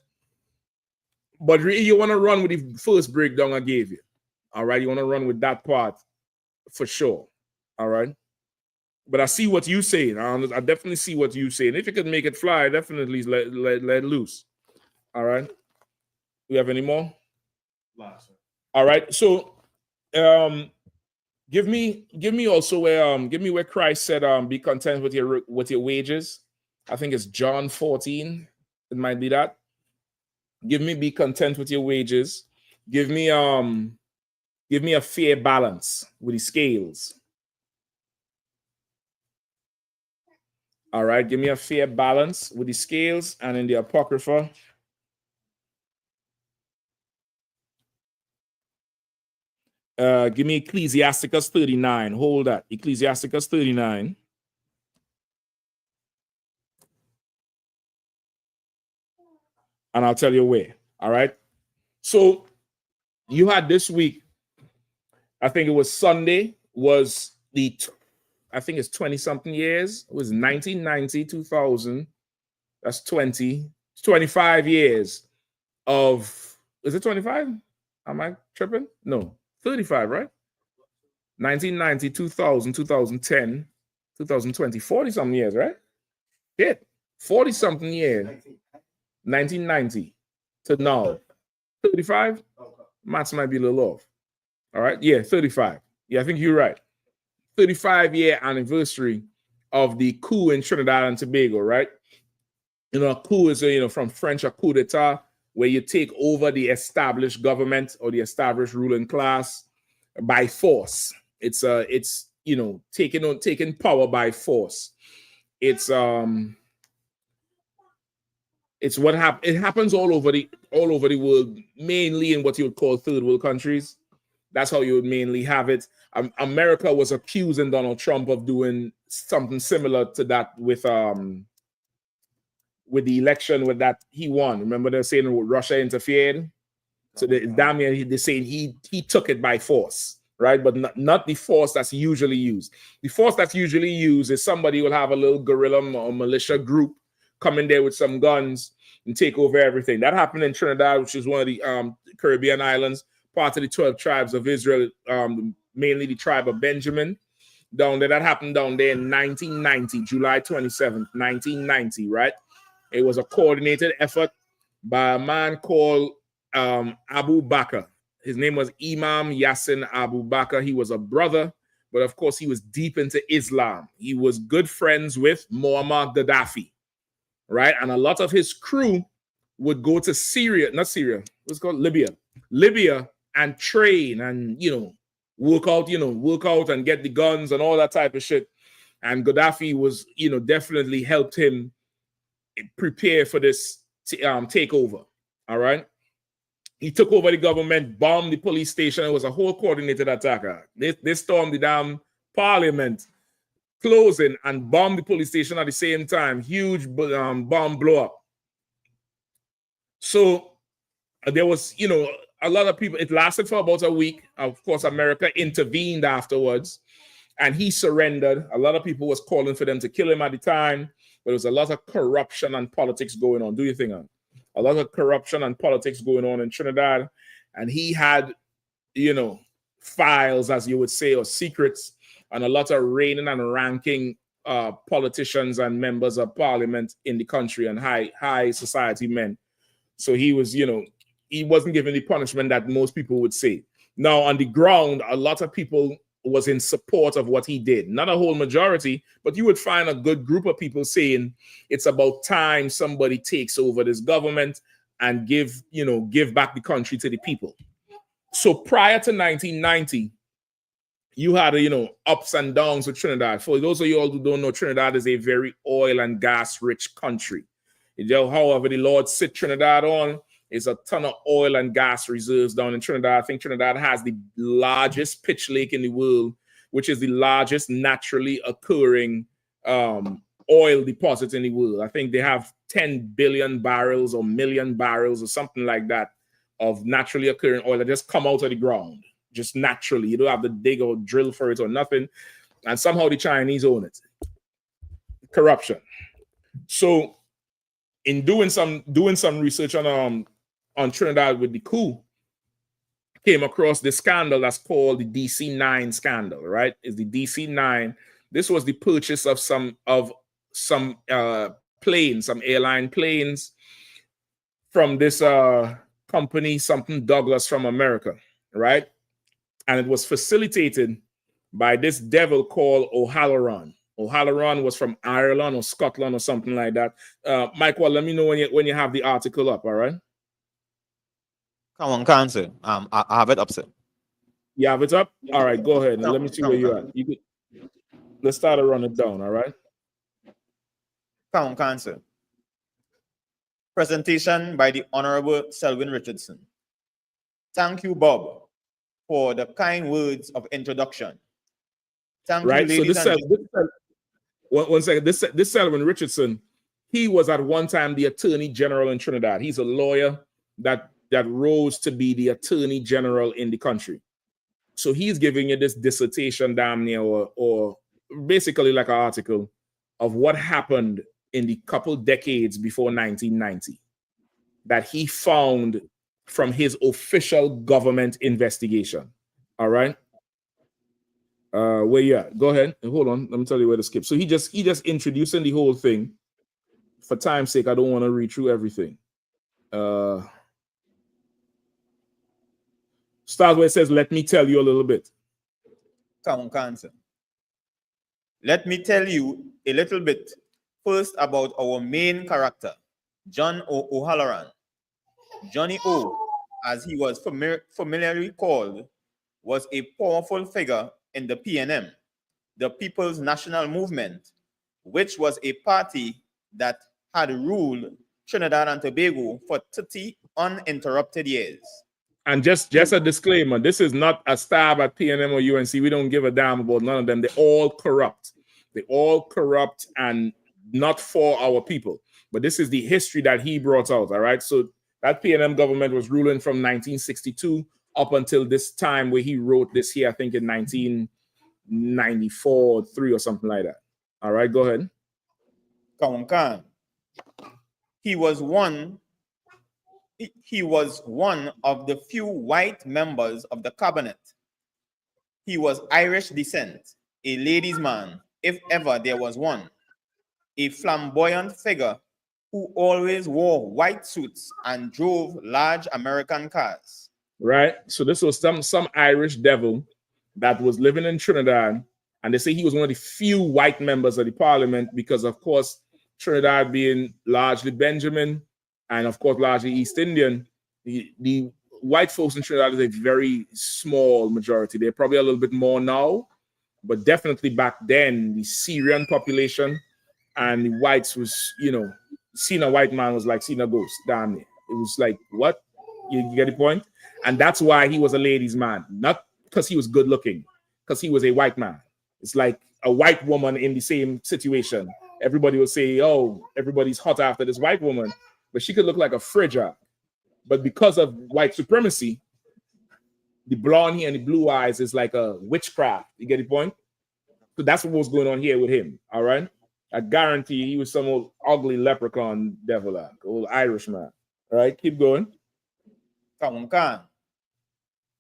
but really you want to run with the first breakdown I gave you. All right, you want to run with that part for sure. All right, but I see what you saying. I definitely see what you saying. If you could make it fly, definitely let loose. All right. We have any more? All right. So, give me also where Christ said, "Be content with your wages." I think it's John 14. It might be that. Be content with your wages. Give me a fair balance with the scales. All right, give me a fair balance with the scales, and in the Apocrypha. Give me Ecclesiasticus 39. Hold that. Ecclesiasticus 39. And I'll tell you where. All right. So you had this week, I think it was Sunday, was I think it's 20 something years. It was 1990, 2000. That's 25 years of, is it 25? Am I tripping? No, 35, right? 1990, 2000, 2010, 2020, 40 something years, right? Yeah, 40 something years. 1990 to now. 35? Maths might be a little off. All right. Yeah, 35. Yeah, I think you're right. 35-year anniversary of the coup in Trinidad and Tobago, right? You know, a coup is, from French, a coup d'etat, where you take over the established government or the established ruling class by force. It's taking power by force. It's what it happens all over the world, mainly in what you would call third world countries. That's how you would mainly have it. America was accusing Donald Trump of doing something similar to that with the election with that he won. Remember they're saying Russia interfered? So they're saying he took it by force, right? But not the force that's usually used. The force that's usually used is somebody will have a little guerrilla or militia group come in there with some guns and take over everything. That happened in Trinidad, which is one of the Caribbean islands, part of the 12 tribes of Israel, mainly the tribe of Benjamin. Down there, that happened down there in 1990, July 27th, 1990, right? It was a coordinated effort by a man called Abu Bakr. His name was Imam Yassin Abu Bakr. He was a brother, but of course he was deep into Islam. He was good friends with Muammar Gaddafi, right? And a lot of his crew would go to Libya and train and, work out and get the guns and all that type of shit. And Gaddafi was, definitely helped him prepare for this takeover. All right. He took over the government, bombed the police station. It was a whole coordinated attack. They stormed the damn parliament, closing and bombed the police station at the same time. Huge bomb blow up. So there was, a lot of people. It lasted for about a week. Of course, America intervened afterwards, and he surrendered. A lot of people was calling for them to kill him at the time, but there was a lot of corruption and politics going on. Do you think? A lot of corruption and politics going on in Trinidad, and he had, files, as you would say, or secrets, and a lot of reigning and ranking politicians and members of parliament in the country and high society men. So he was, he wasn't given the punishment that most people would say. Now, on the ground, a lot of people was in support of what he did. Not a whole majority, but you would find a good group of people saying it's about time somebody takes over this government and give back the country to the people. So prior to 1990, you had, ups and downs with Trinidad. For those of you all who don't know, Trinidad is a very oil and gas rich country. However, the Lord sit Trinidad on is a ton of oil and gas reserves down in Trinidad. I think Trinidad has the largest pitch lake in the world, which is the largest naturally occurring oil deposit in the world. I think they have 10 billion barrels or million barrels or something like that of naturally occurring oil that just come out of the ground, just naturally. You don't have to dig or drill for it or nothing. And somehow the Chinese own it. Corruption. So in doing some research on Trinidad with the coup, came across this scandal that's called the DC-9 scandal, right? It's the DC-9. This was the purchase of some planes, some airline planes from this company, something Douglas from America, right? And it was facilitated by this devil called O'Halloran. O'Halloran was from Ireland or Scotland or something like that. Michael, let me know when you have the article up, all right? Come on, cancel. I have it up, sir. You have it up? All right, go ahead. And let me see where you're at. Let's start to run it down, all right? Come on, cancel. Presentation by the Honorable Selwyn Richardson. Thank you, Bob, for the kind words of introduction. Thank you, ladies and gentlemen. One second. This Selwyn Richardson, he was at one time the Attorney General in Trinidad. He's a lawyer that that rose to be the attorney general in the country. So he's giving you this dissertation damn near, or basically like an article of what happened in the couple decades before 1990 that he found from his official government investigation. All right. Where you at? Go ahead. Hold on. Let me tell you where to skip. So he just introducing the whole thing. For time's sake, I don't want to read through everything. Start where it says, let me tell you a little bit. Cancer. Let me tell you a little bit first about our main character, John O'Halloran. Johnny O, as he was familiarly called, was a powerful figure in the PNM, the People's National Movement, which was a party that had ruled Trinidad and Tobago for 30 uninterrupted years. And just a disclaimer, this is not a stab at PNM or UNC. We don't give a damn about none of them. They're all corrupt. They're all corrupt and not for our people. But this is the history that he brought out, all right? So that PNM government was ruling from 1962 up until this time where he wrote this here, I think in 1994, 3 or something like that. All right, go ahead. He was one of the few white members of the cabinet. He was Irish descent, a ladies' man, if ever there was one, a flamboyant figure who always wore white suits and drove large American cars. Right. So this was some Irish devil that was living in Trinidad, and they say he was one of the few white members of the parliament because, of course, Trinidad being largely Benjamin and, of course, largely East Indian, the white folks in Trinidad is a very small majority. They're probably a little bit more now, but definitely back then, the Syrian population and the whites was, you know, seeing a white man was like seeing a ghost. Damn it. It was like, what? You get the point? And that's why he was a ladies' man, not because he was good looking, because he was a white man. It's like a white woman in the same situation. Everybody will say, oh, everybody's hot after this white woman, but she could look like a fridger. But because of white supremacy, the blonde hair and the blue eyes is like a witchcraft. You get the point? So that's what was going on here with him. All right. I guarantee he was some old ugly leprechaun devil, old Irishman. All right, keep going.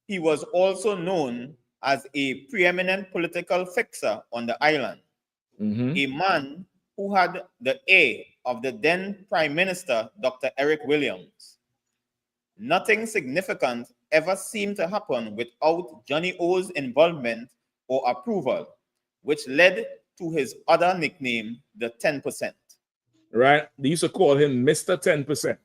He was also known as a preeminent political fixer on the island, a man who had the ear of the then Prime Minister, Dr. Eric Williams. Nothing significant ever seemed to happen without Johnny O's involvement or approval, which led to his other nickname, the 10%. Right? They used to call him Mr. 10%.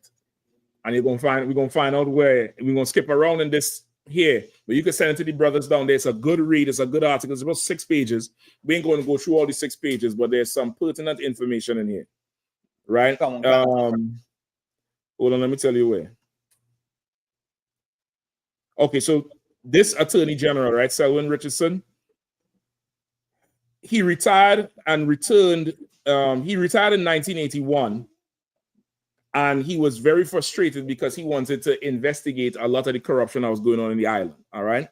And we're gonna find out where we're gonna skip around in this here, but you can send it to the brothers down there. It's a good read, it's a good article, it's about 6 pages. We ain't going to go through all the 6 pages, but there's some pertinent information in here. Right? Hold on, let me tell you where. Okay, so this Attorney General, right, Selwyn Richardson, he retired and returned. He retired in 1981, and he was very frustrated because he wanted to investigate a lot of the corruption that was going on in the island. All right.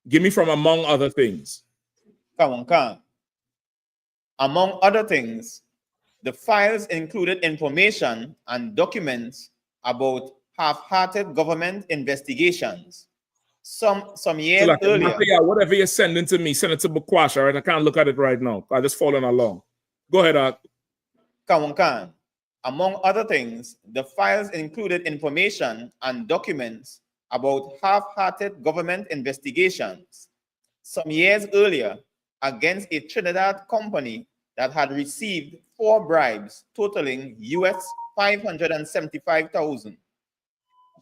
Give me from among other things. Among other things, the files included information and documents about half-hearted government investigations. Some years earlier. Whatever you're sending to me, send it to Bukwash, all right? I can't look at it right now. I'm just following along. Go ahead, Art. Among other things, the files included information and documents about half-hearted government investigations some years earlier against a Trinidad company that had received 4 bribes totaling US $575,000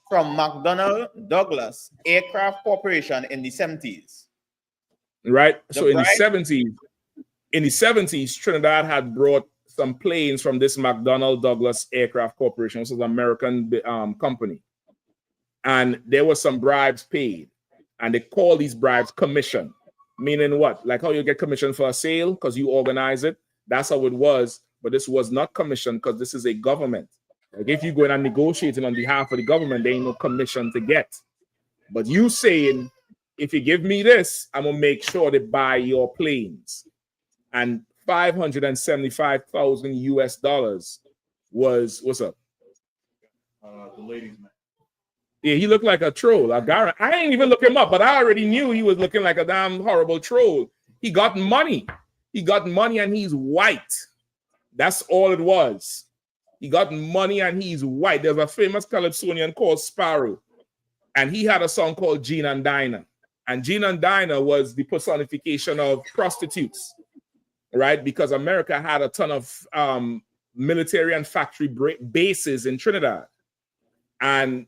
from McDonnell Douglas Aircraft Corporation in the 70s. Right. So in the 70s, Trinidad had brought some planes from this McDonnell Douglas Aircraft Corporation, which is an American company. And there were some bribes paid. And they call these bribes commission. Meaning what? Like how you get commission for a sale because you organize it. That's how it was. But this was not commission because this is a government. Like if you go in and negotiating on behalf of the government, there ain't no commission to get. But you saying, if you give me this, I'm gonna make sure they buy your planes. And 575,000 US dollars was what's up? The ladies' man. Yeah, he looked like a troll. I didn't even look him up, but I already knew he was looking like a damn horrible troll. He got money. He got money and he's white. That's all it was. He got money and he's white. There's a famous Calypsonian called Sparrow. And he had a song called Gina and Dinah. And Gina and Dinah was the personification of prostitutes, right? Because America had a ton of military and factory bases in Trinidad. And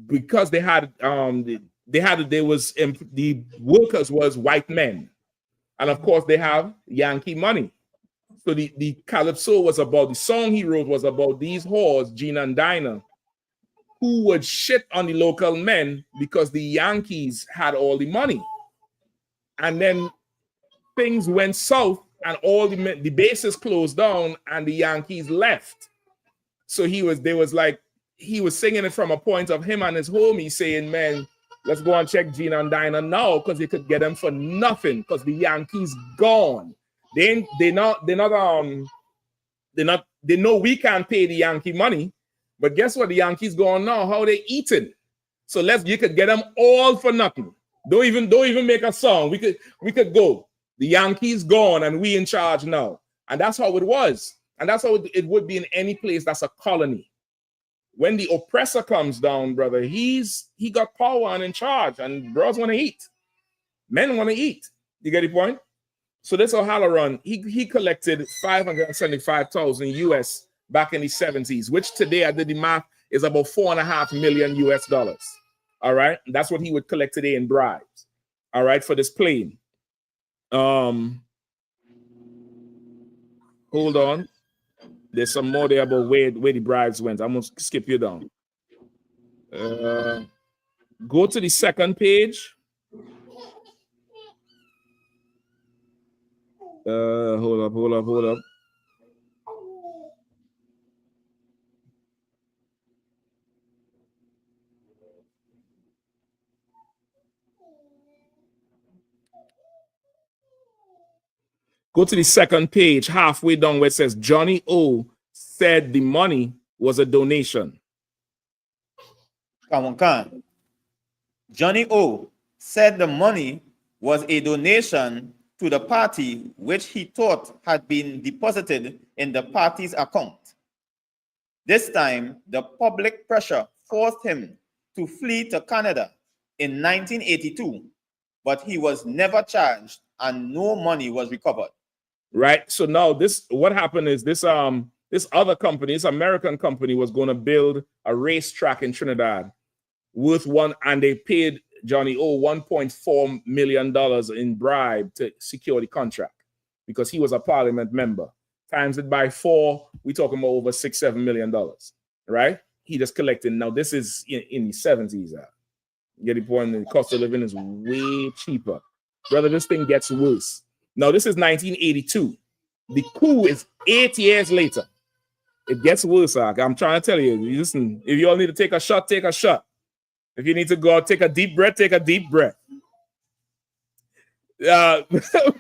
because the workers was white men. And of course they have Yankee money. So the Calypso was about, the song he wrote was about these whores, Gina and Dinah, who would shit on the local men because the Yankees had all the money. And then things went south and all the bases closed down and the Yankees left. So he was singing it from a point of him and his homie saying, man, let's go and check Gina and Dinah now because they could get them for nothing because the Yankees gone. They know we can't pay the Yankee money, but guess what? The Yankees gone now. How they eating? So you could get them all for nothing. Don't even make a song. We could go. The Yankees gone and we in charge now. And that's how it was. And that's how it would be in any place that's a colony. When the oppressor comes down, brother, he got power and in charge, and bros want to eat. Men want to eat. You get the point? So this O'Halloran, he collected 575,000 US back in the 70s, which today I did the math is about $4.5 million US dollars. All right, that's what he would collect today in bribes. All right, for this plane. Hold on. There's some more there about where the bribes went. I'm gonna skip you down. Go to the second page. Hold up. Go to the second page, halfway down where it says Johnny O said the money was a donation. Come on. Johnny O said the money was a donation to the party which he thought had been deposited in the party's account. This time, the public pressure forced him to flee to Canada in 1982, but he was never charged and no money was recovered. Right. So now what happened is this other company, this American company, was going to build a racetrack in Trinidad and they paid Johnny O $1.4 million in bribe to secure the contract because he was a parliament member. Times it by 4, we talking about over $6-7 million, right? He just collected. Now this is in the 70s. You get the point? The cost of living is way cheaper, brother. This thing gets worse. Now this is 1982. The coup is 8 years later. It gets worse. I'm trying to tell you. Listen, if you all need to take a shot, take a shot. If you need to go out, take a deep breath, take a deep breath.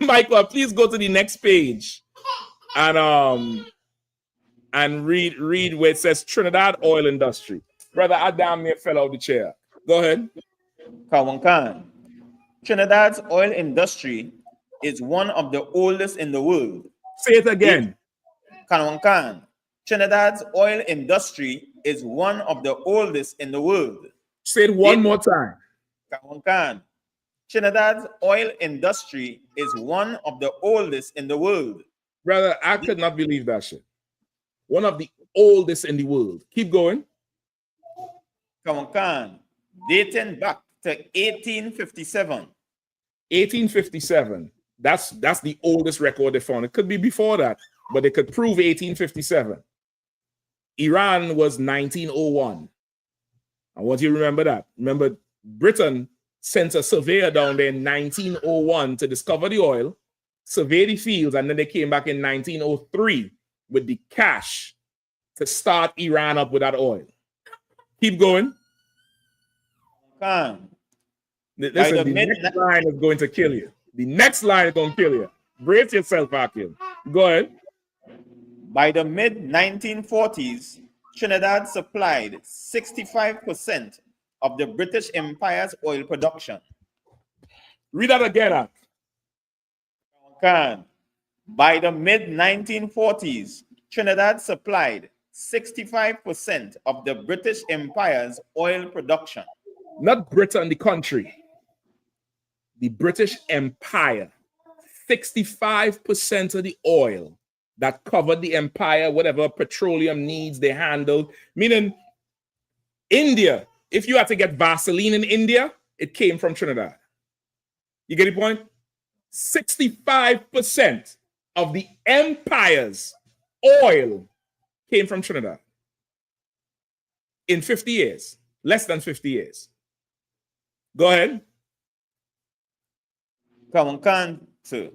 Michael, please go to the next page and read where it says Trinidad oil industry. Brother, I damn near fell out the chair. Go ahead. Kawankan. Trinidad's oil industry is one of the oldest in the world. Say it again. Kawankan. Trinidad's oil industry is one of the oldest in the world. Say it one more time. Kawankan. Trinidad's oil industry is one of the oldest in the world. Brother, I could not believe that shit. One of the oldest in the world. Keep going. Kawankan. Dating back to 1857. 1857. That's the oldest record they found. It could be before that, but they could prove 1857. Iran was 1901. I want you to remember that. Remember, Britain sent a surveyor down there in 1901 to discover the oil, survey the fields, and then they came back in 1903 with the cash to start Iran up with that oil. Keep going. Khan. Listen, the next line is going to kill you. The next line is going to kill you. Brace yourself, Akim. Go ahead. By the mid-1940s, Trinidad supplied 65% of the British Empire's oil production. Read that again, Ak. Khan. By the mid-1940s, Trinidad supplied 65% of the British Empire's oil production. Not Britain, the country. The British Empire. 65% of the oil that covered the empire, whatever petroleum needs they handled. Meaning, India, if you had to get Vaseline in India, it came from Trinidad. You get the point? 65% of the empire's oil came from Trinidad. In 50 years, less than 50 years. Go ahead. Sir.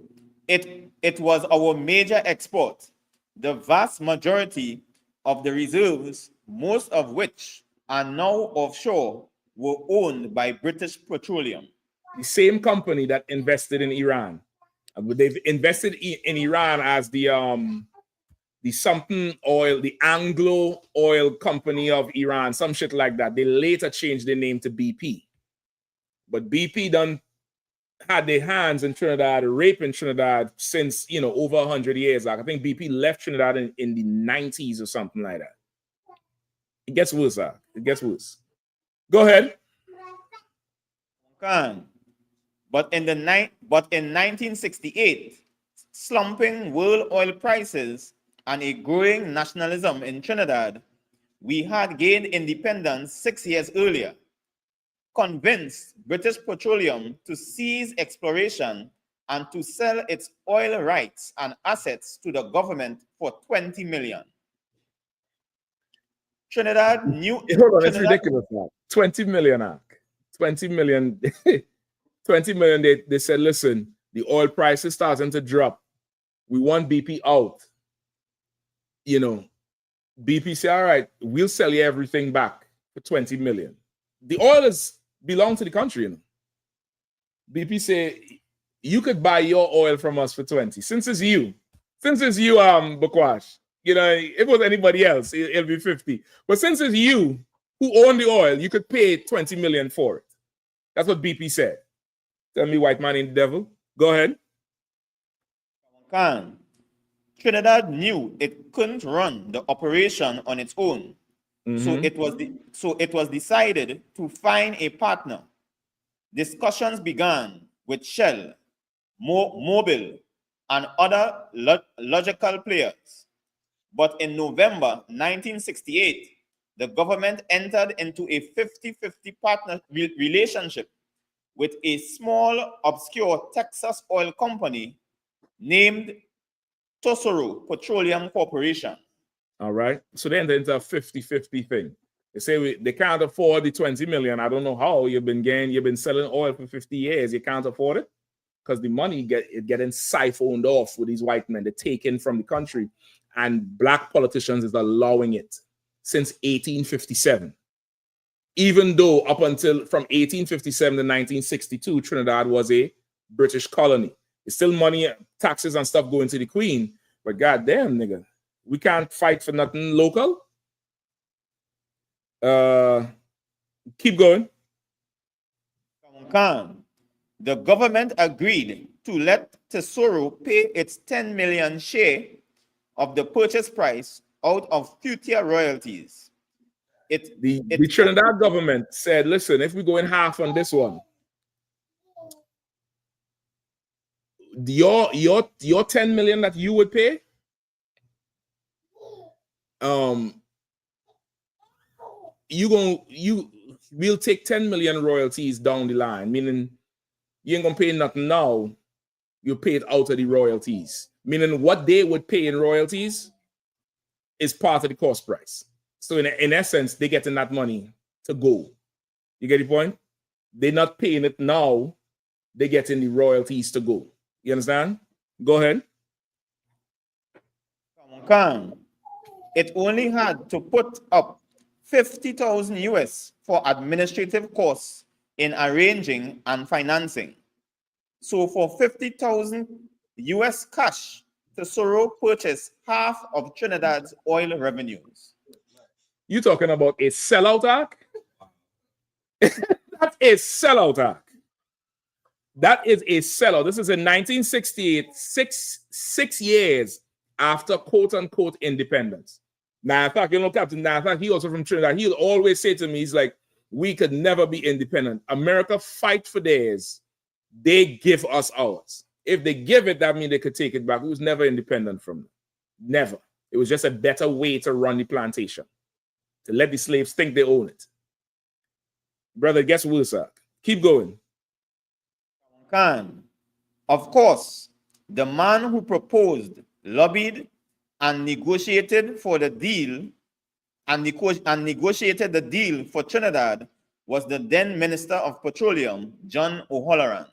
It was our major export. The vast majority of the reserves, most of which are now offshore, were owned by British Petroleum. The same company that invested in Iran. They've invested in Iran as the something oil, the Anglo Oil Company of Iran, some shit like that. They later changed their name to BP. But BP done had their hands in Trinidad, raping Trinidad since, over 100 years. Like, I think BP left Trinidad in the 90s or something like that. It gets worse, It gets worse. Go ahead. But in 1968, slumping world oil prices and a growing nationalism in Trinidad, we had gained independence 6 years earlier, convinced British Petroleum to cease exploration and to sell its oil rights and assets to the government for 20 million. Trinidad knew... Hold on, it's ridiculous, man. 20 million, Ak. 20 million. 20 million, they said, listen, the oil price is starting to drop. We want BP out. BP say, all right, we'll sell you everything back for 20 million. The oil belongs to the country, BP say, you could buy your oil from us for 20. Since it's you, Bakwash, if it was anybody else, it'll be 50. But since it's you who own the oil, you could pay 20 million for it. That's what BP said. Tell me, white man in the devil. Go ahead. Trinidad knew it couldn't run the operation on its own. Mm-hmm. So it was decided to find a partner. Discussions began with Shell, Mobil, and other logical players. But in November 1968, the government entered into a 50-50 partner relationship with a small, obscure Texas oil company named Tesoro Petroleum Corporation. All right. So then there's a 50-50 thing. They say they can't afford the 20 million. I don't know how you've been selling oil for 50 years. You can't afford it because the money getting siphoned off with these white men. They're taken from the country, and black politicians is allowing it since 1857. Even though up until from 1857 to 1962, Trinidad was a British colony. It's still money, taxes and stuff going to the Queen. But goddamn, nigga, we can't fight for nothing local. Keep going. The government agreed to let Tesoro pay its 10 million share of the purchase price out of future royalties. The Trinidad government said, listen, if we go in half on this one, your 10 million that you would pay, we'll take 10 million royalties down the line, meaning you ain't gonna pay nothing now, you pay it out of the royalties. Meaning what they would pay in royalties is part of the cost price. So in essence, they're getting that money to go. You get the point? They're not paying it now, they're getting the royalties to go. You understand? Go ahead. it only had to put up 50,000 US for administrative costs in arranging and financing. So for 50,000 US cash, Tesoro purchased half of Trinidad's oil revenues. You talking about a sellout act? That's a sellout act. That is a sellout. This is in 1968, six years after quote unquote independence. Now, in fact, you know, Captain, now, in fact, he also from Trinidad. He'll always say to me, he's like, we could never be independent. America fight for theirs. They give us ours. If they give it, that means they could take it back. It was never independent from them. Never. It was just a better way to run the plantation, to let the slaves think they own it. Brother, guess what, sir? Keep going. Of course, the man who proposed, lobbied, and negotiated for the deal and negotiated the deal for Trinidad was the then Minister of Petroleum, John O'Halloran.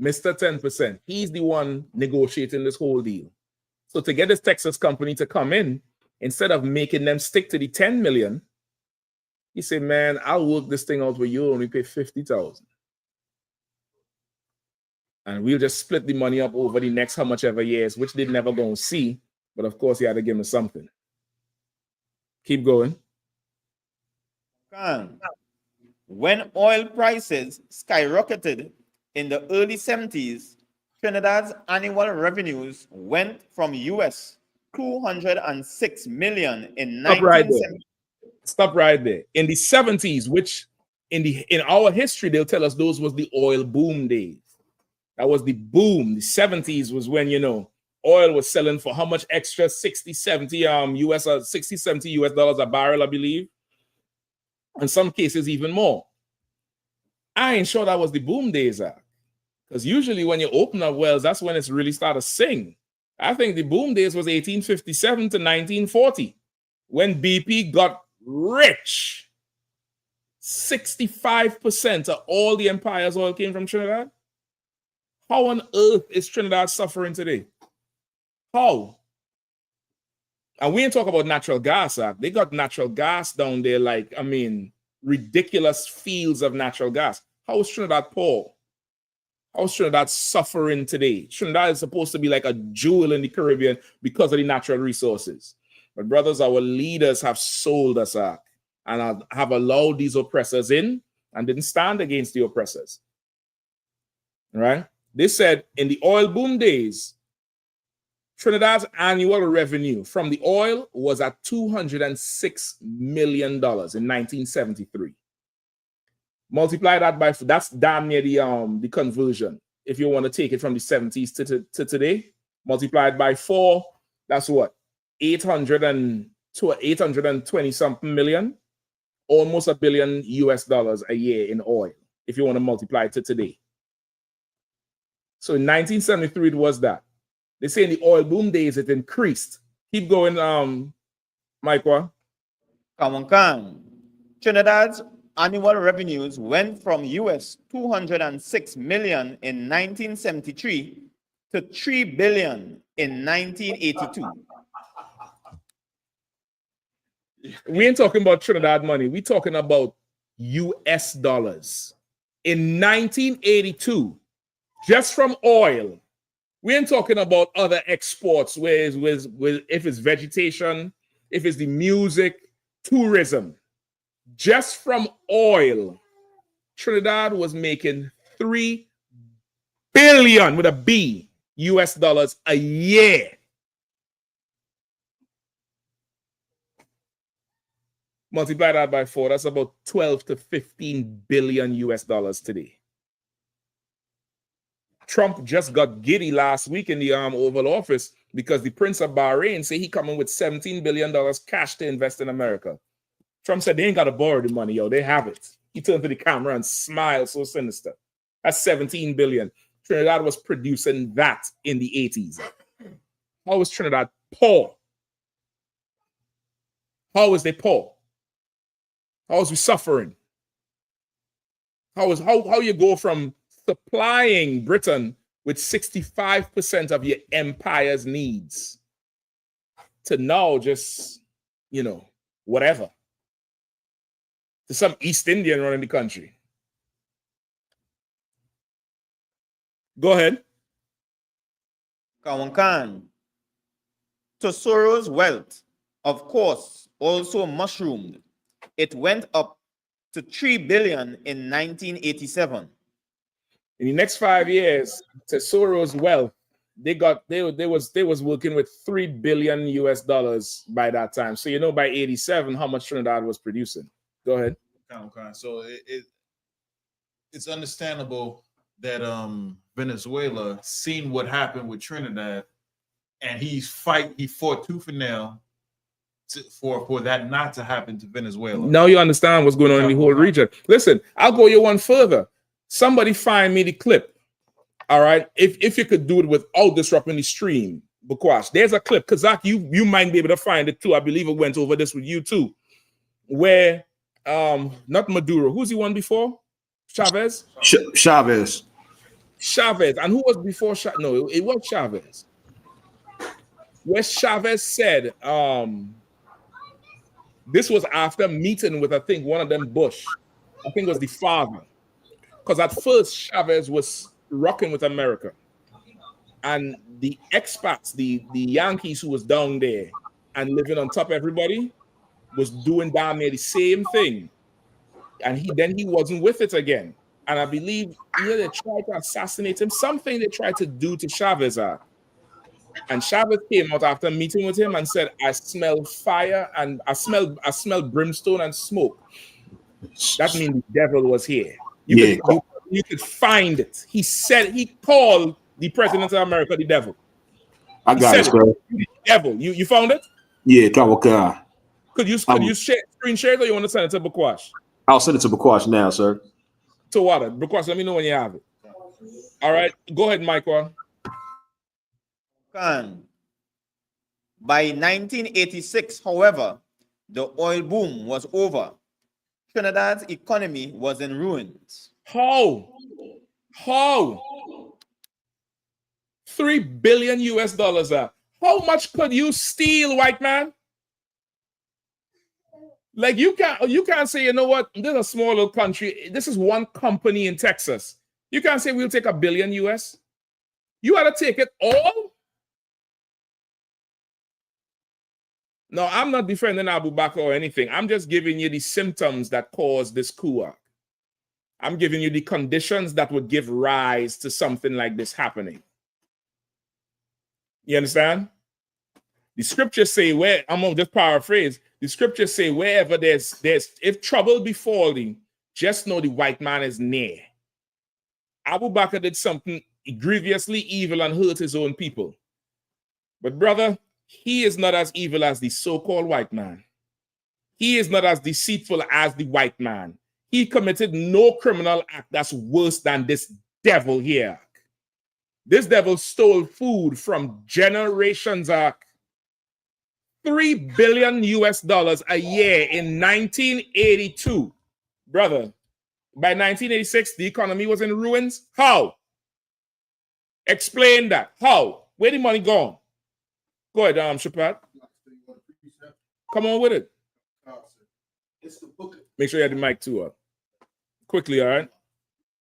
Mr. 10%. He's the one negotiating this whole deal. So to get this Texas company to come in, instead of making them stick to the 10 million, he said, man, I'll work this thing out where you only pay 50,000. And we'll just split the money up over the next how much ever years, which they never going to see. But of course, he had to give me something. Keep going. When oil prices skyrocketed in the early 70s, Trinidad's annual revenues went from US 206 million in 1970. Stop right there. In the 70s, which in our history, they'll tell us those was the oil boom days. That was the boom. The 70s was when, you know, oil was selling for how much extra? 60, 70 US dollars a barrel, I believe. In some cases, even more. I ain't sure that was the boom days, because usually when you open up wells, that's when it's really started to sing. I think the boom days was 1857 to 1940, when BP got rich. 65% of all the empire's oil came from Trinidad. How on earth is Trinidad suffering today? How? And we ain't talk about natural gas. They got natural gas down there, like, I mean, ridiculous fields of natural gas. How is Trinidad poor? How is Trinidad suffering today? Trinidad is supposed to be like a jewel in the Caribbean because of the natural resources. But brothers, our leaders have sold us and have allowed these oppressors in and didn't stand against the oppressors. All right? They said in the oil boom days, Trinidad's annual revenue from the oil was at $206 million in 1973. Multiply that by, that's damn near the conversion. If you want to take it from the 70s to today, multiply it by 4, that's what? 820 something million, almost $1 billion US dollars a year in oil, if you want to multiply it to today. So in 1973, it was that. They say in the oil boom days, it increased. Keep going, Mike. Trinidad's annual revenues went from US 206 million in 1973 to 3 billion in 1982. We ain't talking about Trinidad money. We're talking about US dollars. In 1982, just from oil, we ain't talking about other exports, where if it's vegetation, if it's the music, tourism. Just from oil, Trinidad was making 3 billion with a B US dollars a year. Multiply that by 4, that's about 12 to 15 billion US dollars today. Trump just got giddy last week in the Oval Office because the Prince of Bahrain say he coming with $17 billion cash to invest in America. Trump said they ain't got to borrow the money, yo. They have it. He turned to the camera and smiled so sinister. That's 17 billion. Trinidad was producing that in the 80s. How is Trinidad poor? How is they poor? How is we suffering? How you go from supplying Britain with 65% of your empire's needs to now just, whatever. To some East Indian running the country. Go ahead. Kawankan. Tesoro's wealth, of course, also mushroomed. It went up to $3 billion in 1987. In the next 5 years, Tesoro's wealth, they was working with $3 billion US by that time. So by 87, how much Trinidad was producing. Go ahead. So it's understandable that Venezuela seen what happened with Trinidad, and he fought tooth and nail for that not to happen to Venezuela. Now you understand what's going on in the whole region. Listen, I'll go you one further. Somebody find me the clip. All right. If you could do it without disrupting the stream, Bukwash, there's a clip. Kazak, you might be able to find it too. I believe it went over this with you too. Where not Maduro. Who's the one before? Chavez? Chavez. And who was before Chavez? No, it was Chavez. Where Chavez said, this was after meeting with, I think, one of them Bush. I think it was the father. Because at first, Chavez was rocking with America. And the expats, the Yankees who was down there and living on top of everybody, was doing down there the same thing. And he wasn't with it again. And I believe either they tried to assassinate him, something they tried to do to Chavez. And Chavez came out after meeting with him and said, I smell fire and I smell brimstone and smoke. That means the devil was here. You could find it. He called the president of America the devil. I got it, bro. The devil. You found it? Yeah, Kawaka. Could you screen share it, or you want to send it to Bukwash? I'll send it to Bukwash now, sir. To what? Bukwash, let me know when you have it. All right. Go ahead, Michael. By 1986, however, the oil boom was over. Trinidad's economy was in ruins. How? $3 billion US. How much could you steal, white man? Like you can't say, you know what? This is a small little country. This is one company in Texas. You can't say we'll take $1 billion US. You ought to take it all. No, I'm not defending Abu Bakr or anything. I'm just giving you the symptoms that cause this coup. I'm giving you the conditions that would give rise to something like this happening. You understand? The scriptures say I'm gonna just paraphrase. The scriptures say wherever there's if trouble befall thee, just know the white man is near. Abu Bakr did something grievously evil and hurt his own people. But brother, he is not as evil as the so-called white man. He is not as deceitful as the white man. He committed no criminal act that's worse than this devil here. This devil stole food from generations. $3 billion US a year in 1982. Brother, by 1986, the economy was in ruins. How? Explain that. How? Where the money gone? Go ahead, Shapat. Come on with it. It's the book. Make sure you have the mic too. Quickly, all right?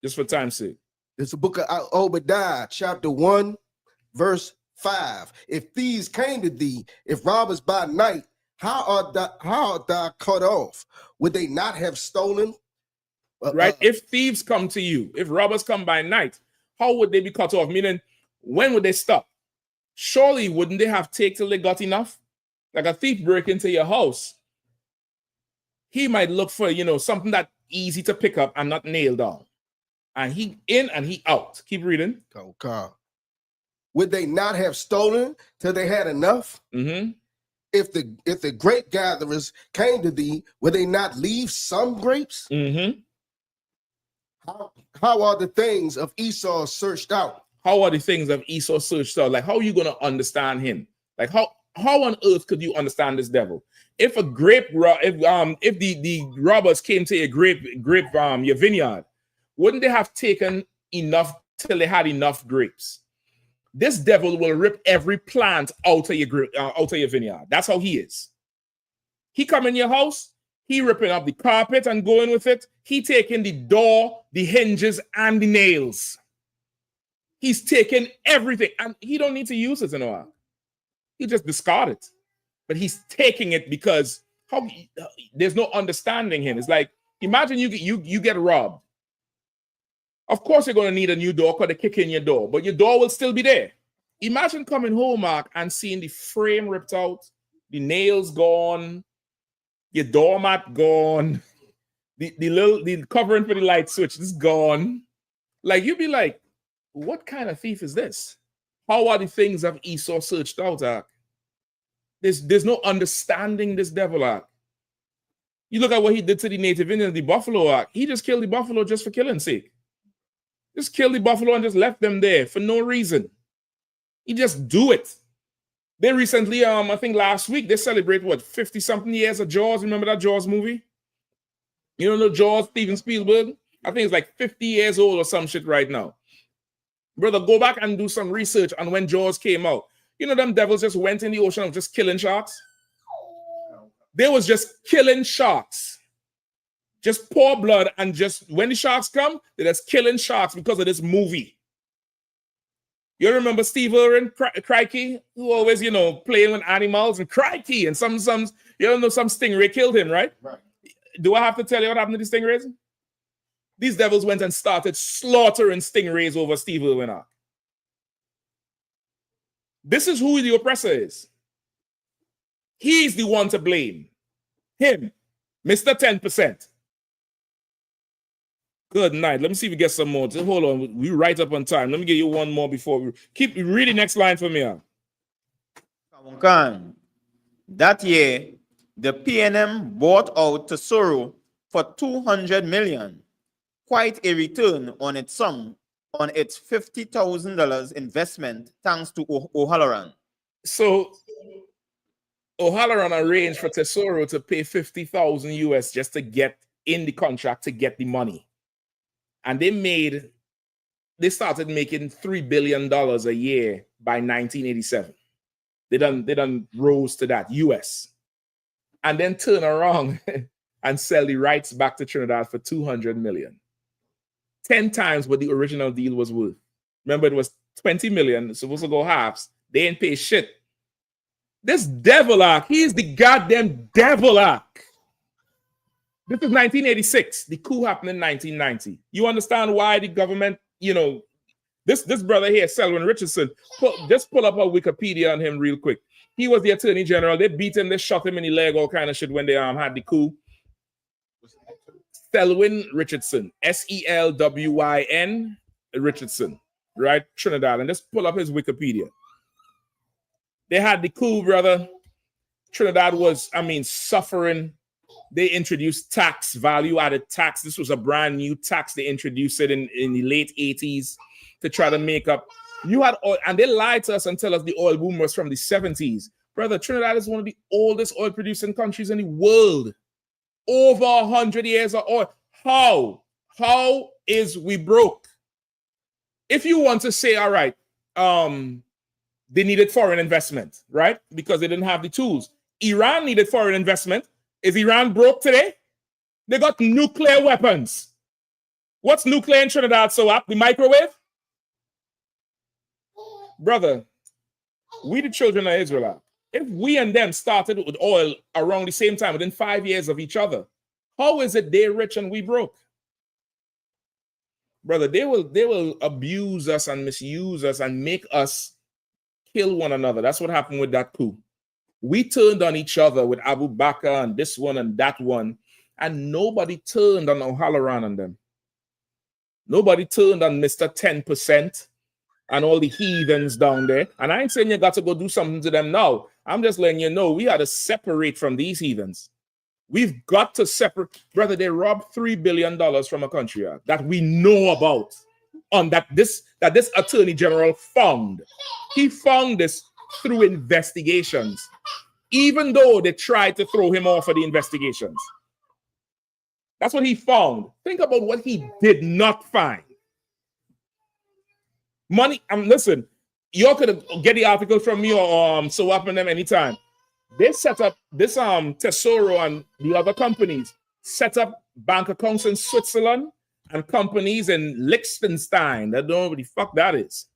Just for time's sake. It's the book of Obadiah, chapter 1, verse 5. If thieves came to thee, if robbers by night, how art thou cut off? Would they not have stolen? Right? If thieves come to you, if robbers come by night, how would they be cut off? Meaning, when would they stop? Surely wouldn't they have taken till they got enough? Like a thief break into your house, he might look for, something that easy to pick up and not nail down. And he in and he out. Keep reading. Okay. Would they not have stolen till they had enough? Mm-hmm. If the grape gatherers came to thee, would they not leave some grapes? Mm-hmm. How are the things of Esau searched out? How are the things of Esau searched out? Like, how are you going to understand him? Like, how on earth could you understand this devil? If the robbers came to your vineyard, wouldn't they have taken enough till they had enough grapes? This devil will rip every plant out of your vineyard. That's how he is. He come in your house, he ripping up the carpet and going with it. He taking the door, the hinges, and the nails. He's taking everything, and he don't need to use it in a while. He just discard it. But he's taking it because there's no understanding him. It's like, imagine you get robbed. Of course, you're going to need a new door because they kick in your door, but your door will still be there. Imagine coming home, Mark, and seeing the frame ripped out, the nails gone, your doormat gone, the covering for the light switch is gone. Like, you'd be like, what kind of thief is this? How are the things of Esau searched out, Ark? There's no understanding this devil, Ark. You look at what he did to the native Indians, the buffalo, Ark. He just killed the buffalo just for killing's sake. Just killed the buffalo and just left them there for no reason. He just do it. They recently, I think last week, they celebrate, 50-something years of Jaws. Remember that Jaws movie? You don't know Jaws, Steven Spielberg? I think it's like 50 years old or some shit right now. Brother, go back and do some research on when Jaws came out. You know, them devils just went in the ocean and just killing sharks? They was just killing sharks. Just pour blood, and just when the sharks come, they're just killing sharks because of this movie. You remember Steve Irwin, Crikey, who always, playing with animals, and Crikey, and some stingray killed him, right? Right. Do I have to tell you what happened to these stingrays? These devils went and started slaughtering stingrays over Steve Irwin Ark. This is who the oppressor is. He's the one to blame. Him, Mr. 10%. Good night. Let me see if we get some more. Just hold on. We right up on time. Let me give you one more before we keep reading next line for me. That year, the PNM bought out Tesoro for $200 million. Quite a return on its sum on its $50,000 investment, thanks to O'Halloran. So O'Halloran arranged for Tesoro to pay $50,000 US just to get in the contract to get the money. And they started making $3 billion a year by 1987. They done rose to that, US. And then turn around and sell the rights back to Trinidad for $200 million. 10 times what the original deal was worth. Remember, it was $20 million, supposed to go halves. They didn't pay shit. This devil Ark, he is the goddamn devil Ark. This is 1986. The coup happened in 1990. You understand why the government, this brother here, Selwyn Richardson, just pull up a Wikipedia on him real quick. He was the attorney general. They beat him, they shot him in the leg, all kind of shit when they had the coup. Selwyn Richardson, Selwyn Richardson, right? Trinidad. And just pull up his Wikipedia. They had the coup, brother. Trinidad was, suffering. They introduced tax, value-added tax. This was a brand new tax. They introduced it in the late 80s to try to make up. You had oil, and they lied to us and tell us the oil boom was from the 70s. Brother, Trinidad is one of the oldest oil-producing countries in the world. Over 100 years of oil. How is we broke? If you want to say, all right, they needed foreign investment, right? Because they didn't have the tools. Iran needed foreign investment. Is Iran broke today? They got nuclear weapons. What's nuclear in Trinidad? So up the microwave? Brother, we the children of Israelite. If we and them started with oil around the same time, within 5 years of each other, how is it they rich and we broke? Brother, they will abuse us and misuse us and make us kill one another. That's what happened with that coup. We turned on each other with Abu Bakr and this one and that one, and nobody turned on O'Halloran and them. Nobody turned on Mr. 10% and all the heathens down there. And I ain't saying you got to go do something to them now. I'm just letting you know we had to separate from these heathens. We've got to separate. Brother, they robbed $3 billion from a country that we know about, on that this attorney general found. He found this through investigations, even though they tried to throw him off of the investigations. That's what he found. Think about what he did not find. Money, listen, you could get the article from me or so up in them anytime. They set up this Tesoro and the other companies set up bank accounts in Switzerland and companies in Liechtenstein. I don't know what the fuck that is.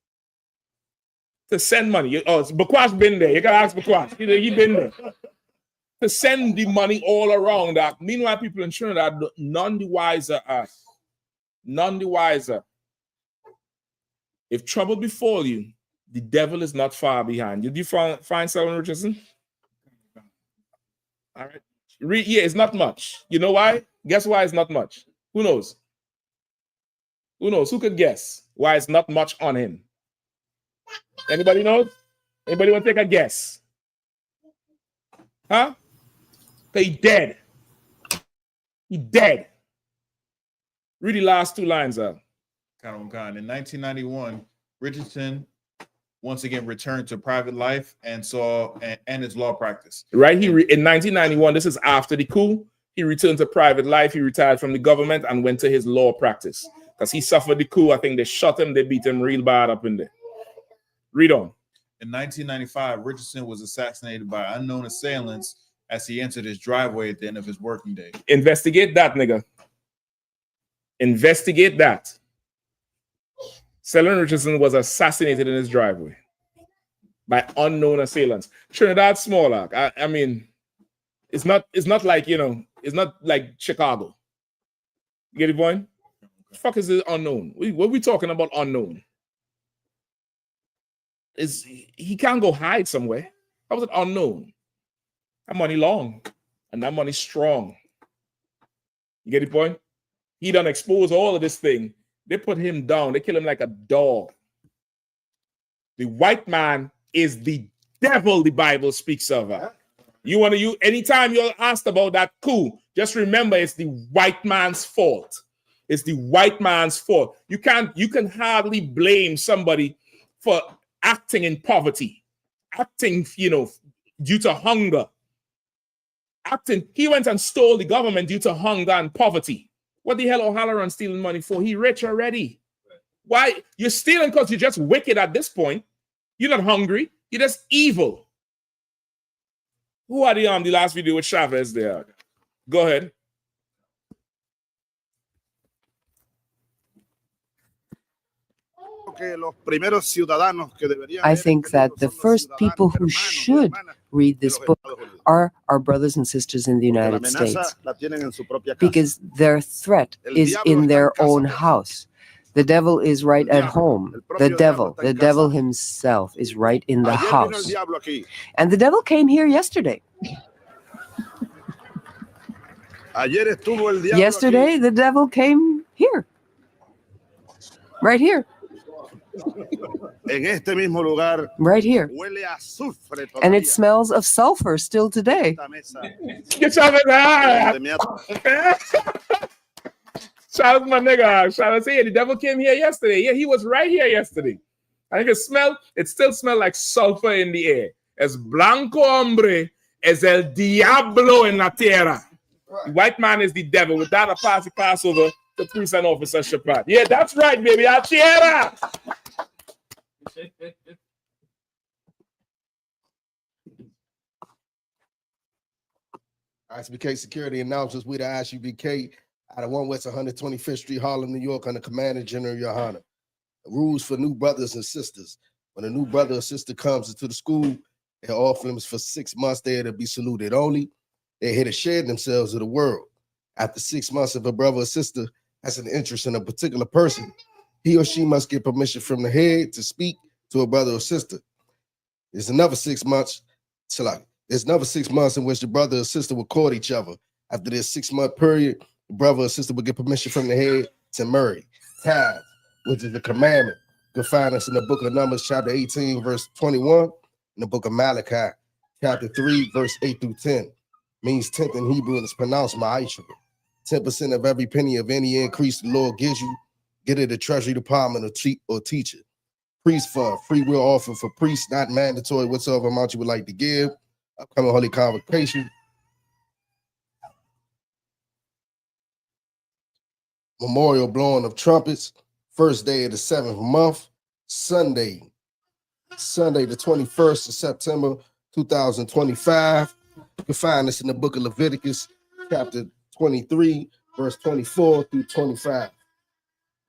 To send money. Bakwash been there. You can ask Bakwash. He been there. To send the money all around that. Meanwhile, people in Trinidad, none the wiser are. None the wiser. If trouble befall you, the devil is not far behind. Did you find Solomon Richardson? All right. Yeah, it's not much. You know why? Guess why it's not much? Who knows? Who knows? Who could guess why it's not much on him? Anybody knows? Anybody want to take a guess? Huh? He dead. He dead. Read the last two lines out. In 1991, Richardson once again returned to private life and his law practice. Right. In 1991, this is after the coup. He returned to private life. He retired from the government and went to his law practice because he suffered the coup. I think they shot him. They beat him real bad up in there. Read on. In 1995, Richardson was assassinated by unknown assailants as he entered his driveway at the end of his working day. Investigate that, nigga. Investigate that. Solomon Richardson was assassinated in his driveway by unknown assailants. Trinidad smaller. I mean, it's not like, you know, it's not like Chicago. You get the point? What the fuck is this unknown? What are we talking about unknown? He can't go hide somewhere. How was it unknown? That money long and that money strong. You get the point? He done expose all of this thing. They put him down. They kill him like a dog. The white man is the devil the Bible speaks of. Anytime you're asked about that coup, just remember it's the white man's fault. It's the white man's fault. You can hardly blame somebody for acting in poverty, acting, you know, due to hunger. He went and stole the government due to hunger and poverty. What the hell O'Halloran stealing money for? He rich already. Why? You're stealing because you're just wicked at this point. You're not hungry. You're just evil. Who are the last video with Chavez there? Go ahead. I think that the first people who should read this book are our brothers and sisters in the United States, because their threat is in their own house. The devil is right at home. The devil himself is right in the house. And the devil came here yesterday. Yesterday, the devil came here. Right here. Right here. And it smells of sulfur still today. Shout out my nigga. Shout out to you. The devil came here yesterday. Yeah, he was right here yesterday. I think it still smelled like sulfur in the air. Es blanco hombre, es el diablo en la tierra. The white man is the devil. With that, I pass over to priest and officer Shapat. Yeah, that's right, baby. La tierra. I.S.U.P.K security announcements with the I.S.U.P.K out of 1 West 125th Street, Harlem, New York, under Commander General Yahanna. Rules for new brothers and sisters. When a new brother or sister comes into the school, they're off limits for 6 months. They are to be saluted only. They're here to share themselves with the world. After 6 months, if a brother or sister has an interest in a particular person, he or she must get permission from the head to speak to a brother or sister. There's another 6 months. There's another 6 months in which the brother or sister will court each other. After this 6 month period, the brother or sister will get permission from the head to marry. Tithes, which is the commandment. You can find us in the book of Numbers, chapter 18, verse 21, in the book of Malachi, chapter 3, verse 8 through 10. Means 10th in Hebrew, and it's pronounced I.S.U.P.K. 10% of every penny of any increase the Lord gives you, get it at the Treasury Department or teacher. Priest fund, free will offer for priests, not mandatory whatsoever amount you would like to give. Upcoming Holy Convocation. Memorial blowing of trumpets, first day of the 7th month, Sunday, Sunday, the 21st of September, 2025. You can find this in the book of Leviticus, chapter 23, verse 24 through 25.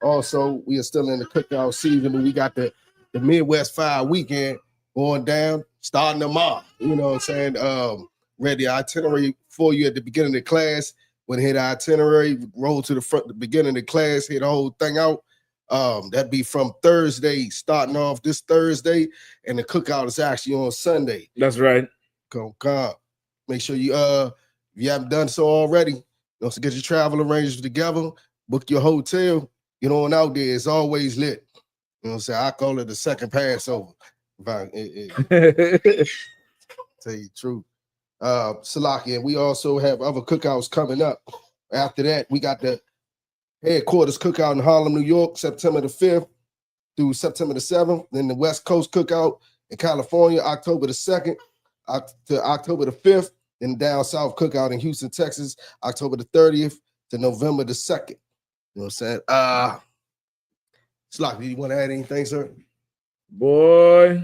Also, we are still in the cookout season, and we got the Midwest Fire Weekend going down, starting tomorrow. You know what I'm saying? Read the itinerary for you at the beginning of the class. When hit the itinerary, roll to the front, the beginning of the class, hit the whole thing out. That'd be from Thursday, starting off this Thursday, and the cookout is actually on Sunday. That's right. Come. Make sure you if you haven't done so already, don't forget your travel arrangements together, book your hotel, get on out there. It's always lit. You know what I'm saying? I call it the second Passover. Tell you the truth. Salaki, and we also have other cookouts coming up. After that, we got the headquarters cookout in Harlem, New York, September the 5th through September the 7th. Then the West Coast cookout in California, October the 2nd to October the 5th. Then down south cookout in Houston, Texas, October the 30th to November the 2nd. You know what I'm saying? Salaki, do you want to add anything, sir? Boy,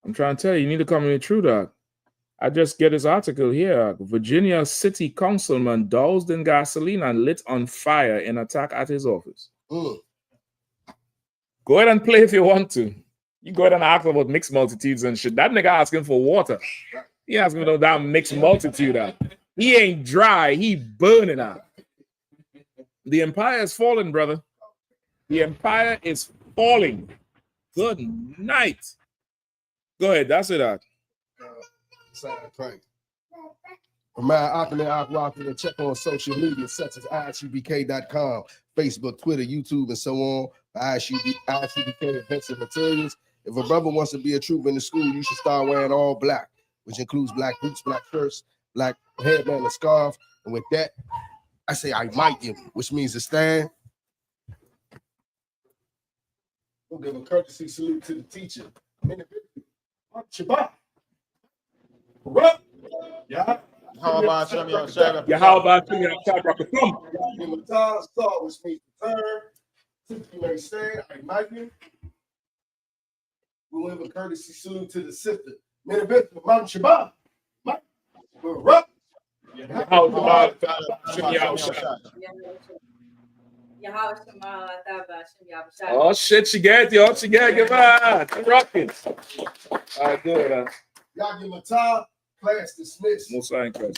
I'm trying to tell you, you need to come in the True Dog. I just get this article here. Virginia City Councilman doused in gasoline and lit on fire in attack at his office. Go ahead and play if you want to. You go ahead and ask about mixed multitudes and shit. That nigga asking for water. He asking for that mixed multitude out. He ain't dry. He burning out. The empire is falling, brother. The empire is falling. Good night. Go ahead. That's it out. Remind check on social media such as ISUPK.com, Facebook, Twitter, YouTube, and so on. ISUPK events and materials. If a brother wants to be a trooper in the school, you should start wearing all black, which includes black boots, black shirts, black headband, and scarf. And with that, I say I might give, which means to stand. We'll give a courtesy salute to the teacher. Shabbat. How about some of your share? Yeah, how about some of your share? Which means to turn. You may stand. I might give. We'll give a courtesy salute to the sister. Mom Shabbat. How about some of your share? Oh shit, she get you. She get you, man. I'm rocking. All right, good. Y'all give a time. Class dismissed. No sign, class.